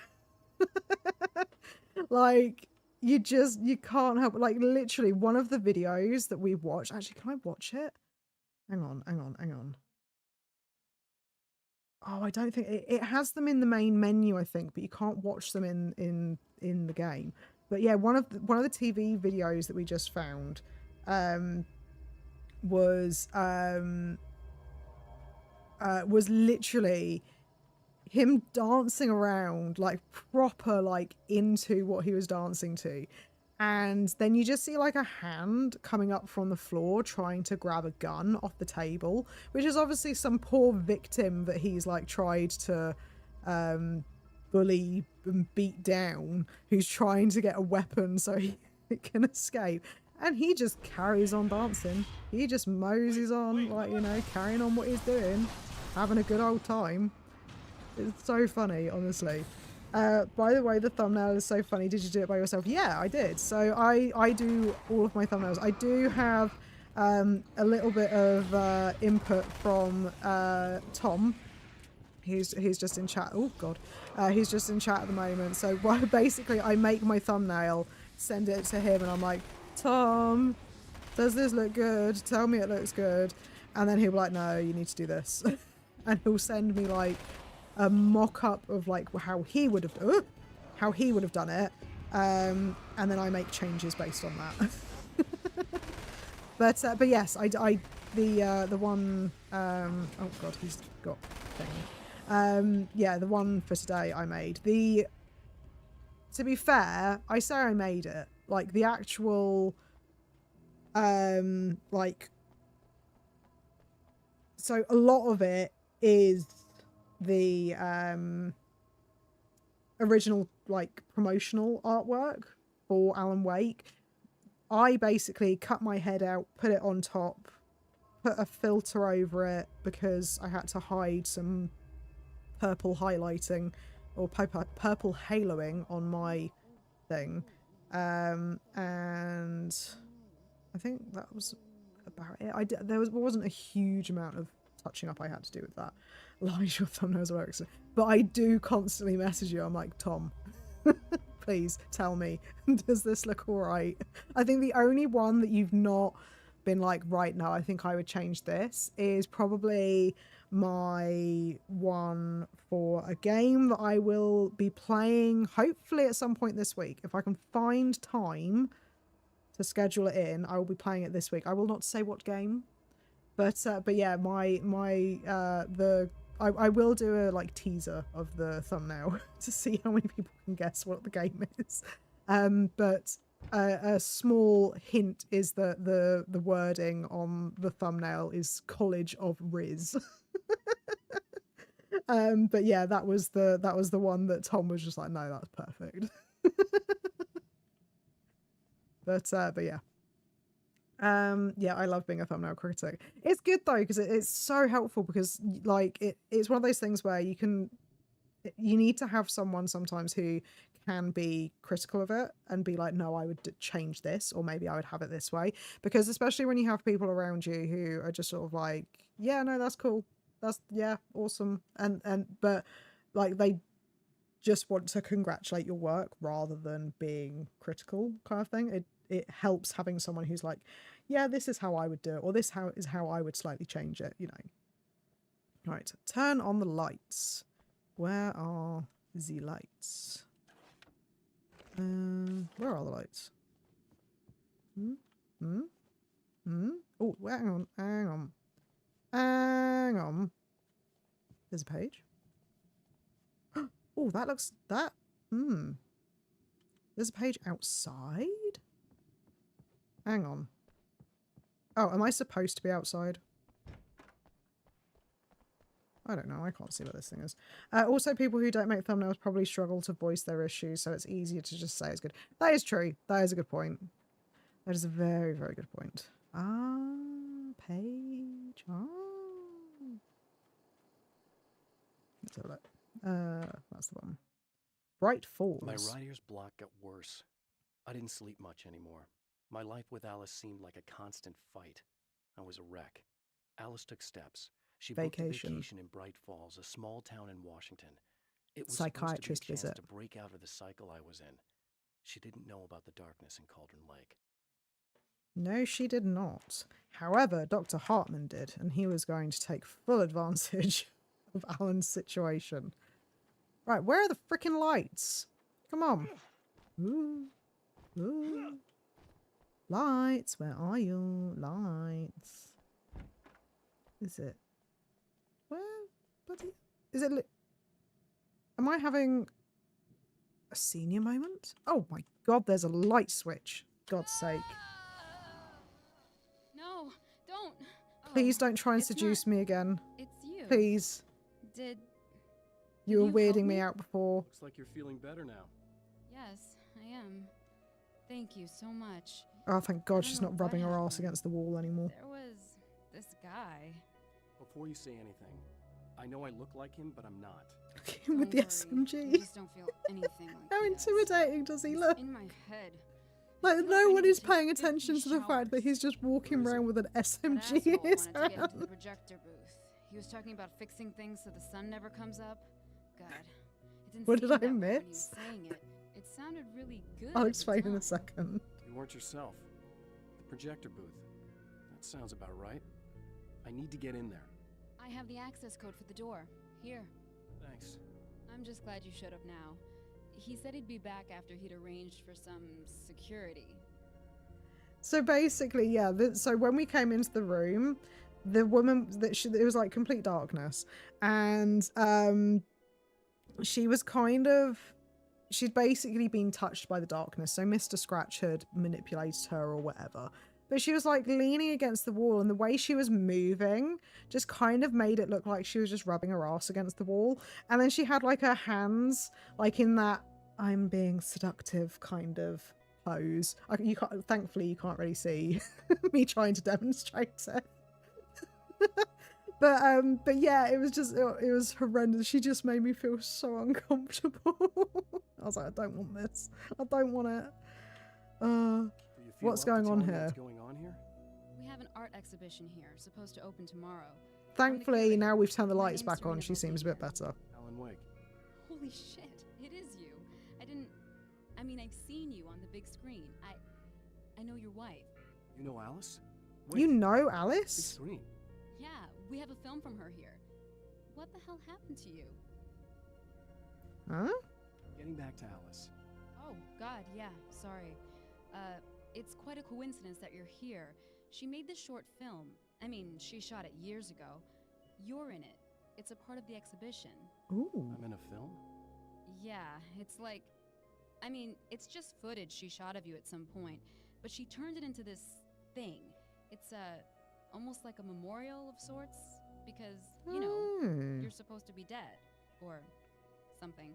S1: Like, you can't help, like, literally one of the videos that we watched. Actually, can I watch it? Hang on. Oh, I don't think it has them in the main menu, I think, but you can't watch them in the game. But yeah, one of the TV videos that we just found was literally him dancing around, like proper, like into what he was dancing to. And then you just see like a hand coming up from the floor trying to grab a gun off the table, which is obviously some poor victim that he's like tried to bully and beat down, who's trying to get a weapon so he can escape. And he just carries on dancing. He just moseys on, like, you know, carrying on what he's doing, having a good old time. It's so funny, honestly. By the way, the thumbnail is so funny. Did you do it by yourself? Yeah, I did. So I do all of my thumbnails. I do have a little bit of input from Tom. He's just in chat. Oh god, he's just in chat at the moment. So basically, I make my thumbnail, send it to him, and I'm like, Tom, does this look good? Tell me it looks good. And then he'll be like, no, you need to do this. And he'll send me like a mock-up of like how he would have done it, and then I make changes based on that. but yes, the one oh god, he's got thing. Yeah, the one for today I made. To be fair, I say I made it, like the actual like, so a lot of it is the original like promotional artwork for Alan Wake. I basically cut my head out, put it on top, put a filter over it because I had to hide some purple highlighting or purple haloing on my thing, and I think that was about it. There wasn't a huge amount of touching up I had to do with that. Lies, your thumbnails are excellent. But I do constantly message you. I'm like, Tom, please tell me, does this look alright? I think the only one that you've not been like, right now, I think I would change this, is probably my one for a game that I will be playing hopefully at some point this week. If I can find time to schedule it in, I will be playing it this week. I will not say what game. But yeah, I will do a like teaser of the thumbnail to see how many people can guess what the game is. But a small hint is that the wording on the thumbnail is College of Riz. But yeah, that was the one that Tom was just like, no, that's perfect. But yeah. Yeah, I love being a thumbnail critic. It's good though, because it's so helpful, because like it's one of those things where you need to have someone sometimes who can be critical of it and be like, no, I would change this, or maybe I would have it this way. Because especially when you have people around you who are just sort of like, yeah, no, that's cool, that's, yeah, awesome, and but like they just want to congratulate your work rather than being critical, kind of thing. It helps having someone who's like, yeah, this is how I would do it, or this is how I would slightly change it, you know. Right, turn on the lights. Where are the lights? Where are the lights? Oh, hang on, hang on. Hang on. There's a page. Oh, that looks... There's a page outside? Hang on. Oh, am I supposed to be outside? I don't know. I can't see what this thing is. Also, people who don't make thumbnails probably struggle to voice their issues, so it's easier to just say it's good. That is true. That is a good point. That is a very, very good point. Ah, page. Ah. Let's have a look. That's the one. Bright Falls.
S3: My right ear's block got worse. I didn't sleep much anymore. My life with Alice seemed like a constant fight. I was a wreck. Alice took steps. She booked a vacation in Bright Falls, a small town in Washington. It was
S1: Psychiatrist
S3: supposed to be a chance
S1: visit.
S3: to break out of the cycle I was in. She didn't know about the darkness in Cauldron Lake.
S1: No, she did not. However, Dr. Hartman did, and he was going to take full advantage of Alan's situation. Right, where are the freaking lights? Come on. Ooh. Ooh. Lights, where are you? Lights. Is it? Where? Buddy? Is it? Am I having a senior moment? Oh my god, there's a light switch. God's sake.
S5: No, don't.
S1: Please don't try and seduce me again.
S5: It's you.
S1: Please.
S5: Did
S1: You were
S5: you help
S1: weirding me
S5: me
S1: out before.
S3: Looks like you're feeling better now.
S5: Yes, I am. Thank you so much.
S1: Oh, thank God she's
S5: know
S1: not rubbing
S5: what
S1: her ass
S5: happened.
S1: against the wall anymore.
S5: There was this guy.
S3: Before you say anything, I know I look like him, but I'm not.
S1: With the
S5: Don't worry, I
S1: SMG.
S5: just don't feel anything like
S1: How
S5: this.
S1: intimidating does he
S5: It's
S1: look?
S5: in my head.
S1: Like,
S5: feel
S1: no
S5: like I
S1: one
S5: need
S1: is
S5: to take
S1: paying
S5: 50
S1: attention to the fact that
S5: showers.
S1: he's just walking
S3: Where is
S1: around
S3: he?
S1: with an
S5: That
S1: SMG in
S5: asshole
S1: his
S5: wanted to get into the
S1: hand.
S5: projector booth. He was talking about fixing things so the sun never comes up. God, it didn't
S1: What
S5: seem
S1: did I
S5: that way when he was
S1: miss?
S5: saying it. It sounded really good.
S1: I'll
S5: at the
S1: explain in a
S5: time.
S1: second.
S3: You weren't yourself. The projector booth. That sounds about right. I need to get in there.
S5: I have the access code for the door. Here.
S3: Thanks.
S5: I'm just glad you showed up now. He said he'd be back after he'd arranged for some security.
S1: So basically, yeah, so when we came into the room, the woman, it was like complete darkness. And she was kind of, she'd basically been touched by the darkness. So Mr. Scratch had manipulated her or whatever. But she was like leaning against the wall, and the way she was moving just kind of made it look like she was just rubbing her ass against the wall. And then she had like her hands like in that I'm being seductive kind of pose. You can't, thankfully you can't really see me trying to demonstrate it. But yeah, it was just, it was horrendous. She just made me feel so uncomfortable. I was like, I don't want this. I don't want it.
S3: Do you feel
S1: What's
S3: up to
S1: going on
S3: telling me
S1: here?
S3: What's going on here?
S5: We have an art exhibition here, supposed to open tomorrow.
S1: Thankfully, now we've turned the
S5: My
S1: lights
S5: name's
S1: back on.
S5: Serena
S1: She seems a bit
S5: Bobina.
S1: better.
S3: Alan Wake.
S5: Holy shit, it is you. I mean, I've seen you on the big screen. I know your wife.
S3: You know Alice?
S1: You know
S3: Big
S1: Alice?
S3: screen.
S5: Yeah, we have a film from her here. What the hell happened to you?
S1: Huh?
S3: Getting back to Alice.
S5: Oh, God, yeah, sorry. It's quite a coincidence that you're here. She made this short film. I mean, she shot it years ago. You're in it. It's a part of the exhibition.
S1: Ooh.
S3: I'm in a film?
S5: Yeah, it's like... I mean, it's just footage she shot of you at some point, but she turned it into this thing. It's almost like a memorial of sorts, because, you know, you're supposed to be dead. Or something.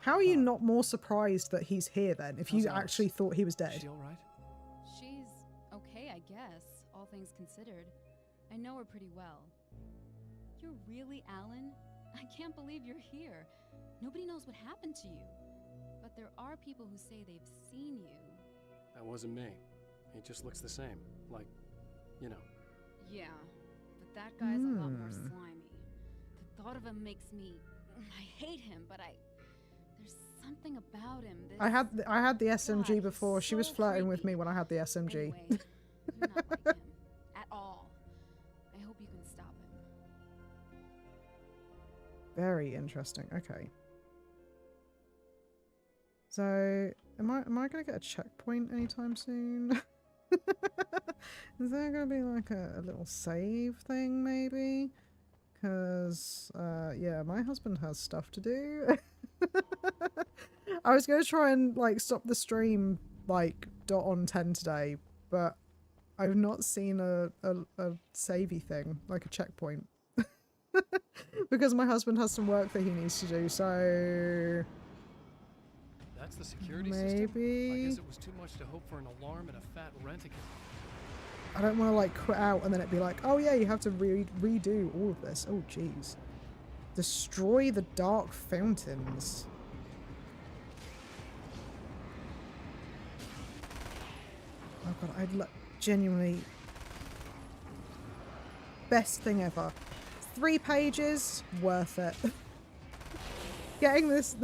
S1: How are you not more surprised that he's here then, if you
S3: How's Alice?
S1: actually thought he was
S3: Is
S1: dead?
S3: she alright?
S5: She's okay, I guess, all things considered. I know her pretty well. You're really Alan? I can't believe you're here. Nobody knows what happened to you. But there are people who say they've seen you.
S3: That wasn't me. He just looks the same. Like, you know.
S5: Yeah, but that guy's a lot more slimy. The thought of him makes me... I hate him, but there's something about him.
S1: I had the SMG
S5: God,
S1: before.
S5: he's
S1: She was
S5: so
S1: flirting with
S5: creepy.
S1: me when I had the SMG.
S5: Anyway, you're not like him. At all. I hope you can stop him.
S1: Very interesting. Okay. So, am I gonna get a checkpoint anytime soon? Is there gonna be like a little save thing maybe? Because, yeah, my husband has stuff to do. I was gonna try and like stop the stream like on 10 today, but I've not seen a savey thing, like a checkpoint. Because my husband has some work that he needs to do, so
S3: That's the security
S1: maybe
S3: system? I guess it was too much to hope for an alarm and a fat rent-a-car.
S1: I don't want to like quit out and then it'd be like, oh yeah, you have to redo all of this. Oh jeez. Destroy the dark fountains. Oh god, I'd genuinely best thing ever. 3 pages, worth it. Getting this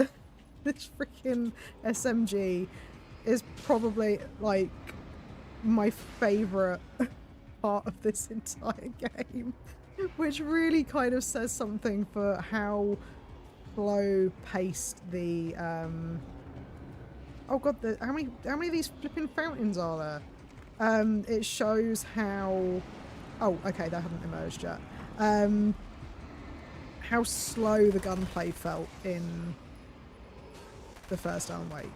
S1: freaking SMG is probably like my favorite part of this entire game, which really kind of says something for how slow paced the oh god, how many of these flipping fountains are there? It shows how, oh okay, they haven't emerged yet. How slow the gunplay felt in the first Alan Wake,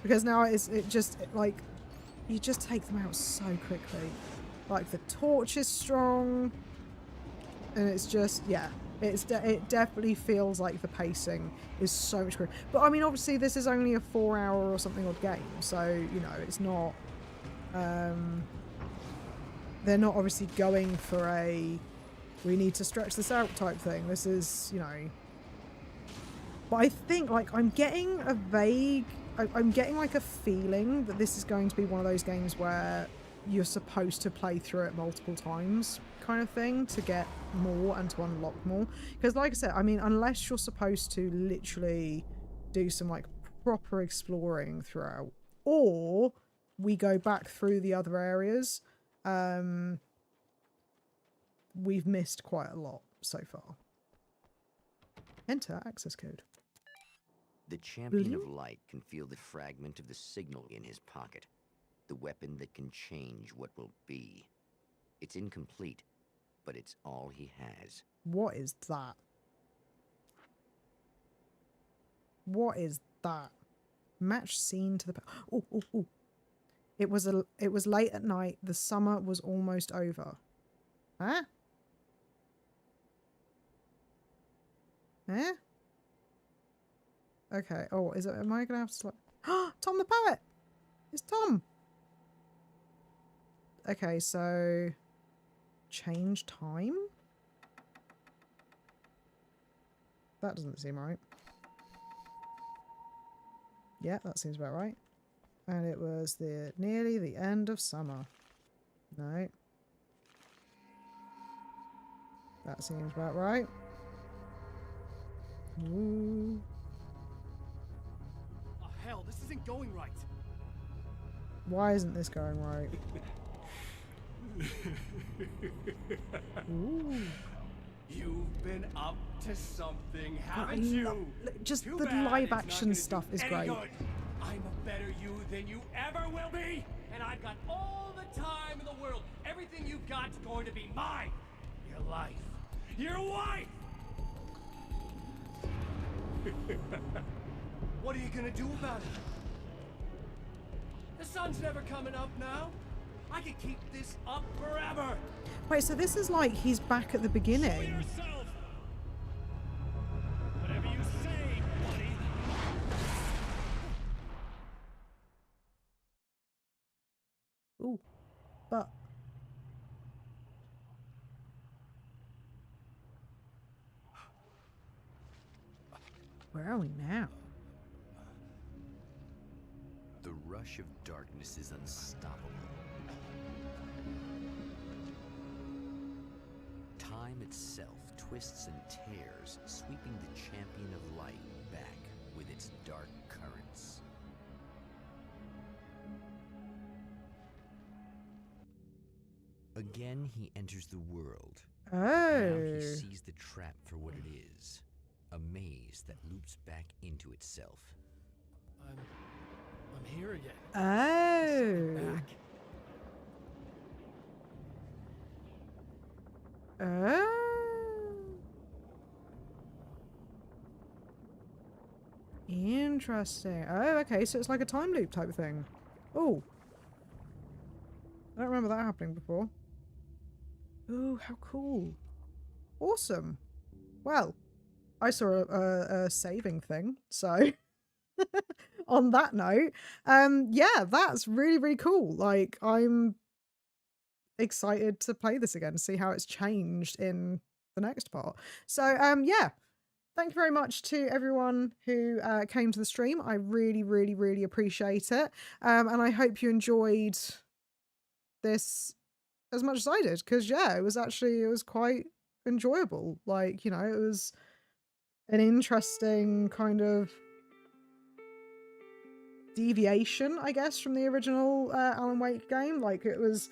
S1: because now it like you just take them out so quickly. Like the torch is strong, and it's just, yeah, it definitely feels like the pacing is so much quicker. But I mean, obviously this is only a 4-hour or something odd game, so you know it's not. They're not obviously going for a we need to stretch this out type thing. This is, you know. But I think like I'm getting a vague. I'm getting like a feeling that this is going to be one of those games where you're supposed to play through it multiple times kind of thing to get more and to unlock more. Because like I said, I mean, unless you're supposed to literally do some like proper exploring throughout, or we go back through the other areas, we've missed quite a lot so far. Enter access code.
S2: The champion of light can feel the fragment of the signal in his pocket. The weapon that can change what will be. It's incomplete, but it's all he has.
S1: What is that? What is that? Match scene to the... Oh, oh, oh. It was late at night. The summer was almost over. Huh? Eh? Okay. Oh, is it? Am I gonna have to like? Tom the poet. It's Tom. Okay, so change time. That doesn't seem right. Yeah, that seems about right. And it was nearly the end of summer. No. That seems about right. Ooh.
S3: Oh, hell, this isn't going right.
S1: Why isn't this going right? Ooh.
S3: You've been up to something, haven't you?
S1: Just
S3: Too
S1: the
S3: bad
S1: live
S3: it's not
S1: action
S3: gonna
S1: stuff
S3: do
S1: is
S3: any
S1: great.
S3: good. I'm a better you than you ever will be, and I've got all the time in the world. Everything you've got's going to be mine. Your life. Your wife! What are you gonna do about it? The sun's never coming up now. I can keep this up forever.
S1: Wait, so this is like he's back at the beginning.
S6: Show yourself! Whatever you say, buddy.
S1: Ooh, but where are we now?
S2: The rush of darkness is unstoppable. Time itself twists and tears, sweeping the champion of light back with its dark currents. Again, he enters the world. Now he sees the trap for what it is. A maze that loops back into itself.
S6: here again.
S1: Oh.
S6: Back.
S1: Oh. Interesting. Oh, okay, so it's like a time loop type of thing. Oh. I don't remember that happening before. Oh, how cool. Awesome. Well, I saw a saving thing, so on that note, yeah, that's really, really cool. Like, I'm excited to play this again, see how it's changed in the next part. So, yeah, thank you very much to everyone who came to the stream. I really, really, really appreciate it. And I hope you enjoyed this as much as I did, because, yeah, it was quite enjoyable. Like, you know, it was an interesting kind of deviation, I guess, from the original Alan Wake game. Like, it was,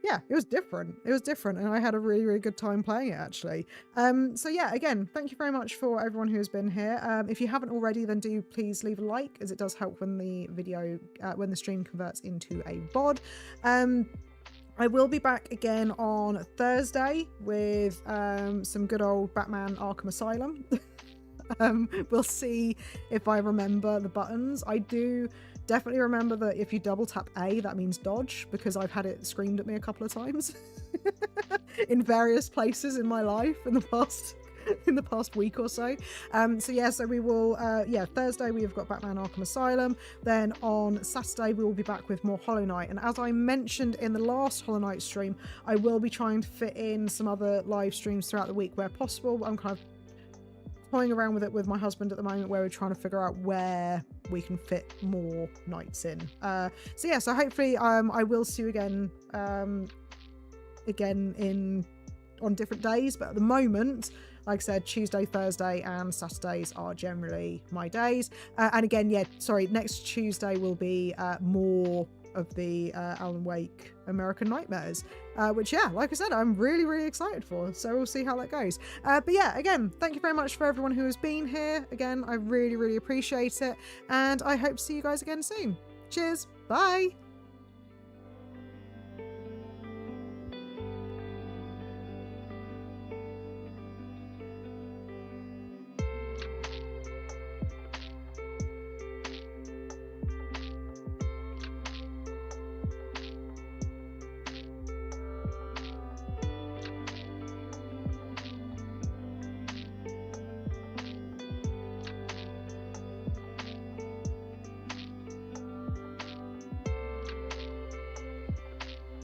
S1: yeah, it was different. It was different, and I had a really, really good time playing it, actually. So yeah, again, thank you very much for everyone who has been here. If you haven't already, then do please leave a like, as it does help when the video, when the stream converts into a VOD. I will be back again on Thursday with some good old Batman Arkham Asylum. We'll see if I remember the buttons. I do definitely remember that if you double tap A, that means dodge, because I've had it screamed at me a couple of times in various places in my life in the past week or so. So yeah, so we will, Thursday we've got Batman Arkham Asylum. Then on Saturday we will be back with more Hollow Knight. And as I mentioned in the last Hollow Knight stream, I will be trying to fit in some other live streams throughout the week where possible. I'm kind of toying around with it with my husband at the moment, where we're trying to figure out where we can fit more nights in. So yeah, so hopefully I will see you again on different days, but at the moment, like I said, Tuesday, Thursday and Saturdays are generally my days. And again, yeah, sorry, next Tuesday will be more of the Alan Wake American Nightmares, which, yeah, like I said, I'm really, really excited for. So we'll see how that goes. But yeah, again, thank you very much for everyone who has been here. Again, I really, really appreciate it. And I hope to see you guys again soon. Cheers. Bye.